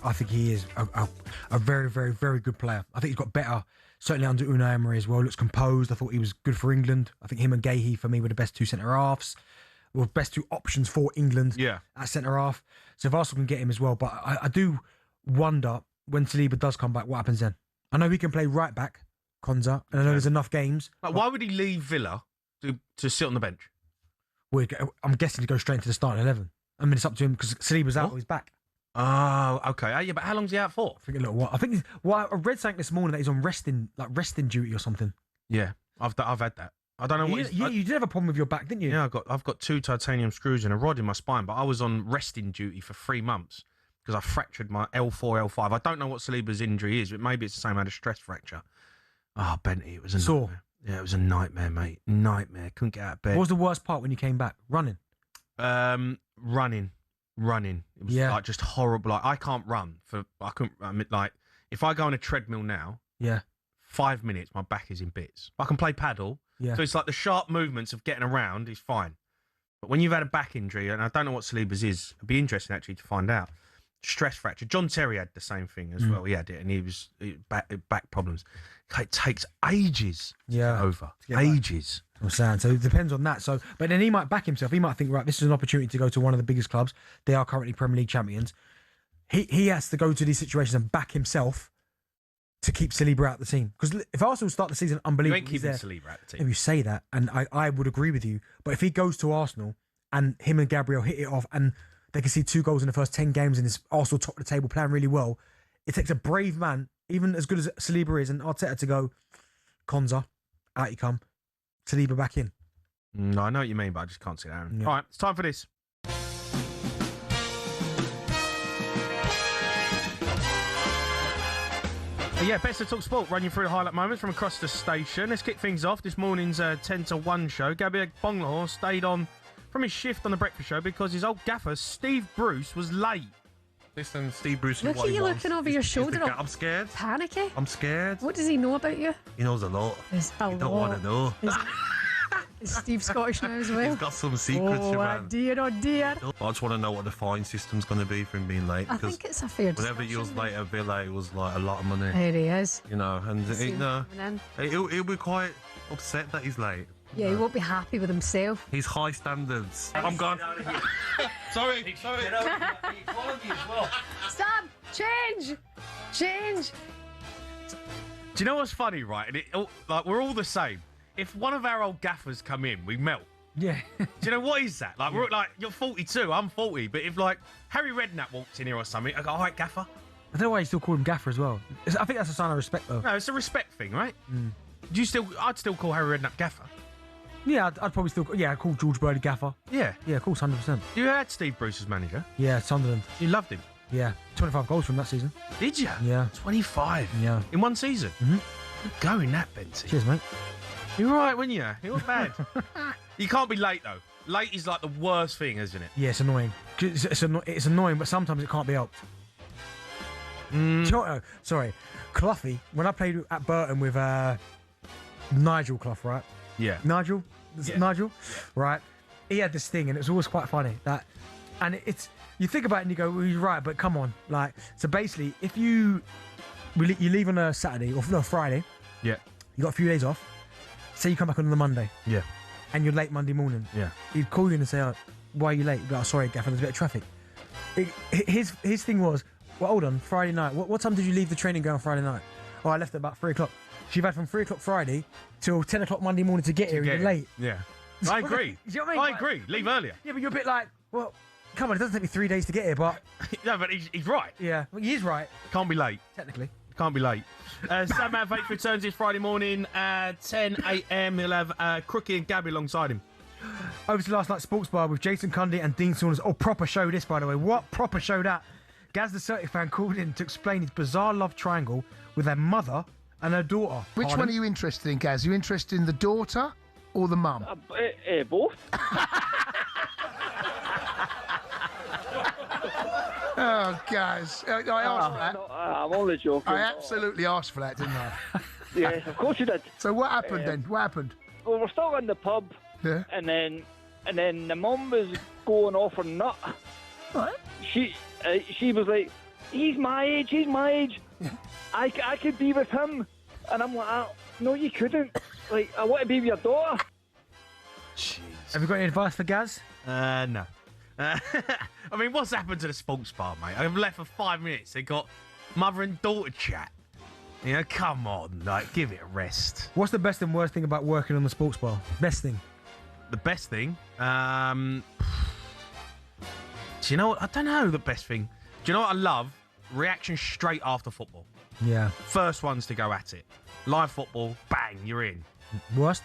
I think he is a very, very, very good player. I think he's got better, certainly under Unai Emery as well. Looks composed. I thought he was good for England. I think him and Gahey, for me, were the best two centre-halves. Were best two options for England at centre-half. So if Arsenal can get him as well. But I do wonder, when Saliba does come back, what happens then? I know he can play right back, Konsa, and I know there's enough games. Like, why would he leave Villa to sit on the bench? Well, I'm guessing to go straight into the starting 11. I mean, it's up to him because Saliba's out or he's back. Oh, okay. Yeah, but how long's he out for? I think a little while. I think. Well, I read something this morning that he's on resting duty or something. Yeah, I've had that. I don't know what. You did have a problem with your back, didn't you? Yeah, I've got 2 titanium screws and a rod in my spine, but I was on resting duty for 3 months because I fractured my L4, L5. I don't know what Saliba's injury is, but maybe it's the same. I had a stress fracture. Oh, Benty, it was a nightmare. Yeah, it was a nightmare, mate. Nightmare. Couldn't get out of bed. What was the worst part when you came back? Running. Running. It was like just horrible. Like, I can't run like if I go on a treadmill now, 5 minutes, my back is in bits. I can play paddle. Yeah. So it's like the sharp movements of getting around is fine. But when you've had a back injury, and I don't know what Saliba's is, it'd be interesting actually to find out. stress fracture. John Terry had the same thing as well. He had it, and he was back problems. It takes ages to get over. Ages. I'm saying, so it depends on that. So, but then he might back himself. He might think, right, this is an opportunity to go to one of the biggest clubs. They are currently Premier League champions. He has to go to these situations and back himself to keep Saliba out of the team. Because if Arsenal start the season unbelievable, you ain't keeping Saliba out the team. If you say that, and I would agree with you, but if he goes to Arsenal and him and Gabriel hit it off and they can see 2 goals in the first 10 games and it's Arsenal top of the table playing really well, it takes a brave man, even as good as Saliba is, and Arteta to go, Konza, out you come, Saliba back in. No, I know what you mean, but I just can't see that. Yeah. All right, it's time for this. Yeah, best of talkSPORT. Run you through the highlight moments from across the station. Let's kick things off. This morning's 10 to 1 show. Gabriel Bonglahor stayed on from his shift on the breakfast show because his old gaffer, Steve Bruce, was late. Listen, Steve Bruce. Look at you looking over your shoulder. I'm scared. Panicky. I'm scared. What does he know about you? He knows a lot. There's a You don't want to know. Is Steve Scottish now as well? He's got some secrets, oh, man. Dear, oh dear. I just want to know what the fine system's going to be for him being late. I think it's a fair whenever he was late at Villa, it was like a lot of money. There he is. You know, and he'll be quite upset that he's late. Yeah, he won't be happy with himself. He's high standards. I'm gone. Sorry. Stop! Change! Do you know what's funny, right? And like we're all the same. If one of our old gaffers come in, we melt. Yeah. Do you know what is that? Like we're like you're 42, I'm 40, but if like Harry Redknapp walked in here or something, I go, all right, gaffer. I don't know why you still call him gaffer as well. I think that's a sign of respect, though. No, it's a respect thing, right? I'd still call Harry Redknapp gaffer. Yeah, I'd probably still. Yeah, I'd call George Birdie gaffer. Yeah, of course, 100%. You had Steve Bruce as manager. Yeah, Sunderland. You loved him. Yeah, 25 goals from that season. Did you? Yeah, 25. Yeah, in one season. Mm-hmm. Good going, that Benty. Cheers, mate. You're right, weren't you? You're not bad. You can't be late though. Late is like the worst thing, isn't it? Yeah, it's annoying. It's annoying, but sometimes it can't be helped. Sorry, Cloughie. When I played at Burton with Nigel Clough, right? Yeah. Nigel, Yeah. right? He had this thing, and it was always quite funny. And it's you think about it and you go, well, you're right, but come on, like so. Basically, if you leave on a Saturday or no Friday, yeah, you got a few days off. Say you come back on the Monday, yeah, and you're late Monday morning, yeah. He'd call you and say, oh, "Why are you late?" You'd be like, oh, sorry, Gaffer, there's a bit of traffic. His thing was, well, hold on, Friday night. What time did you leave the training ground Friday night? Oh, I left at about 3 o'clock. So you've had from 3 o'clock Friday till 10 o'clock Monday morning to get here. You're late. Yeah, I agree. You know what I mean? I agree. Leave earlier. Yeah, but you're a bit like, well, come on, it doesn't take me 3 days to get here, but no, but he's right. Yeah, well, he is right. Can't be late. Technically. Can't be late. Sam Vates returns this Friday morning at 10 a.m. He'll have Crookie and Gabby alongside him. Over to last night's sports bar with Jason Cundy and Dean Saunders. Oh, proper show this, by the way. What proper show that? Gaz the Celtic fan called in to explain his bizarre love triangle with their mother and her daughter. Which one are you interested in, Gaz? Are you interested in the daughter or the mum? Both. Oh, guys. I asked for that. No, I'm only joking. I absolutely asked for that, didn't I? Yes, of course you did. So what happened then? What happened? Well, we're still in the pub, Yeah. and then the mum was going off her nut. What? She was like, he's my age. I could be with him. And I'm like, no, you couldn't. Like, I want to be with your daughter. Jeez. Have you got any advice for Gaz? No. I mean, what's happened to the sports bar, mate? I've left for 5 minutes. They got mother and daughter chat. You know, come on, like, give it a rest. What's the best and worst thing about working on the sports bar? Best thing? The best thing? Do you know what? I don't know the best thing. Do you know what I love? Reaction straight after football. Yeah. First ones to go at it. Live football, bang, you're in. Worst?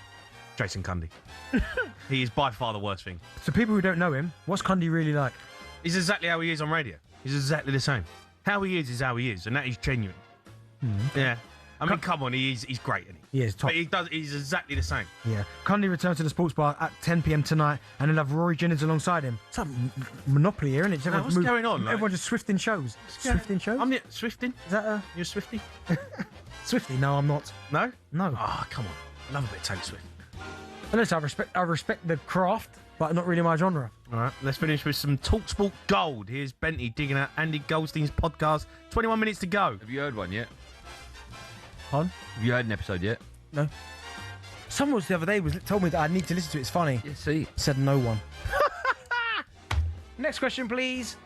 Jason Cundy. He is by far the worst thing. So people who don't know him, what's Cundy really like? He's exactly how he is on radio. He's exactly the same. How he is how he is, and that is genuine. Yeah. I mean, come on, he's great, isn't he? He is top. But he's exactly the same. Yeah. Cundy returns to the sports bar at 10 p.m. tonight, and he'll have Rory Jennings alongside him. It's like Monopoly here, isn't it? No, what's going on? Everyone just swifting shows. Swifting shows? I'm swifting. Is that You're a Swifty? Swifty? No, I'm not. No? No. Oh, come on. I love a bit of Taylor Swift. And listen, I respect the craft but not really my genre. All right, let's finish with some talkSPORT gold. Here's Benty digging out Andy Goldstein's podcast. 21 minutes to go. Have you heard one yet? Hon? Have you heard an episode yet? No. Someone the other day told me that I need to listen to it. It's funny. Yeah, see. Said no one. Next question, please.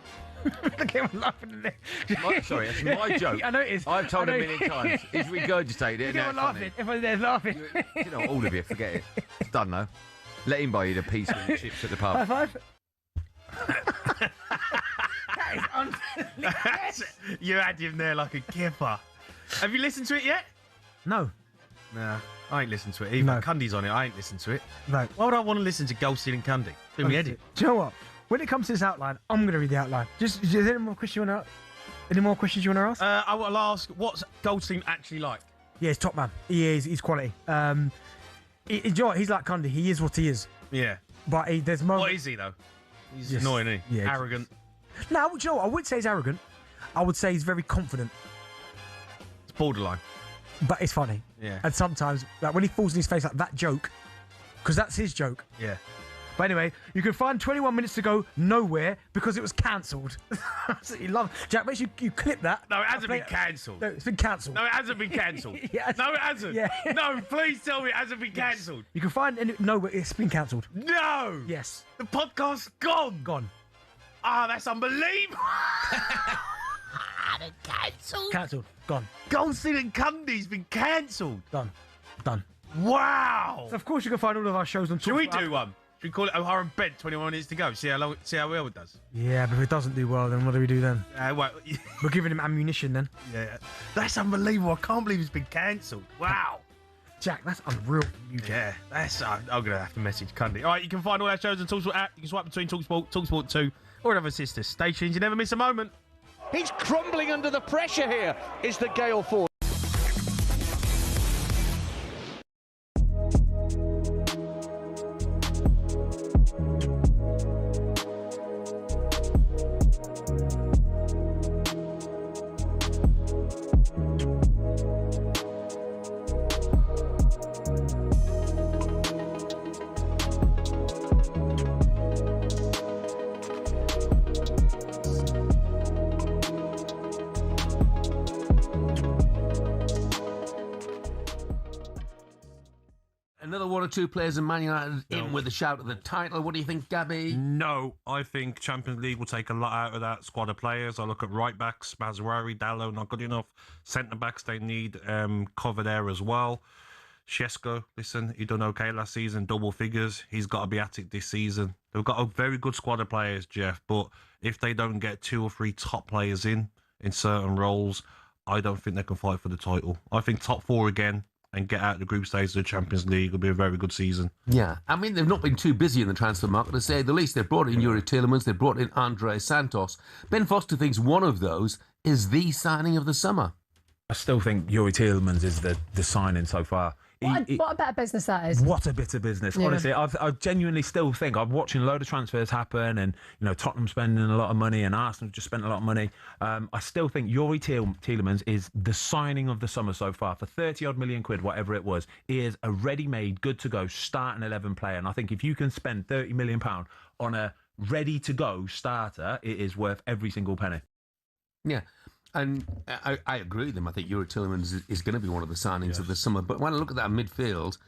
Look at him laughing at it. Sorry, that's my joke. I know it is. I've told him a million times. He's regurgitated it. Look at him laughing. Everyone there's laughing. You know, all of you, forget it. It's done now. Let him buy you the pizza and the chips at the pub. High five. That is You had him there like a kipper. Have you listened to it yet? No. Nah, I ain't listened to it either. No. Cundy's on it. I ain't listened to it. No. Why would I want to listen to Goldstein and Cundy? Do me edit. Do you know what? When it comes to this outline, I'm going to read the outline. Is there any more questions you want to ask? I will ask, what's Goldstein actually like? Yeah, he's top man. He is. He's quality. Do you know what? He's like Cundy. He is what he is. Yeah. But there's moments. What is he, though? He's annoying, isn't he? Yeah, arrogant. No, do you know what? I wouldn't say he's arrogant. I would say he's very confident. It's borderline. But it's funny. Yeah. And sometimes, like when he falls in his face like that joke, because that's his joke. Yeah. But anyway, you can find 21 minutes to go nowhere because it was cancelled. Absolutely love it. Jack, make sure you clip that. No, it hasn't been cancelled. No, it's been cancelled. No, it hasn't been cancelled. Yes. No, it hasn't. Yeah. No, please tell me it hasn't been cancelled. You can find nowhere. It's been cancelled. No. Yes. The podcast's gone. Gone. Ah, that's unbelievable. Cancelled. Cancelled. Gone. Goldstein and Cundy's been cancelled. Done. Done. Wow. So of course you can find all of our shows on. Should we do one? Should we call it O'Hara and Bent? 21 minutes to go. See how well it does. Yeah, but if it doesn't do well, then what do we do then? Well, we're giving him ammunition then. Yeah, that's unbelievable. I can't believe it's been cancelled. Wow. Jack, that's unreal. Yeah, that's. I'm gonna have to message Cundy. All right, you can find all our shows on talkSPORT app. You can swipe between talkSPORT, talkSPORT 2, or other sister stations. You never miss a moment. He's crumbling under the pressure here. Is the Gale Force. Another one or two players in Man United in with a shout at the title. What do you think, Gabby? No, I think Champions League will take a lot out of that squad of players. I look at right backs, Mazraoui, Dalot, not good enough. Centre backs, they need cover there as well. Shesko, listen, he done okay last season, double figures. He's got to be at it this season. They've got a very good squad of players, Jeff, but if they don't get 2 or 3 top players in certain roles, I don't think they can fight for the title. I think top 4 again and get out the group stage of the Champions League will be a very good season. Yeah, I mean, they've not been too busy in the transfer market, to say the least. They've brought in Yuri Tielemans, they've brought in Andre Santos. Ben Foster thinks one of those is the signing of the summer. I still think Yuri Tielemans is the signing so far. What a better business that is. What a bit of business. Yeah. Honestly, I genuinely still think I'm watching a load of transfers happen, and Tottenham spending a lot of money, and Arsenal just spent a lot of money. I still think Yuri Tielemans is the signing of the summer so far for 30-odd million quid, whatever it was. He is a ready-made, good-to-go starting 11 player, and I think if you can spend £30 million on a ready-to-go starter, it is worth every single penny. Yeah. And I agree with him. I think Yuri Tielemans is going to be one of the signings of the summer. But when I look at that midfield,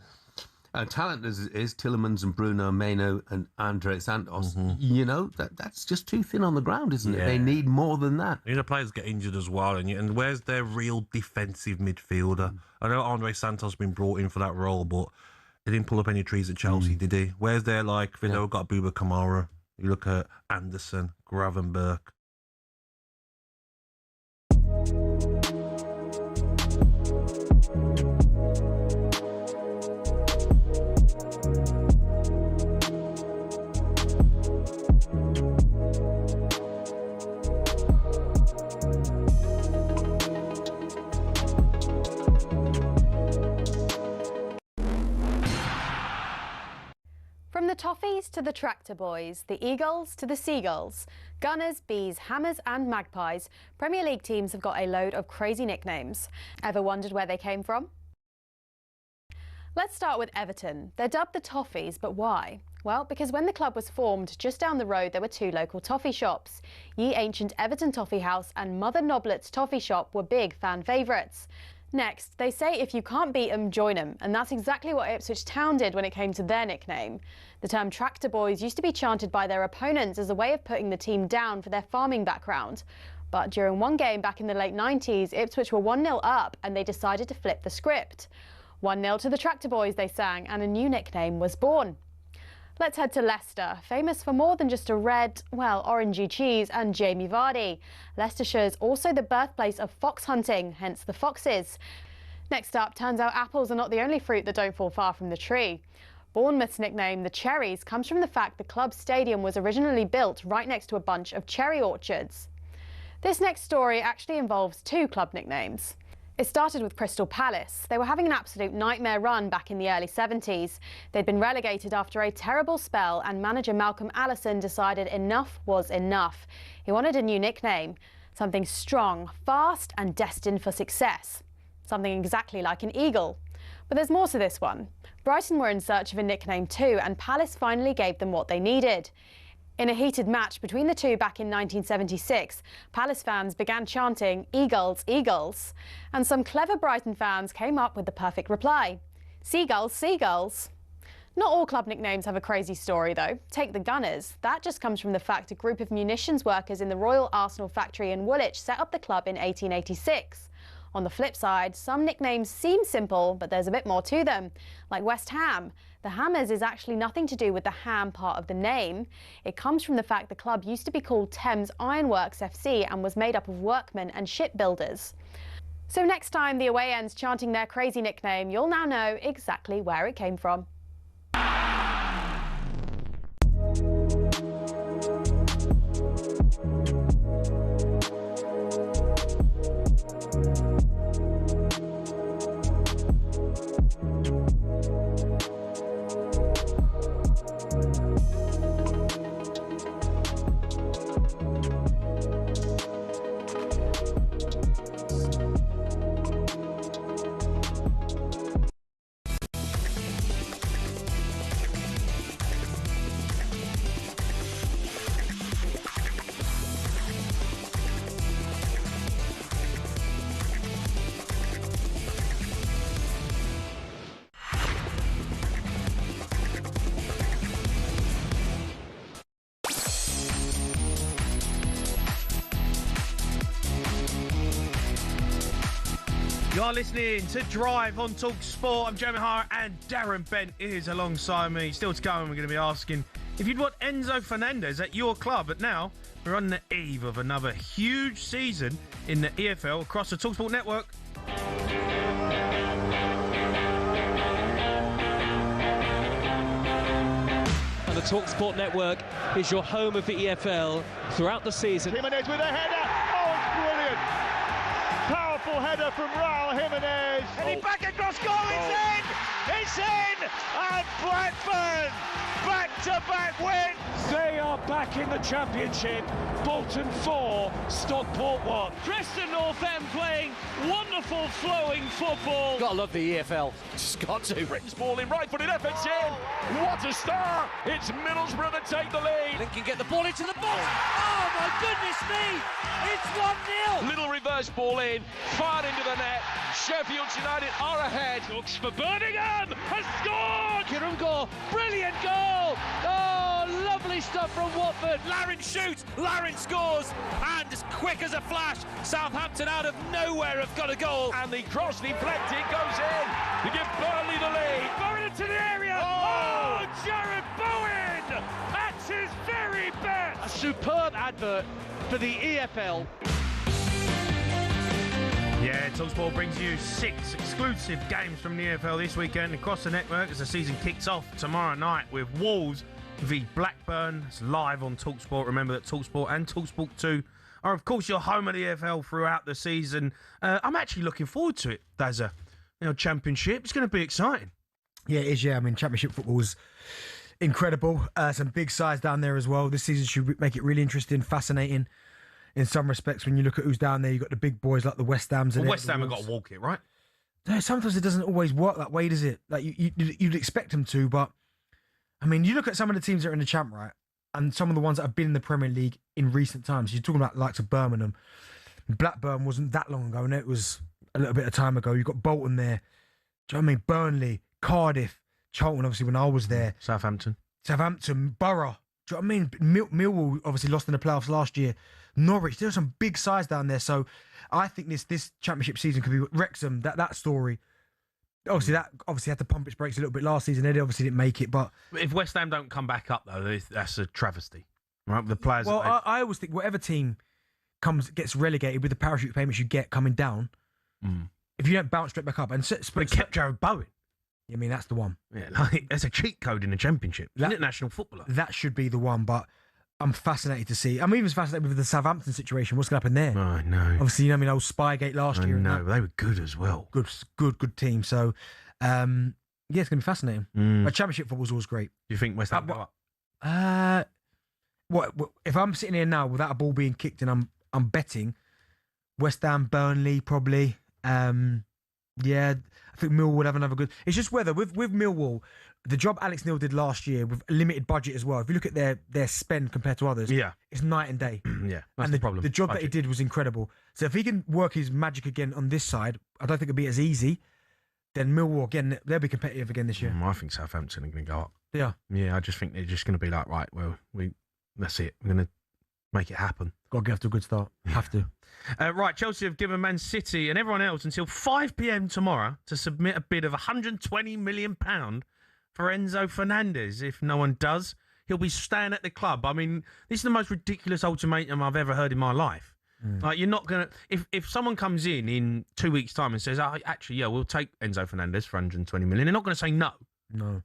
talent is Tielemans and Bruno, Meno and Andre Santos. That's just too thin on the ground, isn't it? They need more than that. The players get injured as well, and where's their real defensive midfielder? I know Andre Santos has been brought in for that role, but he didn't pull up any trees at Chelsea, did he? Where's their, Villa got Bouba Kamara. You look at Anderson, Gravenberch. From the Toffees to the Tractor Boys, the Eagles to the Seagulls, Gunners, Bees, Hammers and Magpies, Premier League teams have got a load of crazy nicknames. Ever wondered where they came from? Let's start with Everton. They're dubbed the Toffees, but why? Well, because when the club was formed, just down the road there were 2 local toffee shops. Ye Ancient Everton Toffee House and Mother Noblet's Toffee Shop were big fan favourites. Next, they say if you can't beat 'em, join 'em, and that's exactly what Ipswich Town did when it came to their nickname. The term Tractor Boys used to be chanted by their opponents as a way of putting the team down for their farming background. But during one game back in the late 90s, Ipswich were 1-0 up and they decided to flip the script. 1-0 to the Tractor Boys, they sang, and a new nickname was born. Let's head to Leicester, famous for more than just a red, well, orangey cheese and Jamie Vardy. Leicestershire is also the birthplace of fox hunting, hence the Foxes. Next up, turns out apples are not the only fruit that don't fall far from the tree. Bournemouth's nickname, the Cherries, comes from the fact the club's stadium was originally built right next to a bunch of cherry orchards. This next story actually involves 2 club nicknames. It started with Crystal Palace. They were having an absolute nightmare run back in the early 70s. They'd been relegated after a terrible spell and manager Malcolm Allison decided enough was enough. He wanted a new nickname, something strong, fast and destined for success. Something exactly like an eagle. But there's more to this one. Brighton were in search of a nickname too, and Palace finally gave them what they needed. In a heated match between the two back in 1976, Palace fans began chanting, "Eagles, Eagles." And some clever Brighton fans came up with the perfect reply, "Seagulls, Seagulls." Not all club nicknames have a crazy story though. Take the Gunners. That just comes from the fact a group of munitions workers in the Royal Arsenal factory in Woolwich set up the club in 1886. On the flip side, some nicknames seem simple, but there's a bit more to them. Like West Ham. The Hammers is actually nothing to do with the ham part of the name. It comes from the fact the club used to be called Thames Ironworks FC and was made up of workmen and shipbuilders. So next time the away end's chanting their crazy nickname, you'll now know exactly where it came from. You're listening to Drive on talkSPORT. I'm Jeremy Hara and Darren Bent is alongside me. Still to come, we're going to be asking if you'd want Enzo Fernandez at your club. But now we're on the eve of another huge season in the EFL across the talkSPORT network. And the talkSPORT network is your home of the EFL throughout the season. Jimenez with a header. Oh, it's brilliant. Powerful header from Raul Jimenez. And he back across goal. It's in. It's in. And Blackburn back-to-back wins. They are back in the Championship. Bolton 4, Stockport 1. Preston North End playing wonderful flowing football. Gotta love the EFL. Just got to. Britain's ball in, right-footed efforts in. What a start. It's Middlesbrough that take the lead. Lincoln get the ball into the box. Oh my goodness me. It's 1-0. Little reverse ball in, fired into the net. Sheffield United are ahead. Looks for Birmingham. Has scored. Kiram Gore. Brilliant goal. Oh, lovely stuff from Watford. Larin shoots, Larin scores, and as quick as a flash, Southampton out of nowhere have got a goal, and the cross deflected goes in to give Burnley the lead. Bowen into the area. Oh, Jared Bowen at his very best. A superb advert for the EFL. Yeah, talkSPORT brings you 6 exclusive games from the EFL this weekend across the network as the season kicks off tomorrow night with Wolves v Blackburn. It's live on talkSPORT. Remember that talkSPORT and talkSPORT 2 are, of course, your home of the EFL throughout the season. I'm actually looking forward to it, Dazza. Championship. It's going to be exciting. Yeah, it is, yeah. I mean, Championship football's incredible. Some big sides down there as well. This season should make it really interesting, fascinating in some respects. When you look at who's down there, you've got the big boys like the West Hams. Well, West Ham have got to walk it, right? Sometimes it doesn't always work that way, does it? Like you'd expect them to, but I mean, you look at some of the teams that are in the champ, right? And some of the ones that have been in the Premier League in recent times. You're talking about the likes of Birmingham. Blackburn wasn't that long ago, and it was a little bit of time ago. You've got Bolton there. Do you know what I mean? Burnley, Cardiff, Charlton, obviously, when I was there. Southampton, Borough. Do you know what I mean? Millwall obviously lost in the playoffs last year. Norwich, there's some big sides down there. So I think this championship season could be Wrexham. That story. Obviously, that had to pump its brakes a little bit last season. They obviously didn't make it, but if West Ham don't come back up though, that's a travesty, right? The players. Well, I always think whatever team gets relegated with the parachute payments you get coming down, if you don't bounce straight back up, and they kept Jared Bowen. I mean, that's the one. Yeah, like there's a cheat code in the Championship. International footballer. That should be the one, but I'm fascinated to see. I'm even fascinated with the Southampton situation. What's going to happen there? I know. Obviously, you know, I mean, old Spygate last year. No, they were good as well. Good team. So, yeah, it's going to be fascinating. But Championship football's always great. Do you think West Ham go up? What if I'm sitting here now without a ball being kicked and I'm betting West Ham, Burnley, probably. Yeah, I think Millwall would have another good. It's just whether with Millwall, the job Alex Neil did last year with a limited budget as well. If you look at their spend compared to others, it's night and day. Yeah, that's the problem. The job that he did was incredible. So if he can work his magic again on this side, I don't think it'll be as easy. Then Millwall again, they'll be competitive again this year. I think Southampton are going to go up. Yeah, I just think they're just going to be like, right, well, that's it. We're going to make it happen. Got to get off to a good start. Have to. Right, Chelsea have given Man City and everyone else until 5 p.m. tomorrow to submit a bid of £120 million for Enzo Fernandez. If no one does, he'll be staying at the club. I mean, this is the most ridiculous ultimatum I've ever heard in my life. Like, you're not going to... If someone comes in 2 weeks' time and says, we'll take Enzo Fernandez for £120 million, they're not going to say no. No.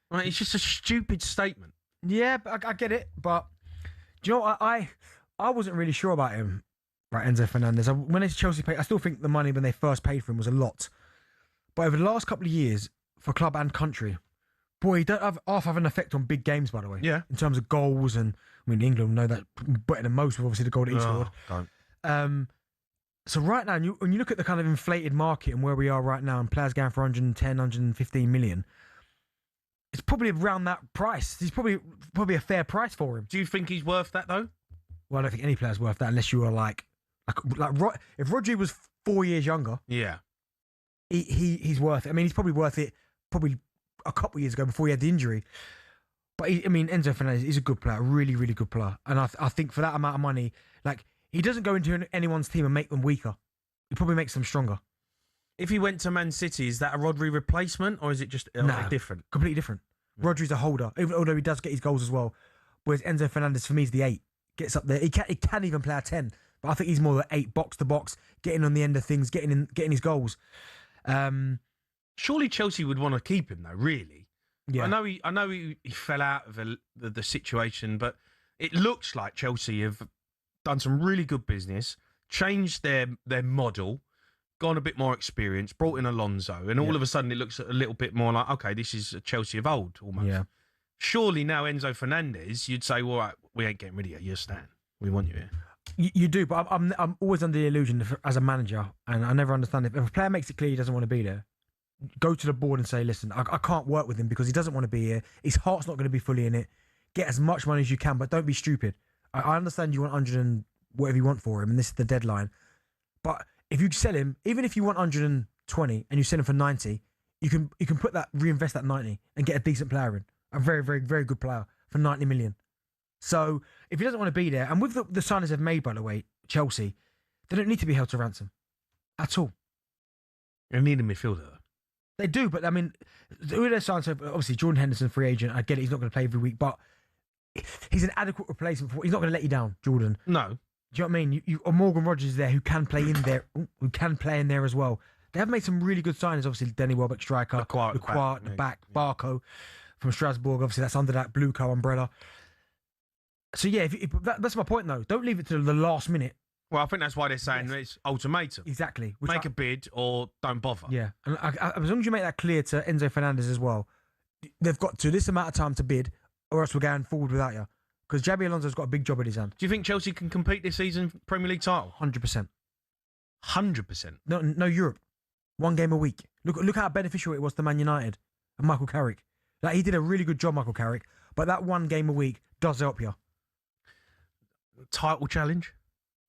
Right, it's just a stupid statement. Yeah, but I get it. But do you know what? I wasn't really sure about him. Right, Enzo Fernandez. When it's Chelsea paid, I still think the money when they first paid for him was a lot. But over the last couple of years, for club and country, boy, he don't have an effect on big games, by the way. Yeah. In terms of goals, and I mean, England know that better than most with obviously the goal that he scored. Don't. So right now, when you look at the kind of inflated market and where we are right now, and players going for 110, 115 million, it's probably around that price. He's probably a fair price for him. Do you think he's worth that though? Well, I don't think any player's worth that unless you are like if Rodri was 4 years younger, he's worth it. I mean, he's probably worth it probably a couple of years ago before he had the injury. But Enzo Fernandez is a good player, a really, really good player, and I think for that amount of money, like he doesn't go into anyone's team and make them weaker. He probably makes them stronger. If he went to Man City, is that a Rodri replacement or is it just different? Completely different. Rodri's a holder, although he does get his goals as well. Whereas Enzo Fernandez for me is the 8. Gets up there. He can even play a 10. But I think he's more the 8, box to box, getting on the end of things, getting his goals. Surely Chelsea would want to keep him though, really. Yeah. I know he fell out of the situation, but it looks like Chelsea have done some really good business, changed their model, gone a bit more experience, brought in Alonso, and all of a sudden it looks a little bit more like, okay, this is Chelsea of old almost. Yeah. Surely now Enzo Fernandez, you'd say, well, right, we ain't getting rid of you. You're Stan. We want you here. You do, but I'm always under the illusion as a manager, and I never understand if a player makes it clear he doesn't want to be there, go to the board and say, listen, I can't work with him because he doesn't want to be here. His heart's not going to be fully in it. Get as much money as you can, but don't be stupid. I understand you want 100 and whatever you want for him, and this is the deadline. But if you sell him, even if you want 120 and you sell him for 90, you can reinvest that 90 and get a decent player in. A very, very, very good player for 90 million. So if he doesn't want to be there, and with the signings they've made, by the way, Chelsea, they don't need to be held to ransom at all. They need a midfielder, though. They do, but I mean, who they're signing? So obviously, Jordan Henderson, free agent. I get it; he's not going to play every week, but he's an adequate replacement for. He's not going to let you down, Jordan. No. Do you know what I mean? You Morgan Rogers there, who can play in there, as well. They have made some really good signings. Obviously, Danny Welbeck, striker, Lacroix, the back, Barco from Strasbourg. Obviously, that's under that Blue Co umbrella. So yeah, that's my point though. Don't leave it to the last minute. Well, I think that's why they're saying it's ultimatum. Exactly. Make a bid or don't bother. Yeah, and as long as you make that clear to Enzo Fernandez as well, they've got to this amount of time to bid, or else we're going forward without you. Because Xabi Alonso's got a big job in his hand. Do you think Chelsea can compete this season for Premier League title? 100%. 100%. No Europe. One game a week. Look how beneficial it was to Man United and Michael Carrick. Like, he did a really good job, Michael Carrick, but that one game a week does help you. Title challenge?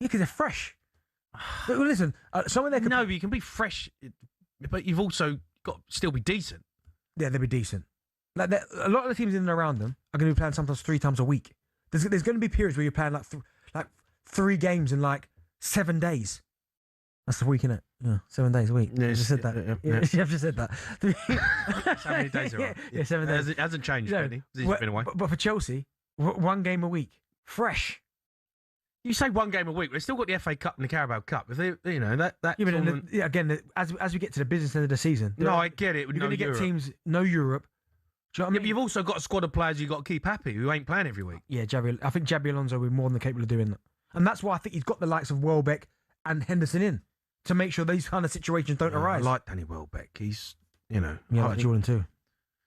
Yeah, because they're fresh. But listen, some of their... No, but you can be fresh, but you've also got still be decent. Yeah, they'll be decent. Like, a lot of the teams in and around them are going to be playing sometimes 3 times a week. There's going to be periods where you're playing like 3 games in like 7 days. That's a week, innit? Yeah, 7 days a week. Yeah, I've just said that. Yeah, I've just said that. That's how many days are on? Yeah, 7 days. It hasn't changed, Benny. He's been away. But for Chelsea, 1 game a week, fresh. You say 1 game a week, they've still got the FA Cup and the Carabao Cup. If they, Again, as we get to the business end of the season. No, I get it. You're going to get teams, no Europe. Do you know what I mean? But you've also got a squad of players you've got to keep happy who ain't playing every week. Yeah, I think Xabi Alonso will be more than capable of doing that. And that's why I think he's got the likes of Welbeck and Henderson in to make sure these kind of situations don't arise. I like Danny Welbeck. He's, Yeah, like Jordan too.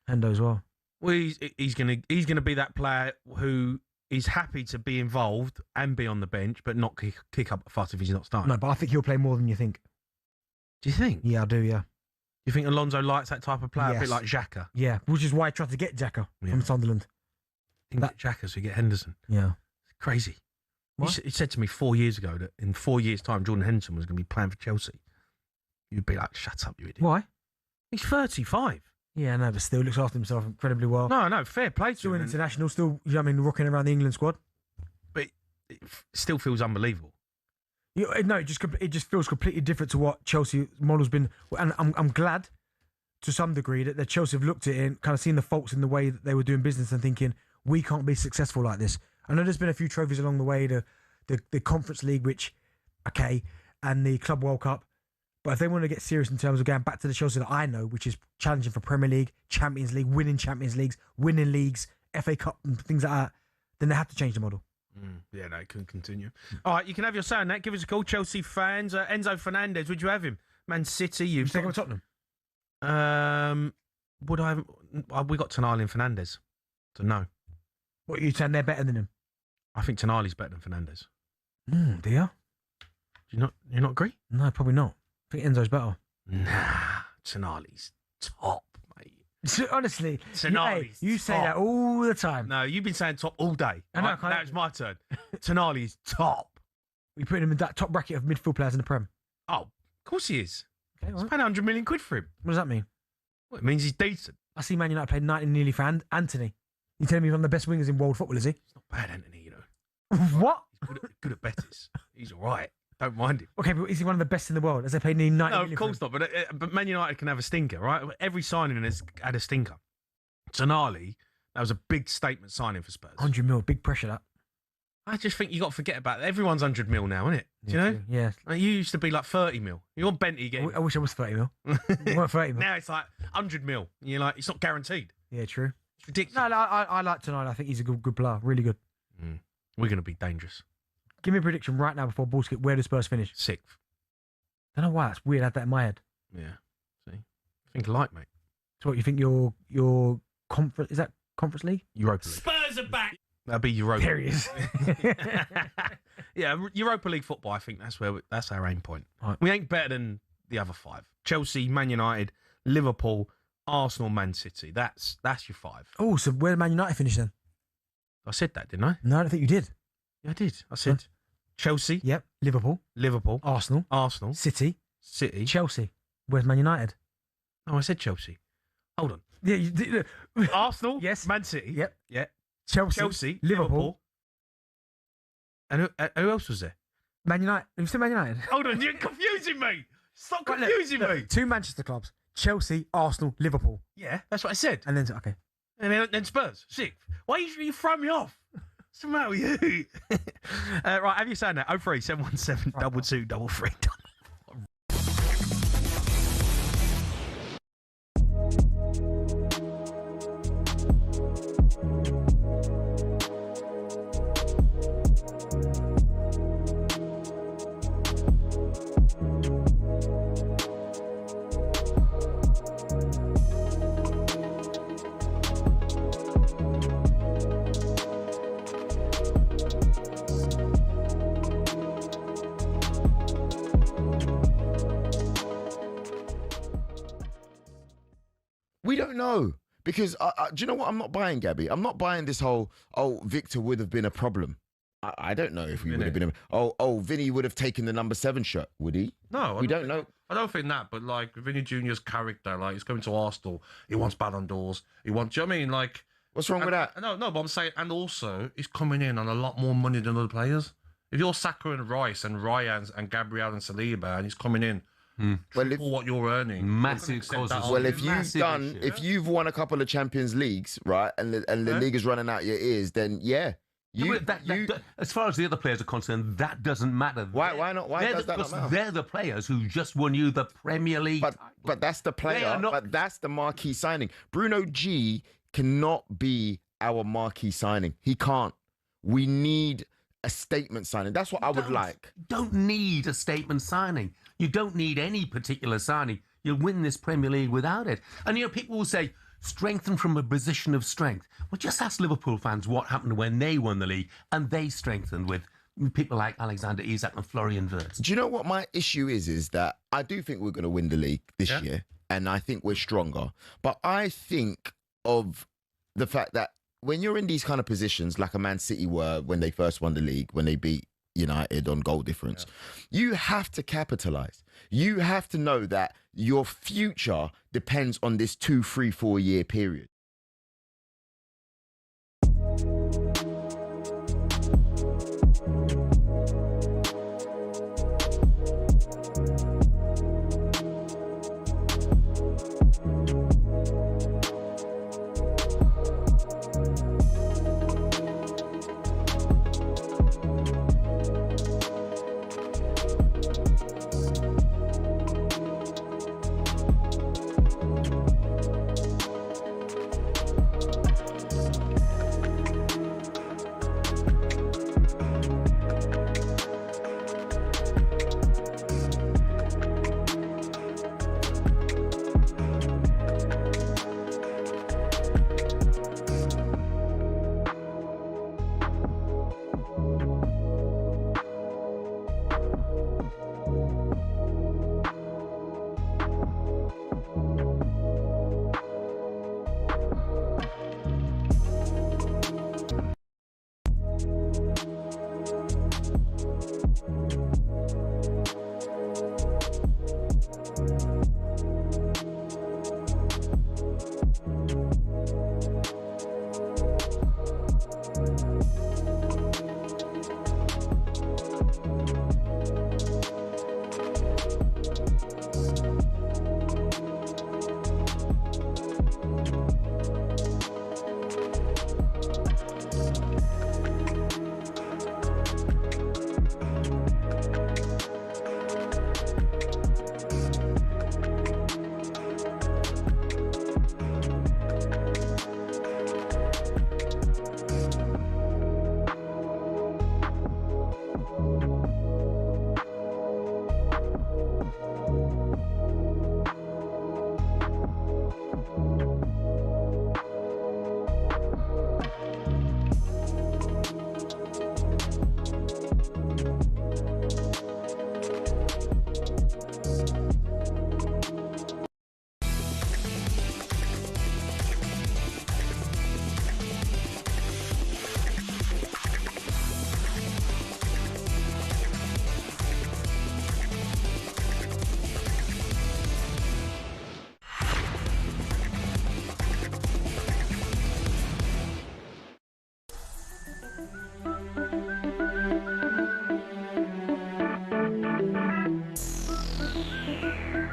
Hendo as well. Well, he's gonna be that player who is happy to be involved and be on the bench, but not kick up a fuss if he's not starting. No, but I think he'll play more than you think. Do you think? Yeah, I do, yeah. You think Alonso likes that type of player? Yes. A bit like Xhaka? Yeah, which is why I tried to get Xhaka from Sunderland. Didn't get Xhaka, so you get Henderson. Yeah. It's crazy. He said to me 4 years ago that in 4 years' time, Jordan Henderson was going to be playing for Chelsea. You'd be like, shut up, you idiot. Why? He's 35. Yeah, no, but still looks after himself incredibly well. No, fair play to still him. Still international, still, rocking around the England squad. But it still feels unbelievable. No, it just feels completely different to what Chelsea model's been. And I'm glad, to some degree, that Chelsea have looked at it and kind of seen the faults in the way that they were doing business and thinking, we can't be successful like this. I know there's been a few trophies along the way, the Conference League, which, okay, and the Club World Cup. But if they want to get serious in terms of going back to the Chelsea that I know, which is challenging for Premier League, Champions League, winning Champions Leagues, winning leagues, FA Cup and things like that, then they have to change the model. Yeah, no, it can continue. All right, you can have your say on that. Give us a call, Chelsea fans. Enzo Fernandez, would you have him? Man City, you've taken Tottenham. Would I have? We got Tonali and Fernandez. So no. What, you saying they're better than him? I think Tonali's better than Fernandez. Do you? Do you not agree? No, probably not. I think Enzo's better. Nah, Tonali's top, mate. Honestly, Tonali's you say that all the time. No, you've been saying top all day. I know. Now it's my turn. Tonali's top. We put him in that top bracket of midfield players in the Prem. Oh, of course he is. Okay, He's paying 100 million quid for him. What does that mean? Well, it means he's decent. I see Man United played 90 nearly for Anthony. You telling me he's one of the best wingers in world football, is he? He's not bad, Anthony, you know. What? He's good at Betis. He's all right. Don't mind him. Okay, but is he one of the best in the world? Has they played nearly 90 No, of course not. But Man United can have a stinker, right? Every signing has had a stinker. Tonali, that was a big statement signing for Spurs. 100 mil, big pressure that. I just think you got to forget about it. Everyone's 100 mil now, isn't it? Do you know? True. Yeah. Like, you used to be like 30 mil. You're Bentley getting. I wish I was 30 mil. I want 30 mil. Now it's like 100 mil. You're like, it's not guaranteed. Yeah, true. It's ridiculous. No, I like Tonali. I think he's a good player. Really good. We're going to be dangerous. Give me a prediction right now before ball skip. Where do Spurs finish? 6th. I don't know why. That's weird. I had that in my head. Yeah. See? Think alike, mate. So what, you think your conference, is that Conference League? Europa League. Spurs are back. That'd be Europa. There he is. Yeah, Europa League football, I think that's our aim point. Right. We ain't better than the other 5. Chelsea, Man United, Liverpool, Arsenal, Man City. That's your 5. Oh, so where did Man United finish then? I said that, didn't I? No, I don't think you did. Yeah, I did. I said Chelsea. Yep. Liverpool. Arsenal. City. Chelsea. Where's Man United? Oh, I said Chelsea. Hold on. Yeah, you did. Arsenal. Yes. Man City. Yep. Yeah. Chelsea. Liverpool. And who else was there? Man United. You said Man United. Hold on, you're confusing me. Stop confusing me. 2 Manchester clubs. Chelsea, Arsenal, Liverpool. Yeah, that's what I said. And then, okay. And then Spurs, 6th. Why you throw me off? What's the matter with you? Right, have you saying that? 03 717 2233. We don't know Because do you know what? I'm not buying, Gabby. I'm not buying this whole, Victor would have been a problem. I don't know if we would have been. Vinny would have taken the number 7 shot. Would he? No, we don't know. I don't think that, but like Vinny Junior's character, like he's coming to Arsenal, he wants Ballon d'Ors, he wants. Do you know what I mean? Like, what's wrong with that? No, but I'm saying, and also he's coming in on a lot more money than other players. If you're Saka and Rice and Ryan and Gabriel and Saliba, and he's coming in. Triple what you're earning, massive causes. Well, if you've won a couple of Champions Leagues, right, and the league is running out your ears, then yeah. As far as the other players are concerned, that doesn't matter. Why not? Why does that not matter? They're the players who just won you the Premier League. But that's the player. But that's the marquee signing. Bruno G cannot be our marquee signing. He can't. We need a statement signing. That's what I would like. Don't need a statement signing. You don't need any particular signing. You'll win this Premier League without it. And people will say, strengthen from a position of strength. Well, just ask Liverpool fans what happened when they won the league, and they strengthened with people like Alexander Isak and Florian Wirtz. Do you know what my issue is? Is that I do think we're going to win the league this year, and I think we're stronger. But I think of the fact that when you're in these kind of positions, like a Man City were when they first won the league, when they beat United on goal difference, you have to capitalise. You have to know that your future depends on this 2, 3, 4 year period.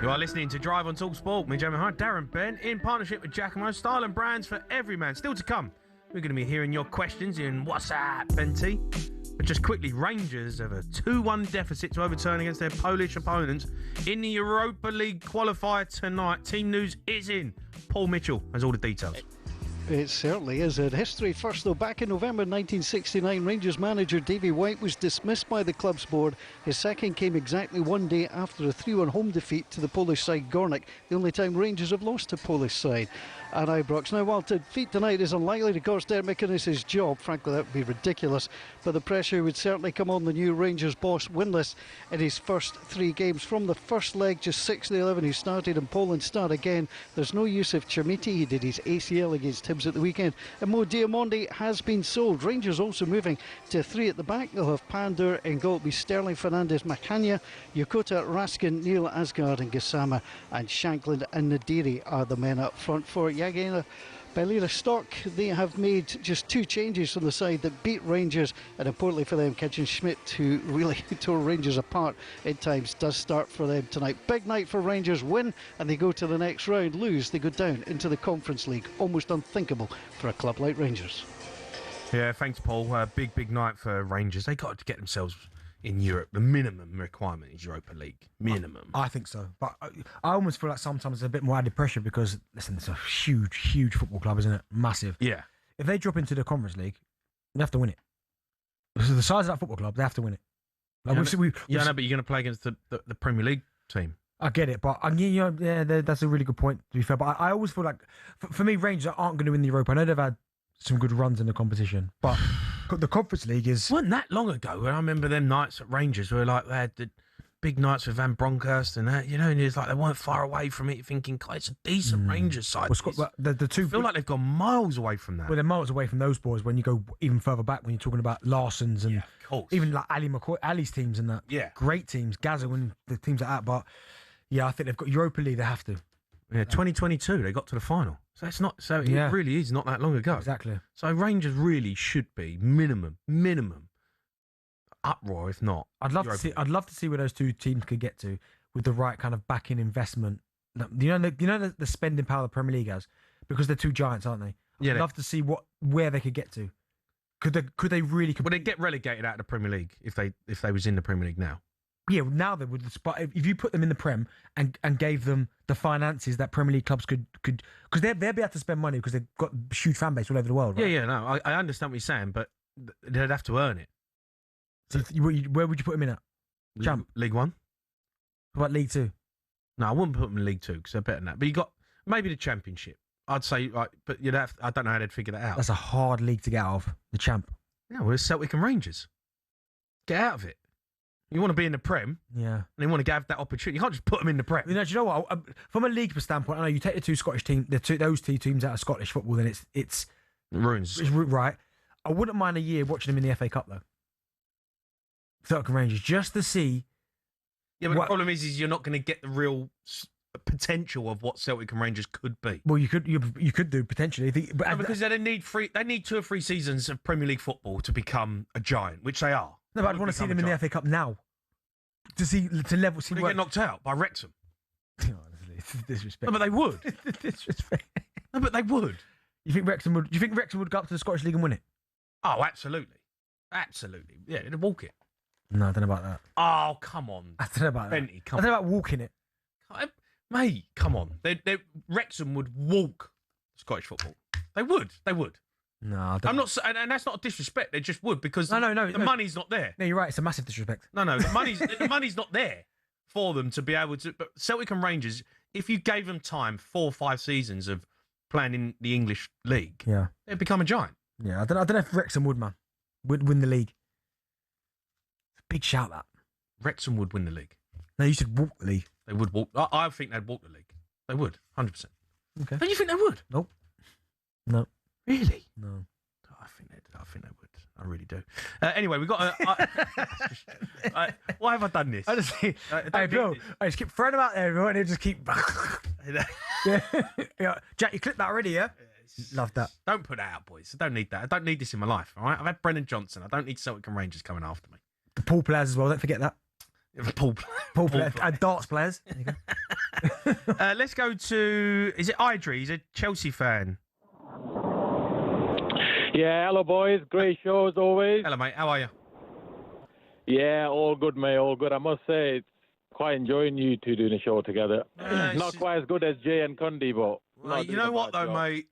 You are listening to Drive on talkSPORT. Me, Jamie Hyde, Darren Ben, in partnership with Giacomo. Style and brands for every man. Still to come, we're going to be hearing your questions in WhatsApp, Benty. But just quickly, Rangers have a 2-1 deficit to overturn against their Polish opponents in the Europa League qualifier tonight. Team news is in. Paul Mitchell has all the details. It certainly is. In history first, though, back in November 1969, Rangers manager Davy White was dismissed by the club's board. His second came exactly one day after a 3-1 home defeat to the Polish side Gornik, the only time Rangers have lost to Polish side at Ibrox. Now, while defeat tonight is unlikely to cost Darren McInnes job, frankly that would be ridiculous, but the pressure would certainly come on the new Rangers boss, winless in his first 3 games. From the first leg, just 6 of the 11 who started in Poland start again. There's no Yusuf Chermiti, he did his ACL against Hibs at the weekend, and Mo Diamondi has been sold. Rangers also moving to 3 at the back. They'll have Pandur in goal. It'll be Sterling, Fernandes, Makanya, Yokota, Raskin, Neil, Asgard and Gassama, and Shankland and Nadiri are the men up front. For Yagena Belira Stock, they have made just 2 changes from the side that beat Rangers, and importantly for them, Kitchen Schmidt, who really tore Rangers apart at times, does start for them tonight. Big night for Rangers. Win and they go to the next round. Lose, they go down into the Conference League. Almost unthinkable for a club like Rangers. Yeah, thanks, Paul. Big night for Rangers. They got to get themselves in Europe. The minimum requirement is Europa League. Minimum. I think so. But I almost feel like sometimes there's a bit more added pressure because, listen, it's a huge football club, isn't it? Massive. Yeah. If they drop into the Conference League, they have to win it. So the size of that football club, they have to win it. Like but you're going to play against the Premier League team. I get it, but that's a really good point, to be fair. But I always feel like, for me, Rangers aren't going to win the Europa. I know they've had some good runs in the competition, but the Conference League is... It wasn't that long ago when I remember them nights at Rangers where like they had the big nights with Van Bronckhorst and that, and it's like they weren't far away from it, thinking, God, it's a decent Rangers side. The two I feel like they've gone miles away from that. Well, they're miles away from those boys when you go even further back, when you're talking about Larson's and even like Ali McCoy, Ali's teams and that. Yeah. Great teams, Gaza and the teams like that. But yeah, I think they've got Europa League, they have to. Yeah, 2022, they got to the final. So it's not. So it really is not that long ago. Exactly. So Rangers really should be minimum uproar, if not. I'd love to see where those two teams could get to with the right kind of backing investment. You know the spending power the Premier League has, because they're two giants, aren't they? Yeah. I'd love to see where they could get to. Could they really? Would they get relegated out of the Premier League if they was in the Premier League now? Yeah, now they would. But if you put them in the Prem and gave them the finances that Premier League clubs could, because they'd be able to spend money because they've got a huge fan base all over the world. Right? Yeah, no, I understand what you're saying, but they'd have to earn it. So where would you put them in at? Champ? League One? What about League Two? No, I wouldn't put them in League Two because they're better than that. But you got maybe the Championship. I'd say, but you'd have. I don't know how they'd figure that out. That's a hard league to get out of. The Champ. Yeah, well, it's Celtic and Rangers. Get out of it. You want to be in the Prem, yeah, and you want to have that opportunity. You can't just put them in the Prem. Do you know what? From a league standpoint, I know you take the two Scottish teams, those two teams out of Scottish football, then it's ruins. It's right. I wouldn't mind a year watching them in the FA Cup though. Celtic and Rangers, just to see. Yeah, but the problem is you're not going to get the real potential of what Celtic and Rangers could be. Well, you could do potentially, because they need 2 or 3 seasons of Premier League football to become a giant, which they are. No, but I'd want to see them in the FA Cup now. To level. They get knocked out by Wrexham. Disrespect. No, but they would. Disrespect. No, but they would. You think Wrexham would? Do you think Wrexham would go up to the Scottish League and win it? Oh, absolutely, Yeah, they'd walk it. No, I don't know about that. Oh, come on. I don't know about that. Benty, I don't know about walking it. Mate, come on. Wrexham would walk Scottish football. They would. No, I don't. I'm not, and that's not a disrespect. They just would because the money's not there. No, you're right. It's a massive disrespect. No, the money's not there for them to be able to. But Celtic and Rangers, if you gave them time, 4 or 5 seasons of playing in the English league, they'd become a giant. Yeah, I don't know if Wrexham would win the league. It's a big shout that Wrexham would win the league. No, you should walk the league. They would walk. I think they'd walk the league. They would, 100%. Okay. Don't you think they would? Nope. No. Really? No. I think they would. I really do. Anyway, we've got. Why have I done this? I just keep throwing them out there, everyone, and just keep. Yeah. Jack, you clipped that already, yeah? Love that. Don't put that out, boys. I don't need that. I don't need this in my life. All right. I've had Brennan Johnson. I don't need Celtic and Rangers coming after me. The pool players as well. Don't forget that. Pool players and darts players. There you go. Let's go to. Is it Idri? He's a Chelsea fan. Yeah, hello boys. Great show as always. Hello mate, how are you? Yeah, all good mate, all good. I must say, it's quite enjoying you two doing a show together. Not quite as good as Jay and Condi, but You know what, though, mate?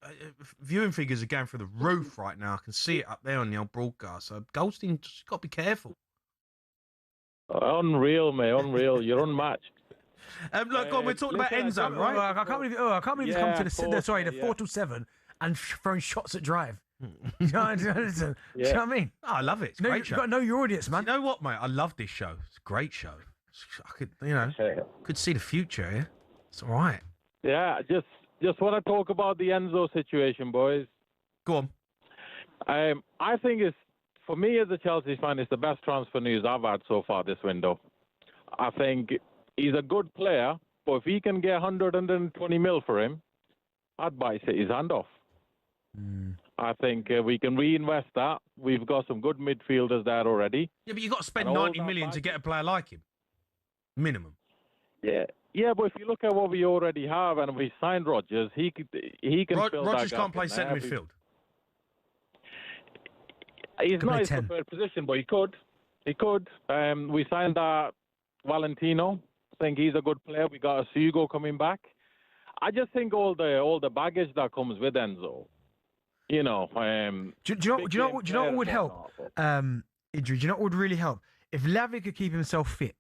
Viewing figures are going through the roof right now. I can see it up there on the old broadcast. So Goldstein just got to be careful. Unreal, mate. Unreal. You're unmatched. Look, go on, we're talking about Enzo, right? I can't believe he's come to the 4 till 7 and throwing shots at drive. You know what I mean? Oh, I love it. It's a great show. You've got to know your audience, man. You know what, mate? I love this show. It's a great show. I could see the future here. It's all right. Yeah, just want to talk about the Enzo situation, boys. Go on. I think for me as a Chelsea fan, it's the best transfer news I've had so far this window. I think he's a good player, but if he can get 120 mil for him, I'd buy City's hand off. I think we can reinvest that. We've got some good midfielders there already. Yeah, but you've got to spend 90 million to get a player like him. Minimum. Yeah, but if you look at what we already have, and we signed Rodgers, he can fill Rodgers that can't gap play in centre there. midfield. He's not his preferred position, but he could. We signed Valentino. I think he's a good player. We got a Hugo coming back. I just think all the baggage that comes with Enzo. You know, do you know what would help? Idri, do you know what would really help? If Lavia could keep himself fit,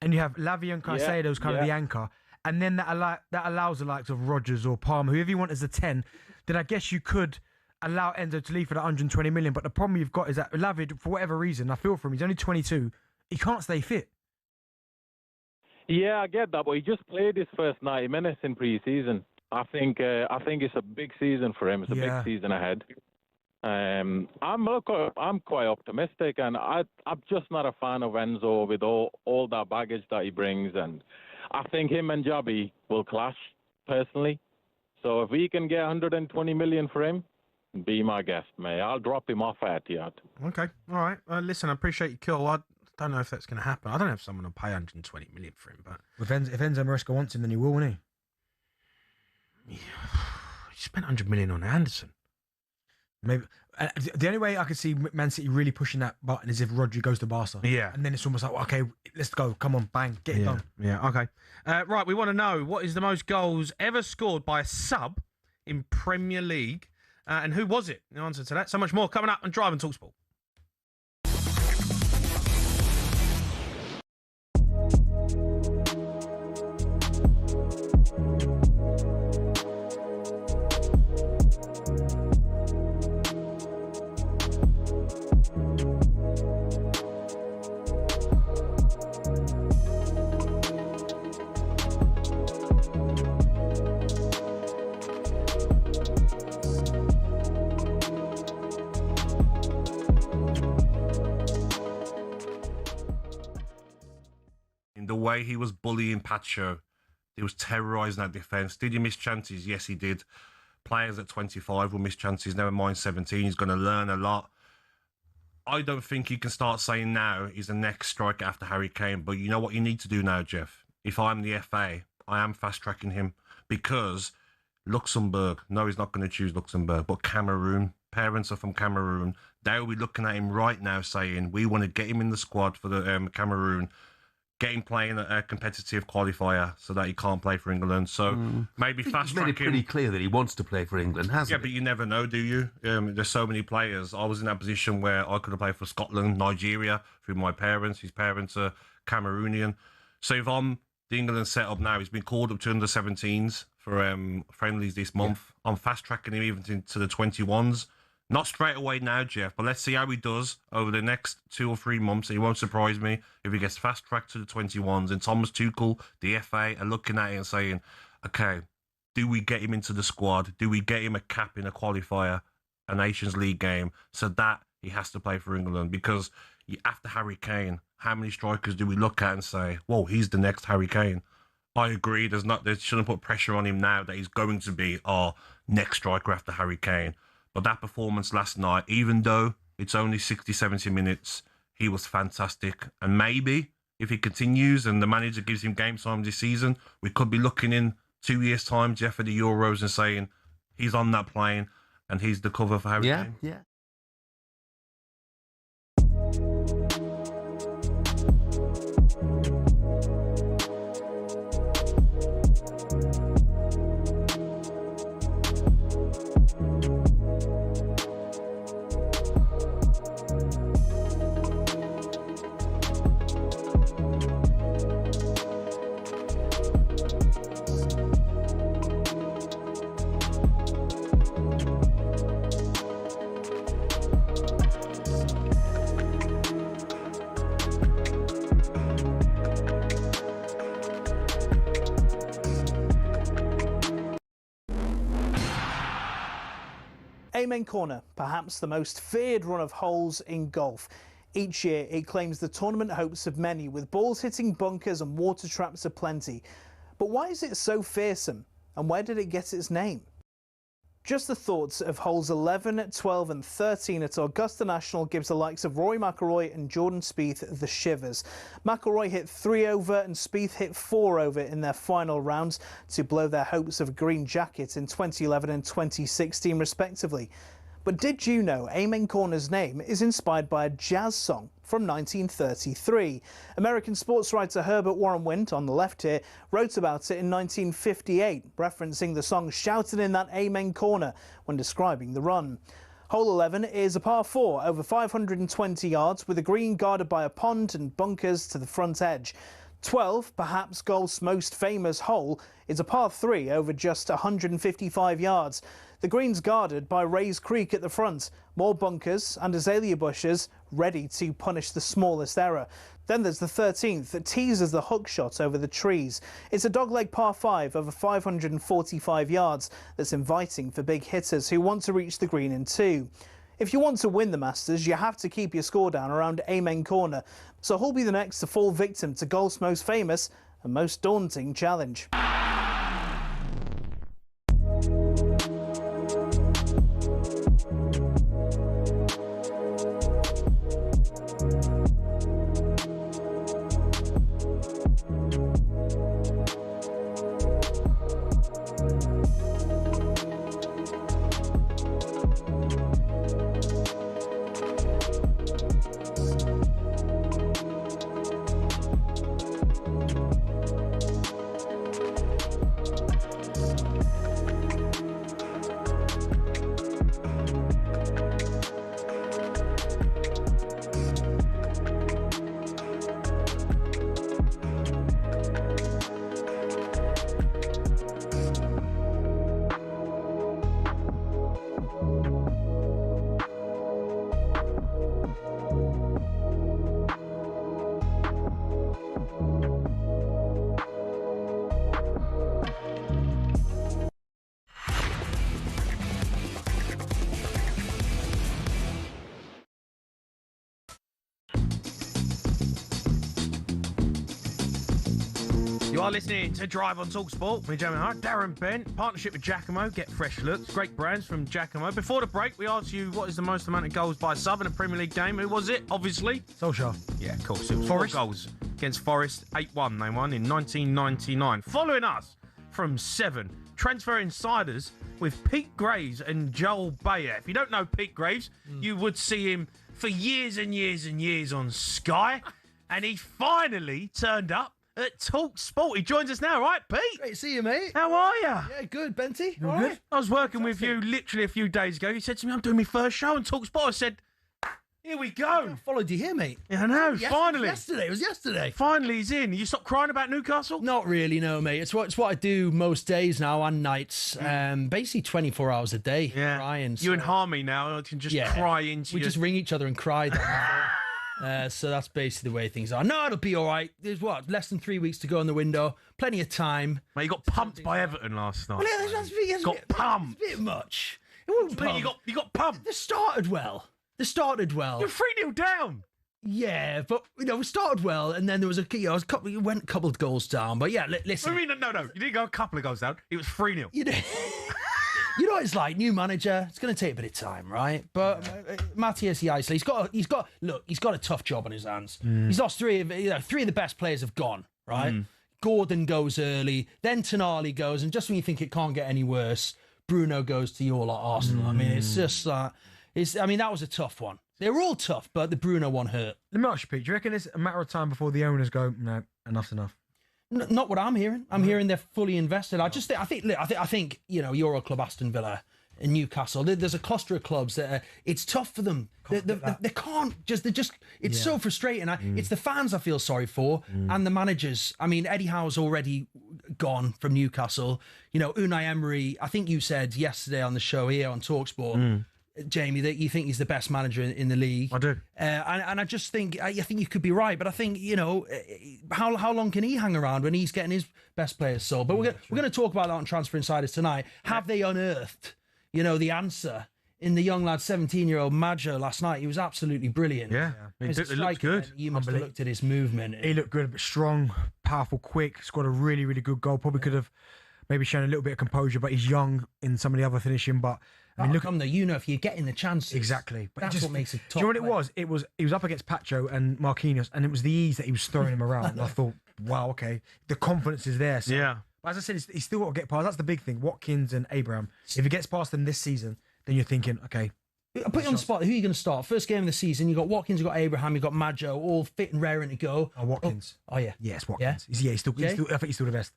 and you have Lavia and Caicedo's kind of the anchor, and then that allows the likes of Rodgers or Palmer, whoever you want as a 10, then I guess you could allow Enzo to leave for that 120 million. But the problem you've got is that Lavia, for whatever reason, I feel for him, he's only 22, he can't stay fit. Yeah, I get that, but he just played his first 90 minutes in pre-season. I think it's a big season for him. It's a big season ahead. I'm quite optimistic, and I'm just not a fan of Enzo with all that baggage that he brings, and I think him and Javi will clash personally. So if we can get 120 million for him, be my guest, mate. I'll drop him off at Etihad. Okay, all right. Listen, I appreciate your call. I don't know if that's going to happen. I don't know if someone will pay 120 million for him, but if Enzo Maresca wants him, then he will, won't he? Yeah. He spent 100 million on Anderson. Maybe the only way I could see Man City really pushing that button is if Rodri goes to Barca. Yeah, and then it's almost like, okay, let's go. Come on, bang, get it done. Yeah, okay. Right, we want to know what is the most goals ever scored by a sub in Premier League, and who was it? The answer to that. So much more coming up on Drive and talkSPORT. The way he was bullying Pacho, he was terrorising that defence. Did he miss chances? Yes, he did. Players at 25 will miss chances, never mind 17. He's going to learn a lot. I don't think you can start saying now he's the next striker after Harry Kane, but you know what you need to do now, Jeff? If I'm the FA, I am fast-tracking him because Luxembourg, no, he's not going to choose Luxembourg, but Cameroon, parents are from Cameroon. They'll be looking at him right now saying, we want to get him in the squad for the Cameroon, get him playing a competitive qualifier so that he can't play for England. So maybe fast track him. He's made it pretty clear that he wants to play for England, hasn't he? Yeah, but you never know, do you? There's so many players. I was in that position where I could have played for Scotland, Nigeria, through my parents. His parents are Cameroonian. So if I'm the England setup now, he's been called up to under 17s for friendlies this month. Yeah. I'm fast tracking him even into the 21s. Not straight away now, Jeff, but let's see how he does over the next 2 or 3 months. It won't surprise me if he gets fast-tracked to the 21s. And Thomas Tuchel, the FA, are looking at it and saying, okay, do we get him into the squad? Do we get him a cap in a qualifier, a Nations League game, so that he has to play for England? Because after Harry Kane, how many strikers do we look at and say, whoa, he's the next Harry Kane? I agree. They shouldn't put pressure on him now that he's going to be our next striker after Harry Kane. But that performance last night, even though it's only 60, 70 minutes, he was fantastic. And maybe if he continues and the manager gives him game time this season, we could be looking in 2 years' time, Jeff, at the Euros and saying he's on that plane and he's the cover for Harry Kane. Yeah. Amen Corner, perhaps the most feared run of holes in golf. Each year, it claims the tournament hopes of many, with balls hitting bunkers and water traps aplenty. But why is it so fearsome, and where did it get its name? Just the thoughts of holes 11, 12 and 13 at Augusta National gives the likes of Rory McIlroy and Jordan Spieth the shivers. McIlroy hit 3 over and Spieth hit 4 over in their final rounds to blow their hopes of a green jacket in 2011 and 2016 respectively. But did you know Amen Corner's name is inspired by a jazz song from 1933? American sports writer Herbert Warren Wint, on the left here, wrote about it in 1958, referencing the song shouted in that Amen Corner when describing the run. Hole 11 is a par 4 over 520 yards with a green guarded by a pond and bunkers to the front edge. 12, perhaps golf's most famous hole, is a par 3 over just 155 yards. The green's guarded by Rays Creek at the front, more bunkers and azalea bushes ready to punish the smallest error. Then there's the 13th that teases the hook shot over the trees. It's a dogleg par 5 over 545 yards that's inviting for big hitters who want to reach the green in 2. If you want to win the Masters, you have to keep your score down around Amen Corner. So who'll be the next to fall victim to golf's most famous and most daunting challenge? You are listening to Drive on talkSPORT. Me, Jamie Hart, Darren Bent, partnership with Giacomo. Get fresh looks, great brands from Giacomo. Before the break, we asked you what is the most amount of goals by sub in a Premier League game. Who was it? Obviously, Solskjaer. Yeah, of course. It was Forest. 4 goals against Forest. 8-1 they won in 1999. Following us from 7, Transfer Insiders with Pete Graves and Joel Bayer. If you don't know Pete Graves, you would see him for years and years and years on Sky. And he finally turned up at talkSPORT. He joins us now, right, Pete? Great to see you, mate. How are you? Yeah, good, Benty. All right. I was working with you literally a few days ago. You said to me, I'm doing my first show on talkSPORT. I said, here we go. I followed you here, mate. Yeah, I know, finally. It was yesterday. Finally he's in. You stopped crying about Newcastle? Not really, no, mate. It's what I do most days now and nights. Basically 24 hours a day. Yeah. Crying. You and Harmy now can just cry into We just ring each other and cry. So that's basically the way things are. No, it'll be all right. There's less than 3 weeks to go in the window. Plenty of time. Mate, you got pumped by Everton last night. Well, that's got pumped. It's a bit much. It wasn't pumped. You got pumped. They started well. You're 3-0 down. Yeah, but we started well, and then there was we went a couple of goals down. But yeah, listen. I mean, no, you didn't go a couple of goals down. It was 3-0. You know what it's like, new manager. It's going to take a bit of time, right? But Matthias Jaisler, he's got a tough job on his hands. He's lost three of the best players have gone, right? Gordon goes early, then Tonali goes, and just when you think it can't get any worse, Bruno goes to your lot Arsenal. I mean, it's just that. That was a tough one. They were all tough, but the Bruno one hurt. Let me ask you, Pete, do you reckon it's a matter of time before the owners go, no, enough's enough? Not what I'm hearing. I'm hearing they're fully invested. I think Euro Club, Aston Villa, and Newcastle. There's a cluster of clubs that it's tough for them. They can't just. It's so frustrating. It's the fans I feel sorry for, and the managers. I mean, Eddie Howe's already gone from Newcastle. Unai Emery. I think you said yesterday on the show here on talkSPORT. Jamie, that you think he's the best manager in the league. I do, and I just think you could be right, but I think how long can he hang around when he's getting his best players sold? But we're going to talk about that on Transfer Insiders tonight. Have they unearthed, the answer in the young lad, 17-year-old Maggio last night. He was absolutely brilliant. Yeah, As a it looked striker, good. You must have looked at his movement. He looked good, but strong, powerful, quick. Scored a really, really good goal. Probably could have maybe shown a little bit of composure, but he's young in some of the other finishing. But I mean, look, if you're getting the chances. Exactly. But That's what makes it Do top. you know what it was? He was up against Pacho and Marquinhos, and it was the ease that he was throwing him around. And I thought, wow, okay, the confidence is there. So, Yeah. But as I said, he's still got to get past. That's the big thing. Watkins and Abraham. If he gets past them this season, then you're thinking, okay. I'll put you on the spot. Who are you going to start? First game of the season, you got Watkins, you got Abraham, you got Maggio, all fit and raring to go. Oh, Watkins. Oh yeah. Yes, Watkins. He's still. I think he's still the best.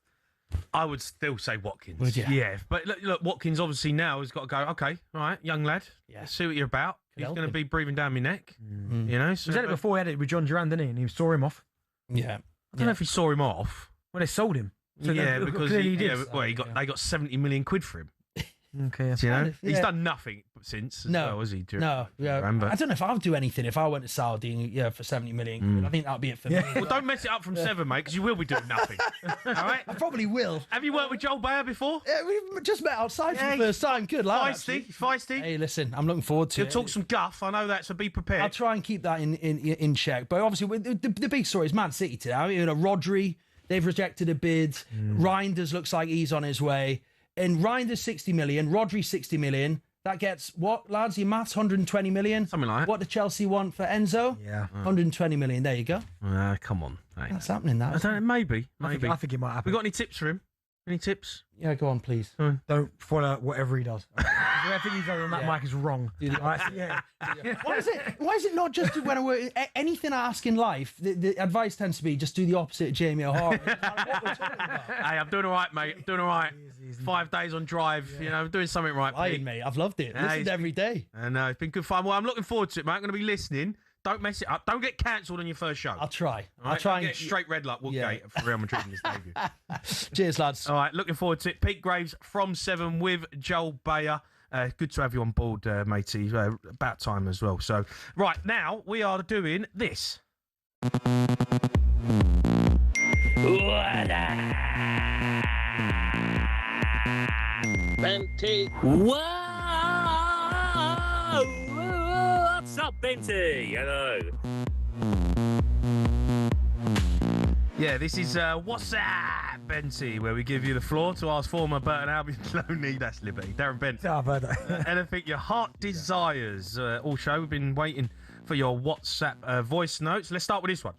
I would still say Watkins. Would you? Yeah, but look, Watkins obviously now has got to go. Okay, all right, young lad. Yeah. Let's see what you're about. He's help going to him. be breathing down my neck. You know. So, He said it before he had it with John Duran, didn't he? And he saw him off. Yeah. I don't know if he saw him off. Well, they sold him. So yeah, they- because clearly he did. they got 70 million quid for him. Okay, You know, kind of, he's yeah. done nothing since. As well, has he? No, yeah. Remember? I don't know if I would do anything if I went to Saudi for 70 million. I think that'd be it for me. Well, don't mess it up from 7, mate, because you will be doing nothing. All right? I probably will. Have you worked with Joel Bayer before? Yeah, we've just met outside for the first time. Good lad. actually. Feisty. Hey, listen, I'm looking forward to He'll it. talk some guff. I know that, so be prepared. I'll try and keep that in check. But obviously, the big story is Man City today. I mean, Rodri, they've rejected a bid. Reinders looks like he's on his way. And Reinders 60 million, Rodri 60 million. That gets what, lads? Your maths, 120 million? Something like that. What did Chelsea want for Enzo? Yeah. 120 million. There you go. Come on. Hey. That's happening, I that. don't know, maybe. I think it might happen. We got any tips for him? Any tips? Yeah, go on, please. Don't follow whatever he does. Everything he's done on that mic is wrong. Right, yeah. Why is it not just when I work anything I ask in life? The advice tends to be just do the opposite of Jamie O'Hara. Hey, I'm doing all right, mate. I'm doing all right. 5 days on drive. You know, I'm doing something right, Lying, mate. I've loved it. Listened every day. I know, it's been good fun. Well, I'm looking forward to it, mate. I'm going to be listening. Don't mess it up. Don't get cancelled on your first show. I'll try. All I'll right? try Don't and get straight red luck, Woodgate, for Real Madrid in his debut. Cheers, lads. All right, looking forward to it. Pete Graves from 7 with Joel Bayer. Good to have you on board, matey. About time as well. So, right, now we are doing this. Benty. Whoa! What's up, Benty? Hello. Yeah, this is What's That, Benty, where we give you the floor to ask former Burton Albion loanee, that's Liberty, Darren Bent. I've heard that. Anything your heart desires. All show, we've been waiting for your WhatsApp voice notes. Let's start with this one.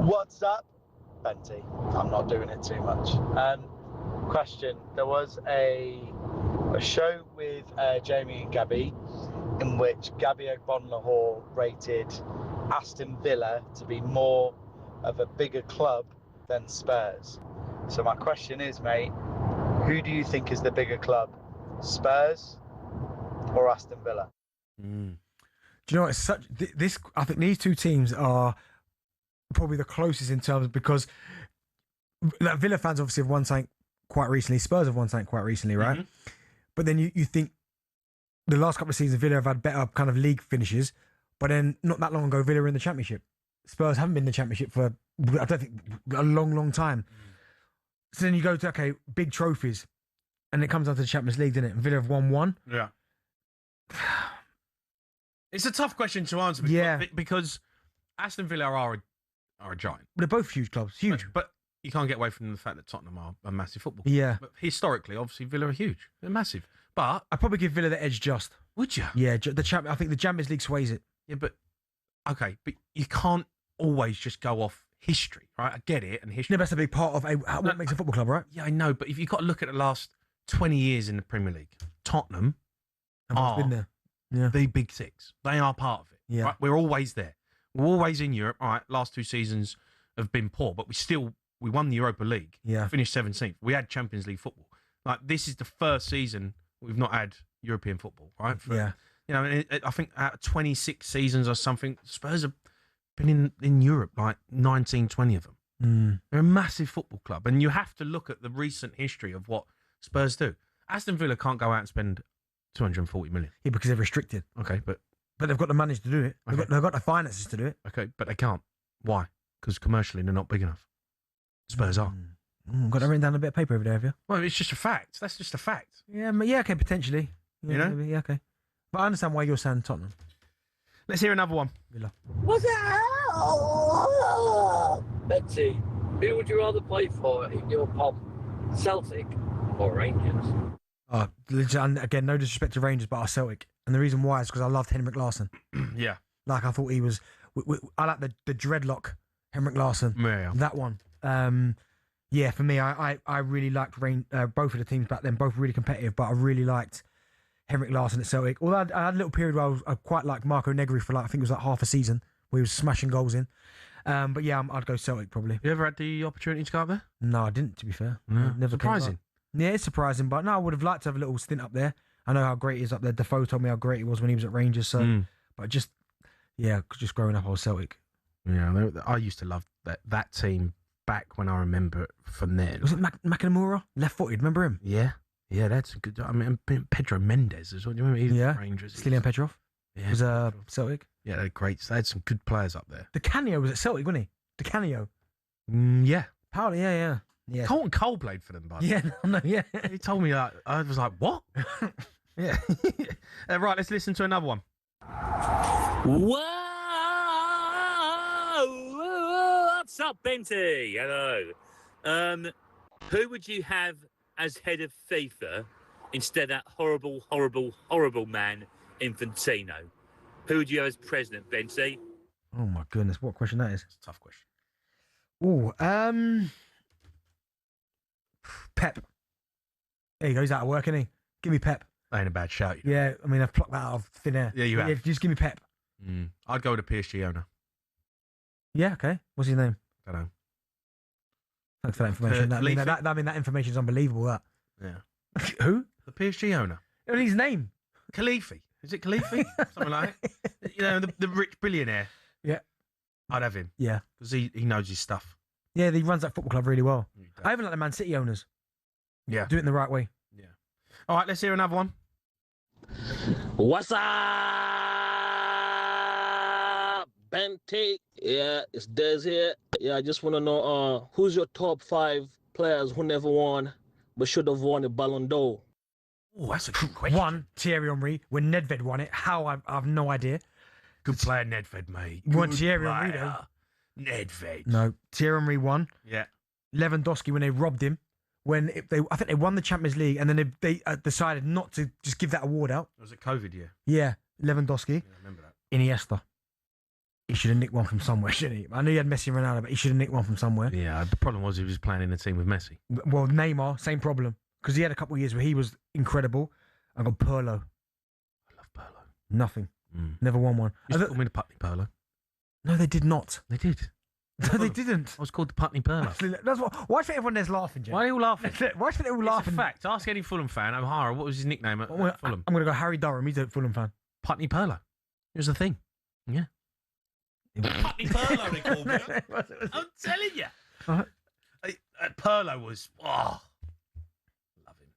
What's up, Benty? I'm not doing it too much. Question: there was a show with Jamie and Gabby, in which Gabby Ogbonlahor rated Aston Villa to be more of a bigger club than Spurs. So my question is, mate, who do you think is the bigger club, Spurs or Aston Villa? Do you know, it's such this? I think these two teams are probably the closest in terms because like, Villa fans obviously have won something quite recently. Spurs have won something quite recently, right? Mm-hmm. But then you think the last couple of seasons Villa have had better kind of league finishes, but then not that long ago Villa were in the Championship. Spurs haven't been in the Championship for I don't think a long time. So then you go to okay, big trophies, and it comes down to the Champions League, doesn't it? And Villa have won one. Yeah. It's a tough question to answer because Aston Villa are a giant. But they're both huge clubs, huge. But you can't get away from the fact that Tottenham are a massive football. Yeah. But historically, obviously, Villa are huge. They're massive. But I'd probably give Villa the edge just. Would you? Yeah, I think the Champions League sways it. Yeah, but okay, but you can't always just go off history, right? I get it, and history. No, that's a big part of what makes a football club, right? Yeah, I know, but if you've got to look at the last 20 years in the Premier League, Tottenham are been there. Yeah. the big six. They are part of it. Yeah. Right? We're always there. We're always in Europe. All right, last 2 seasons have been poor, but we won the Europa League. Yeah. Finished 17th. We had Champions League football. Like, this is the first season we've not had European football, right? Yeah. You know, and I think out of 26 seasons or something, Spurs have been in Europe, like 19, 20 of them. They're a massive football club, and you have to look at the recent history of what Spurs do. Aston Villa can't go out and spend 240 million. Yeah, because they're restricted. Okay, but they've got the money to do it. Okay. They've got the finances to do it. Okay, but they can't. Why? Because commercially they're not big enough. Spurs are. Got to write down a bit of paper over there, have you? Well, it's just a fact. That's just a fact. Yeah, okay, potentially. Yeah, You know? maybe, yeah, okay. But I understand why you're saying Tottenham. Let's hear another one. Villa. What's that? Betsy, who would you rather play for in your pub? Celtic or Rangers? Oh, legit, and again, no disrespect to Rangers, but our Celtic. And the reason why is because I loved Henrik Larsson. Yeah. Like, I thought he was... I like the dreadlock Henrik Larsson. Yeah. That one. Yeah, for me, I really liked both of the teams back then, both really competitive, but I really liked Henrik Larsson at Celtic. Although I had a little period where I quite liked Marco Negri for, like, I think it was like half a season, where he was smashing goals in. But yeah, I'd go Celtic probably. You ever had the opportunity to go up there? No, I didn't, to be fair. No. Never came Surprising. up. Yeah, it's surprising, but no, I would have liked to have a little stint up there. I know how great he is up there. Defoe told me how great he was when he was at Rangers. So, but just growing up, I was Celtic. Yeah, I used to love that team back when I remember it from then. Was it McNamara? Left-footed, remember him? Yeah, that's a good. I mean, Pedro Mendes as well. Do you remember? He was at Rangers. Stilian Petrov. Yeah, Was Celtic. Yeah, they're great. They had some good players up there. Di Canio was at Celtic, wasn't he? Di Canio. Yeah. Paolo, yeah. Colton Cole played for them, bud. Yeah, yeah. He told me that. I was like, what? Yeah. Right, let's listen to another one. What's up, Benty? Hello. Who would you have as head of FIFA instead of that horrible man, Infantino? Who would you have as president, Benty? Oh my goodness, what question that is? It's a tough question. Oh, Pep. There you go, he's out of work, isn't he? Give me Pep. That ain't a bad shout. Yeah, I mean, I've plucked that out of thin air. Yeah, you have. Yeah, just give me Pep. I'd go with the PSG owner. Yeah, okay. What's his name? I don't know. Thanks for that information. That information is unbelievable, that. Yeah. Who? The PSG owner. What is his name? Khalifi. Is it Khalifi? Something like it. You know, the rich billionaire. Yeah. I'd have him. Yeah. Because he knows his stuff. Yeah, he runs that football club really well. I even like the Man City owners. Yeah. Do it in the right way. Yeah. All right, let's hear another one. What's up, Benty? Yeah, it's Des here. Yeah, I just want to know who's your top 5 players who never won but should have won the Ballon d'Or? Oh, that's a good question. One, Thierry Henry. When Nedved won it, how I have no idea. Good player, Nedved, mate. Weren't Thierry Henry though? Nedved. No, Thierry Henry won. Yeah. Lewandowski when they robbed him. I think they won the Champions League, and then they decided not to just give that award out. Was it COVID year? Yeah, Lewandowski. Yeah, I remember that. Iniesta. He should have nicked one from somewhere, shouldn't he? I knew he had Messi and Ronaldo, but he should have nicked one from somewhere. Yeah, the problem was he was playing in the team with Messi. Well, Neymar, same problem. Because he had a couple of years where he was incredible. I got Pirlo. I love Pirlo. Nothing. Never won one. Used to call me the Putney Pirlo. No, they did not. They did. No, they didn't. I was called the Putney Pirlo. That's why do you think everyone there's laughing, Jim? Why are you all laughing? Why do you think they're all It's laughing? a fact. Ask any Fulham fan. O'Hara, what was his nickname at Fulham? I'm going to go Harry Durham. He's a Fulham fan. Putney Pirlo. It was a thing. Yeah. Putney Pirlo, they called me. I'm telling you. Pirlo was,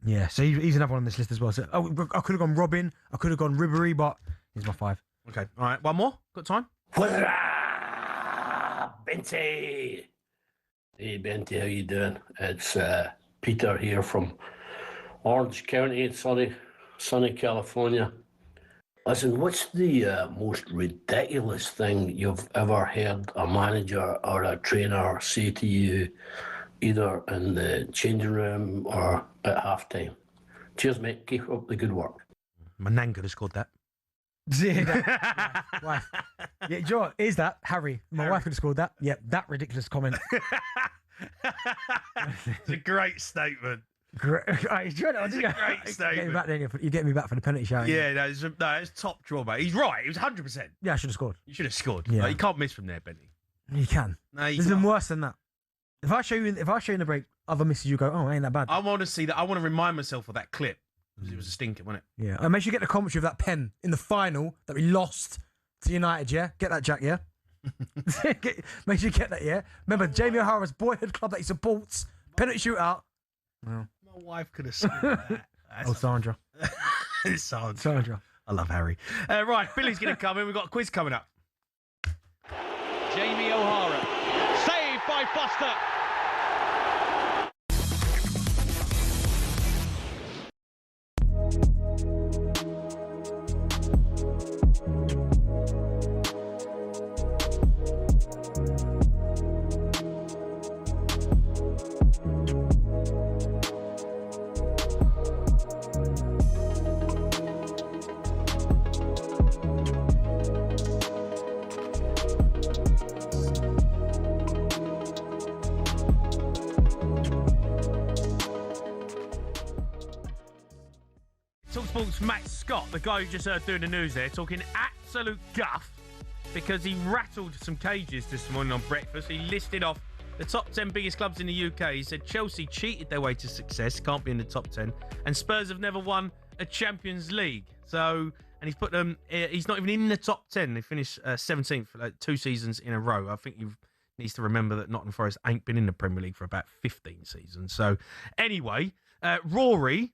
Yeah, so he's another one on this list as well. So, I could have gone Robin. I could have gone Ribery, but he's my 5. Okay, all right. One more? Got time? Benty. Hey, Benty, how you doing? It's Peter here from Orange County, sunny California. Listen, what's the most ridiculous thing you've ever heard a manager or a trainer say to you, either in the changing room or at halftime? Cheers, mate. Keep up the good work. Mananga has scored that. Wife. Yeah, do you know what? Is that Harry? My wife could have scored that. Yeah, that ridiculous comment. It's a great statement. Great. It's a great statement. You get me back for the penalty shout. Yeah, it's top draw, mate. He's right. It was 100%. Yeah, I should have scored. You should have scored. Yeah. Like, you can't miss from there, Benny. You can. No, you There's can't. been worse than that. If I show you in the break, other misses, you go, oh, ain't that bad. I want to see that. I want to remind myself of that clip. Because it was a stinker, wasn't it? Yeah. And make sure you get the commentary of that pen in the final that we lost to United, yeah? Get that, Jack, yeah? Make sure you get that, yeah? Remember, Jamie O'Hara's boyhood club that he supports, penalty shootout. Well, my wife could have seen that. Sandra. Sandra. I love Harry. Right, Billy's going to come in. We've got a quiz coming up. Jamie O'Hara. Saved by Buster. talkSPORT's Matt Scott, the guy you just heard doing the news there, talking absolute guff because he rattled some cages this morning on breakfast. He listed off the top 10 biggest clubs in the UK. He said Chelsea cheated their way to success, can't be in the top 10, and Spurs have never won a Champions League. So, and he's put them, he's not even in the top 10. They finished 17th for like 2 seasons in a row. I think you needs to remember that Nottingham Forest ain't been in the Premier League for about 15 seasons. So, anyway, Rory,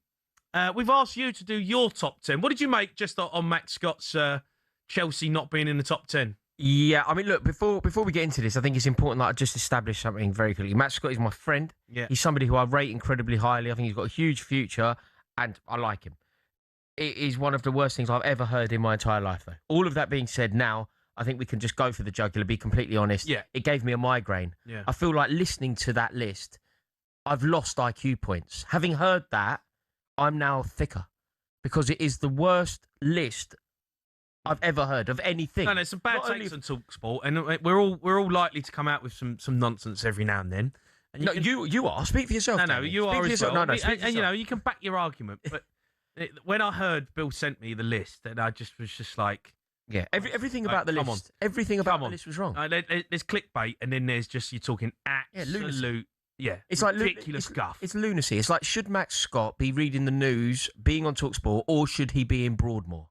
we've asked you to do your top 10. What did you make just on Matt Scott's Chelsea not being in the top 10? Yeah, I mean, look, before we get into this, I think it's important that I just establish something very clearly. Matt Scott is my friend. Yeah. He's somebody who I rate incredibly highly. I think he's got a huge future, and I like him. It is one of the worst things I've ever heard in my entire life, though. All of that being said, now I think we can just go for the jugular, be completely honest. Yeah. It gave me a migraine. Yeah. I feel like listening to that list, I've lost IQ points. Having heard that, I'm now thicker because it is the worst list I've ever heard of anything. No, some bad takes on talkSPORT, and we're all likely to come out with some nonsense every now and then. And you are. Speak for yourself. No, Danny. you Speak are for as yourself. well. No, speak for and you yourself. know, you can back your argument, but when I heard Bill sent me the list, and I just was just like, yeah, everything about the list, everything about the list was wrong. There's clickbait, and then there's just you're talking absolute, it's like ridiculous guff. It's lunacy. It's like, should Matt Scott be reading the news, being on talkSPORT, or should he be in Broadmoor?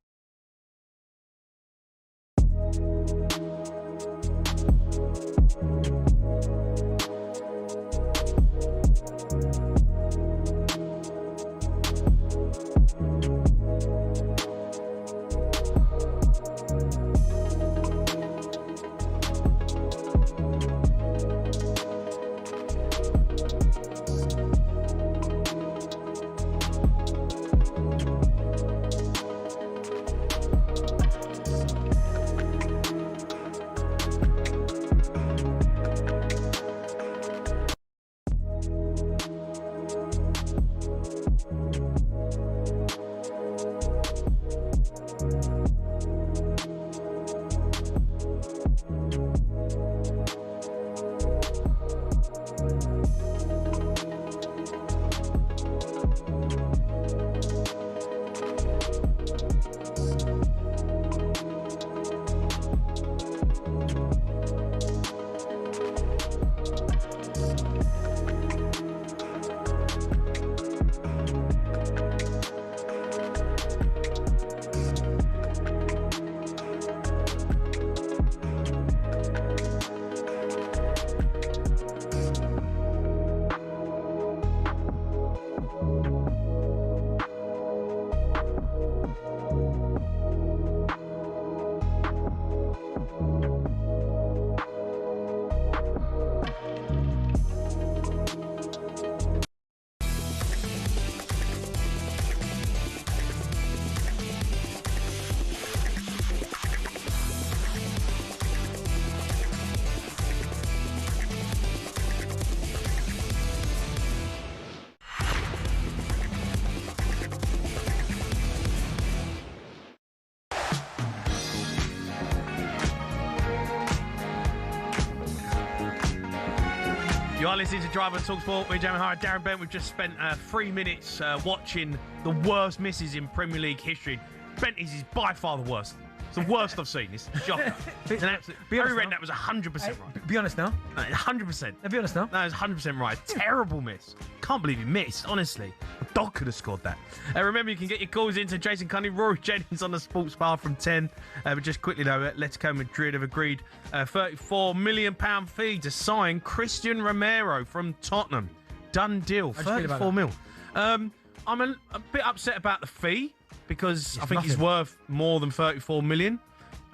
You are listening to Drive on talkSPORT with Jamie Hara, Darren Bent. We've just spent 3 minutes watching the worst misses in Premier League history. Bentley's is by far the worst. It's the worst I've seen. It's a shocker. It's an absolute. Harry Redknapp was 100% right. Be honest now. No, 100%. Be honest now. No, it's 100% right. Terrible miss. Can't believe he missed, honestly. A dog could have scored that. Remember, you can get your calls into Jason Cunningham, Rory Jennings on the Sports Bar from 10. But just quickly, though, Atletico Madrid have agreed a £34 million fee to sign Christian Romero from Tottenham. Done deal. 34 mil. I'm a bit upset about the fee because I think he's worth more than 34 million.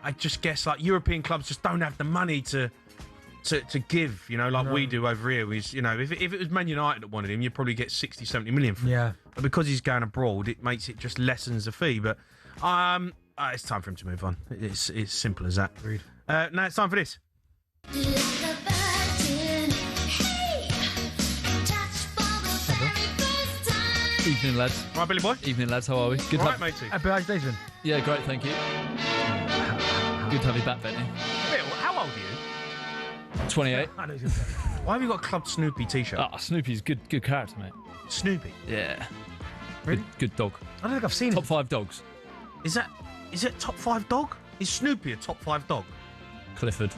I just guess like European clubs just don't have the money to give, you know, like we do over here. If it was Man United that wanted him, you'd probably get 60, 70 million for him. Yeah. But because he's going abroad, it makes it just lessens the fee. But it's time for him to move on. It's simple as that. Agreed. Now it's time for this. Evening, lads. Right, Billy boy. Evening, lads. How are we? Good. All right, matey. Happy how's your day's been? Yeah, great. Thank you. Good to have you back, Bentley. Bill, how old are you? 28. Why have you got a Club Snoopy t-shirt? Ah, Snoopy's good character, mate. Snoopy? Yeah. Really? Good dog. I don't think I've seen Top it. 5 dogs. Is it top 5 dog? Is Snoopy a top 5 dog? Clifford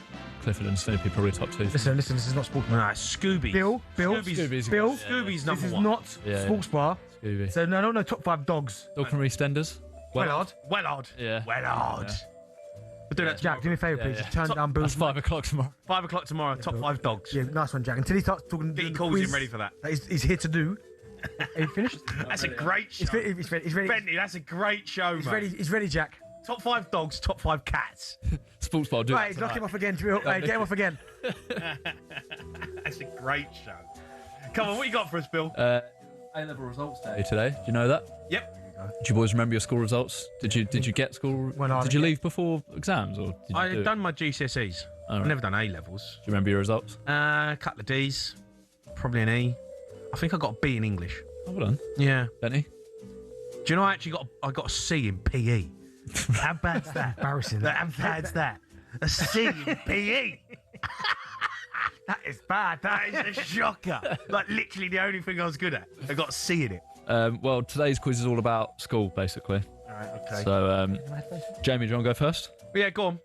and Snoopy probably top 2. Listen, this is not sports. No, Scooby. Bill, Scooby's number this is one. not Yeah. sports bar. Scooby. So no, top 5 dogs. Dog from EastEnders. Wellard. Wellard. Yeah. Wellard. Yeah. We'll do that Jack, do me a favour, please. yeah. Just turn down Bill's. That's 5 o'clock tomorrow. 5 o'clock tomorrow, top 5 dogs. Yeah, nice one, Jack. Until he starts talking. Get your the calls quiz in ready for that. He's here to do. Are you finished? That's a great show. He's ready. Bentley, that's a great show, He's mate. ready. He's ready, Jack. Top 5 dogs, top 5 cats. Sports bar, do Right, it he's knocking him tonight. off again. Hey, get him off again. That's a great show. Come on, what you got for us, Bill? A-level results day today. Do you know that? Yep. Do you boys remember your school results? Did you get school? Did you leave before exams or? Did you I do had it? done my GCSEs. All I've right. never done A-levels. Do you remember your results? A couple of D's, probably an E. I think I got a B in English. Oh, well done. Yeah. Benny? Do you know I actually got a C in PE? How bad's that? Embarrassing. How bad's that? A C in PE. That is bad. That is a shocker. Like literally the only thing I was good at. I got a C in it. Well, today's quiz is all about school, basically. All right. Okay. So, Jamie, do you want to go first? Yeah, go on.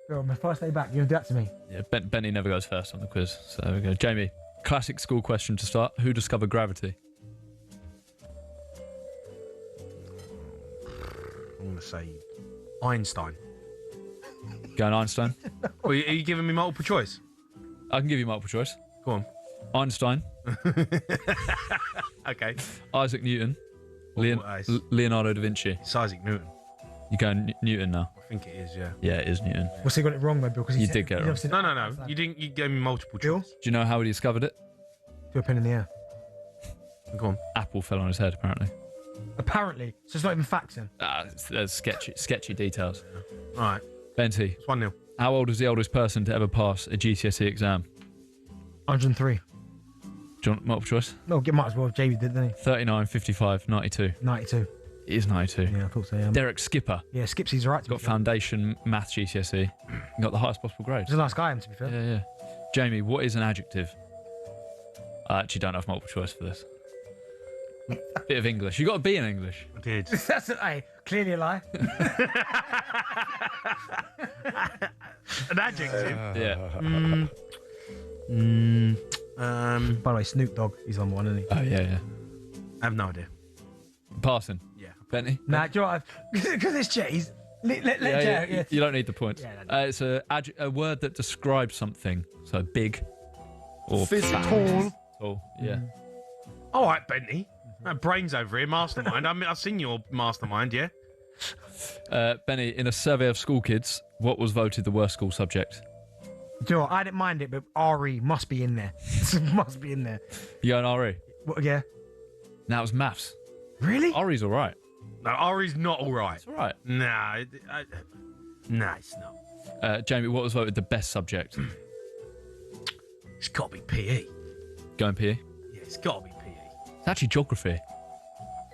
Bro, my first day back. You're gonna do that to me. Yeah, Benny never goes first on the quiz. So there we go. Jamie, classic school question to start. Who discovered gravity? I'm going to say Einstein. Going Einstein? Well, are you giving me multiple choice? I can give you multiple choice. Go on. Einstein, Okay. Isaac Newton, Leonardo da Vinci. It's Isaac Newton. You're going Newton now? I think it is, yeah. Yeah, it is Newton. What's he got it wrong, though, Bill? Because You did get it wrong. No. You didn't. You gave me multiple Bill, choice. Do you know how he discovered it? do a pin in the air. Go on. Apple fell on his head, apparently. Apparently, so it's not even facts then. There's sketchy details. All right. Benty, It's 1-0. how old is the oldest person to ever pass a GCSE exam? 103. Do you want multiple choice? No, might as well. Jamie did, didn't he? 39, 55, 92. 92. It is 92. Yeah, I thought so. Yeah. Derek Skipper. Yeah, Skipsy's alright. Got foundation maths GCSE. Got the highest possible grade. He's a nice guy, to be fair. Yeah. Jamie, what is an adjective? I actually don't have multiple choice for this. Bit of English. You got to be in English. I did. That's clearly a lie. An adjective. Yeah. By the way, Snoop Dogg, he's on one, isn't he? Oh, yeah. I have no idea. Passing. Yeah. Benny? Nah, do you know what? Because it's Jay's. Let Jay. Yeah. You don't need the points. Yeah, It's a word that describes something. So big or Physical. fat. Tall. Yeah. All right, Bentley. Brains over here, mastermind. I've seen your mastermind, yeah? Benny, in a survey of school kids, what was voted the worst school subject? Do you know what? I didn't mind it, but RE must be in there. Must be in there. You going RE? What, yeah. Now it's maths. Really? RE's all right. No, Ari's not all right. It's all right. Nah, it's not. Jamie, what was voted the best subject? It's got to be PE. Going PE? Yeah, it's got to be PE. It's actually geography.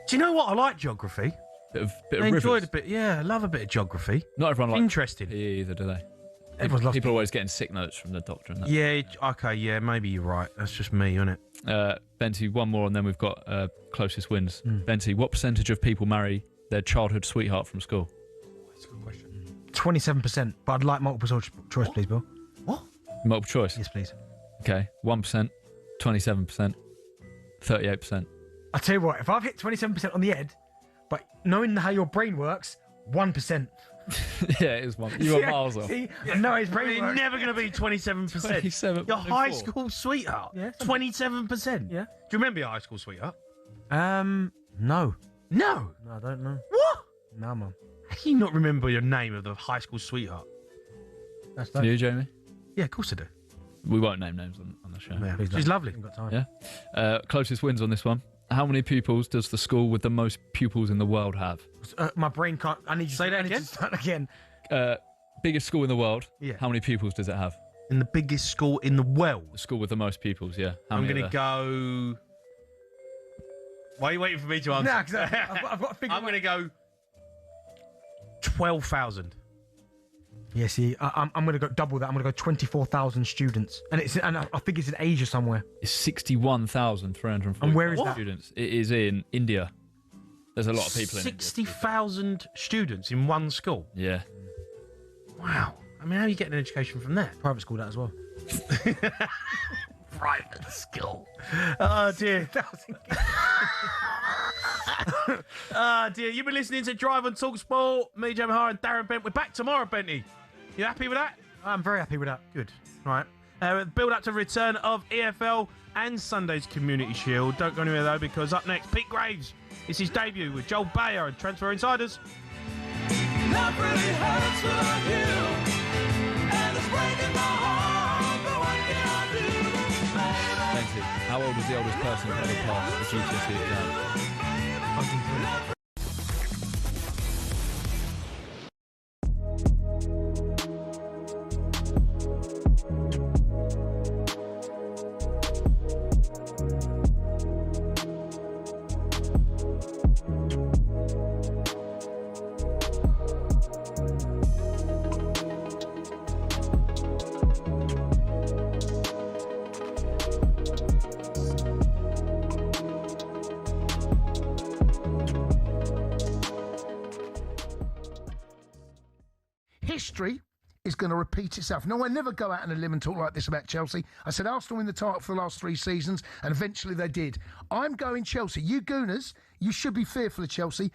Do you know what? I like geography. Bit of I enjoyed rivers. a bit. Yeah, I love a bit of geography. Not everyone likes Interesting. PE either, do they? Everyone's lost People are always getting sick notes from the doctor and that. Yeah, okay, yeah, maybe you're right. That's just me, isn't it? Benty, one more and then we've got closest wins. Benty, what percentage of people marry their childhood sweetheart from school? That's a good question. 27%, but I'd like multiple choice, please, Bill. What? Multiple choice? Yes, please. Okay, 1%, 27%, 38%. I tell you what, if I've hit 27% on the head, but knowing how your brain works, 1%. Yeah, it is one. You were miles off. See, I know his brain You're works. never going to be 27%. 27. Your high school sweetheart. Yeah, 27%. Yeah. Do you remember your high school sweetheart? No. No. No, I don't know. What? No, man. How can you not remember your name of the high school sweetheart? That's Can you, Jamie? Yeah, of course I do. We won't name names on the show. Yeah. Please She's don't. lovely. Haven't got time. Yeah. Closest wins on this one. How many pupils does the school with the most pupils in the world have? My brain can't. I need you Say to, that I need again? to start again. Biggest school in the world. Yeah. How many pupils does it have? In the biggest school in the world. The school with the most pupils, yeah. How I'm many going to go... Why are you waiting for me to answer? Nah, because I've got to figure. I'm going to go 12,000. Yeah, see, I'm going to go double that. I'm going to go 24,000 students, and I think it's in Asia somewhere. It's 61,340 And where is that? students. It is in India. There's a lot of people in 60,000 students in one school. Yeah. Wow. I mean, how are you getting an education from that? Private school, that as well. Private school. Oh, dear. Oh, dear. You've been listening to Drive on talkSPORT. Me, Joe Mahar, and Darren Bent. We're back tomorrow, Benty. You happy with that? I'm very happy with that. Good. Right. Build up to the return of EFL and Sunday's Community Shield. Don't go anywhere, though, because up next, Pete Graves. It's his debut with Joel Bayer and Transfer Insiders. Love really hurts for you, and it's breaking my heart, but what can I do, baby? Benty, how old is the oldest person who ever passed the GCSE exam? 103. History is going to repeat itself. No, I never go out on a limb and talk like this about Chelsea. I said Arsenal win the title for the last 3 seasons, and eventually they did. I'm going Chelsea. You Gooners, you should be fearful of Chelsea.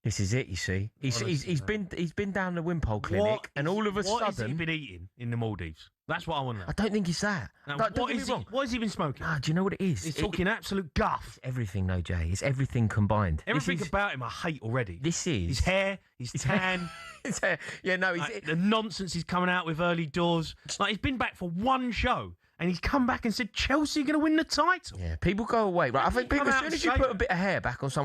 This is it, you see. He's been down the Wimpole clinic, and all of a sudden... What has he been eating in the Maldives? That's what I want to know. I don't think it's that. Now, Don't get me wrong. What has he been smoking? Do you know what it is? He's talking absolute guff. It's everything, no, Jay. It's everything combined. Everything about him I hate already. This is... His hair, his tan... His hair. Yeah, no, the nonsense he's coming out with early doors. Like, he's been back for one show, and he's come back and said, Chelsea are going to win the title. Yeah, people go away. Right, I think people, as soon as you put a bit of hair back on someone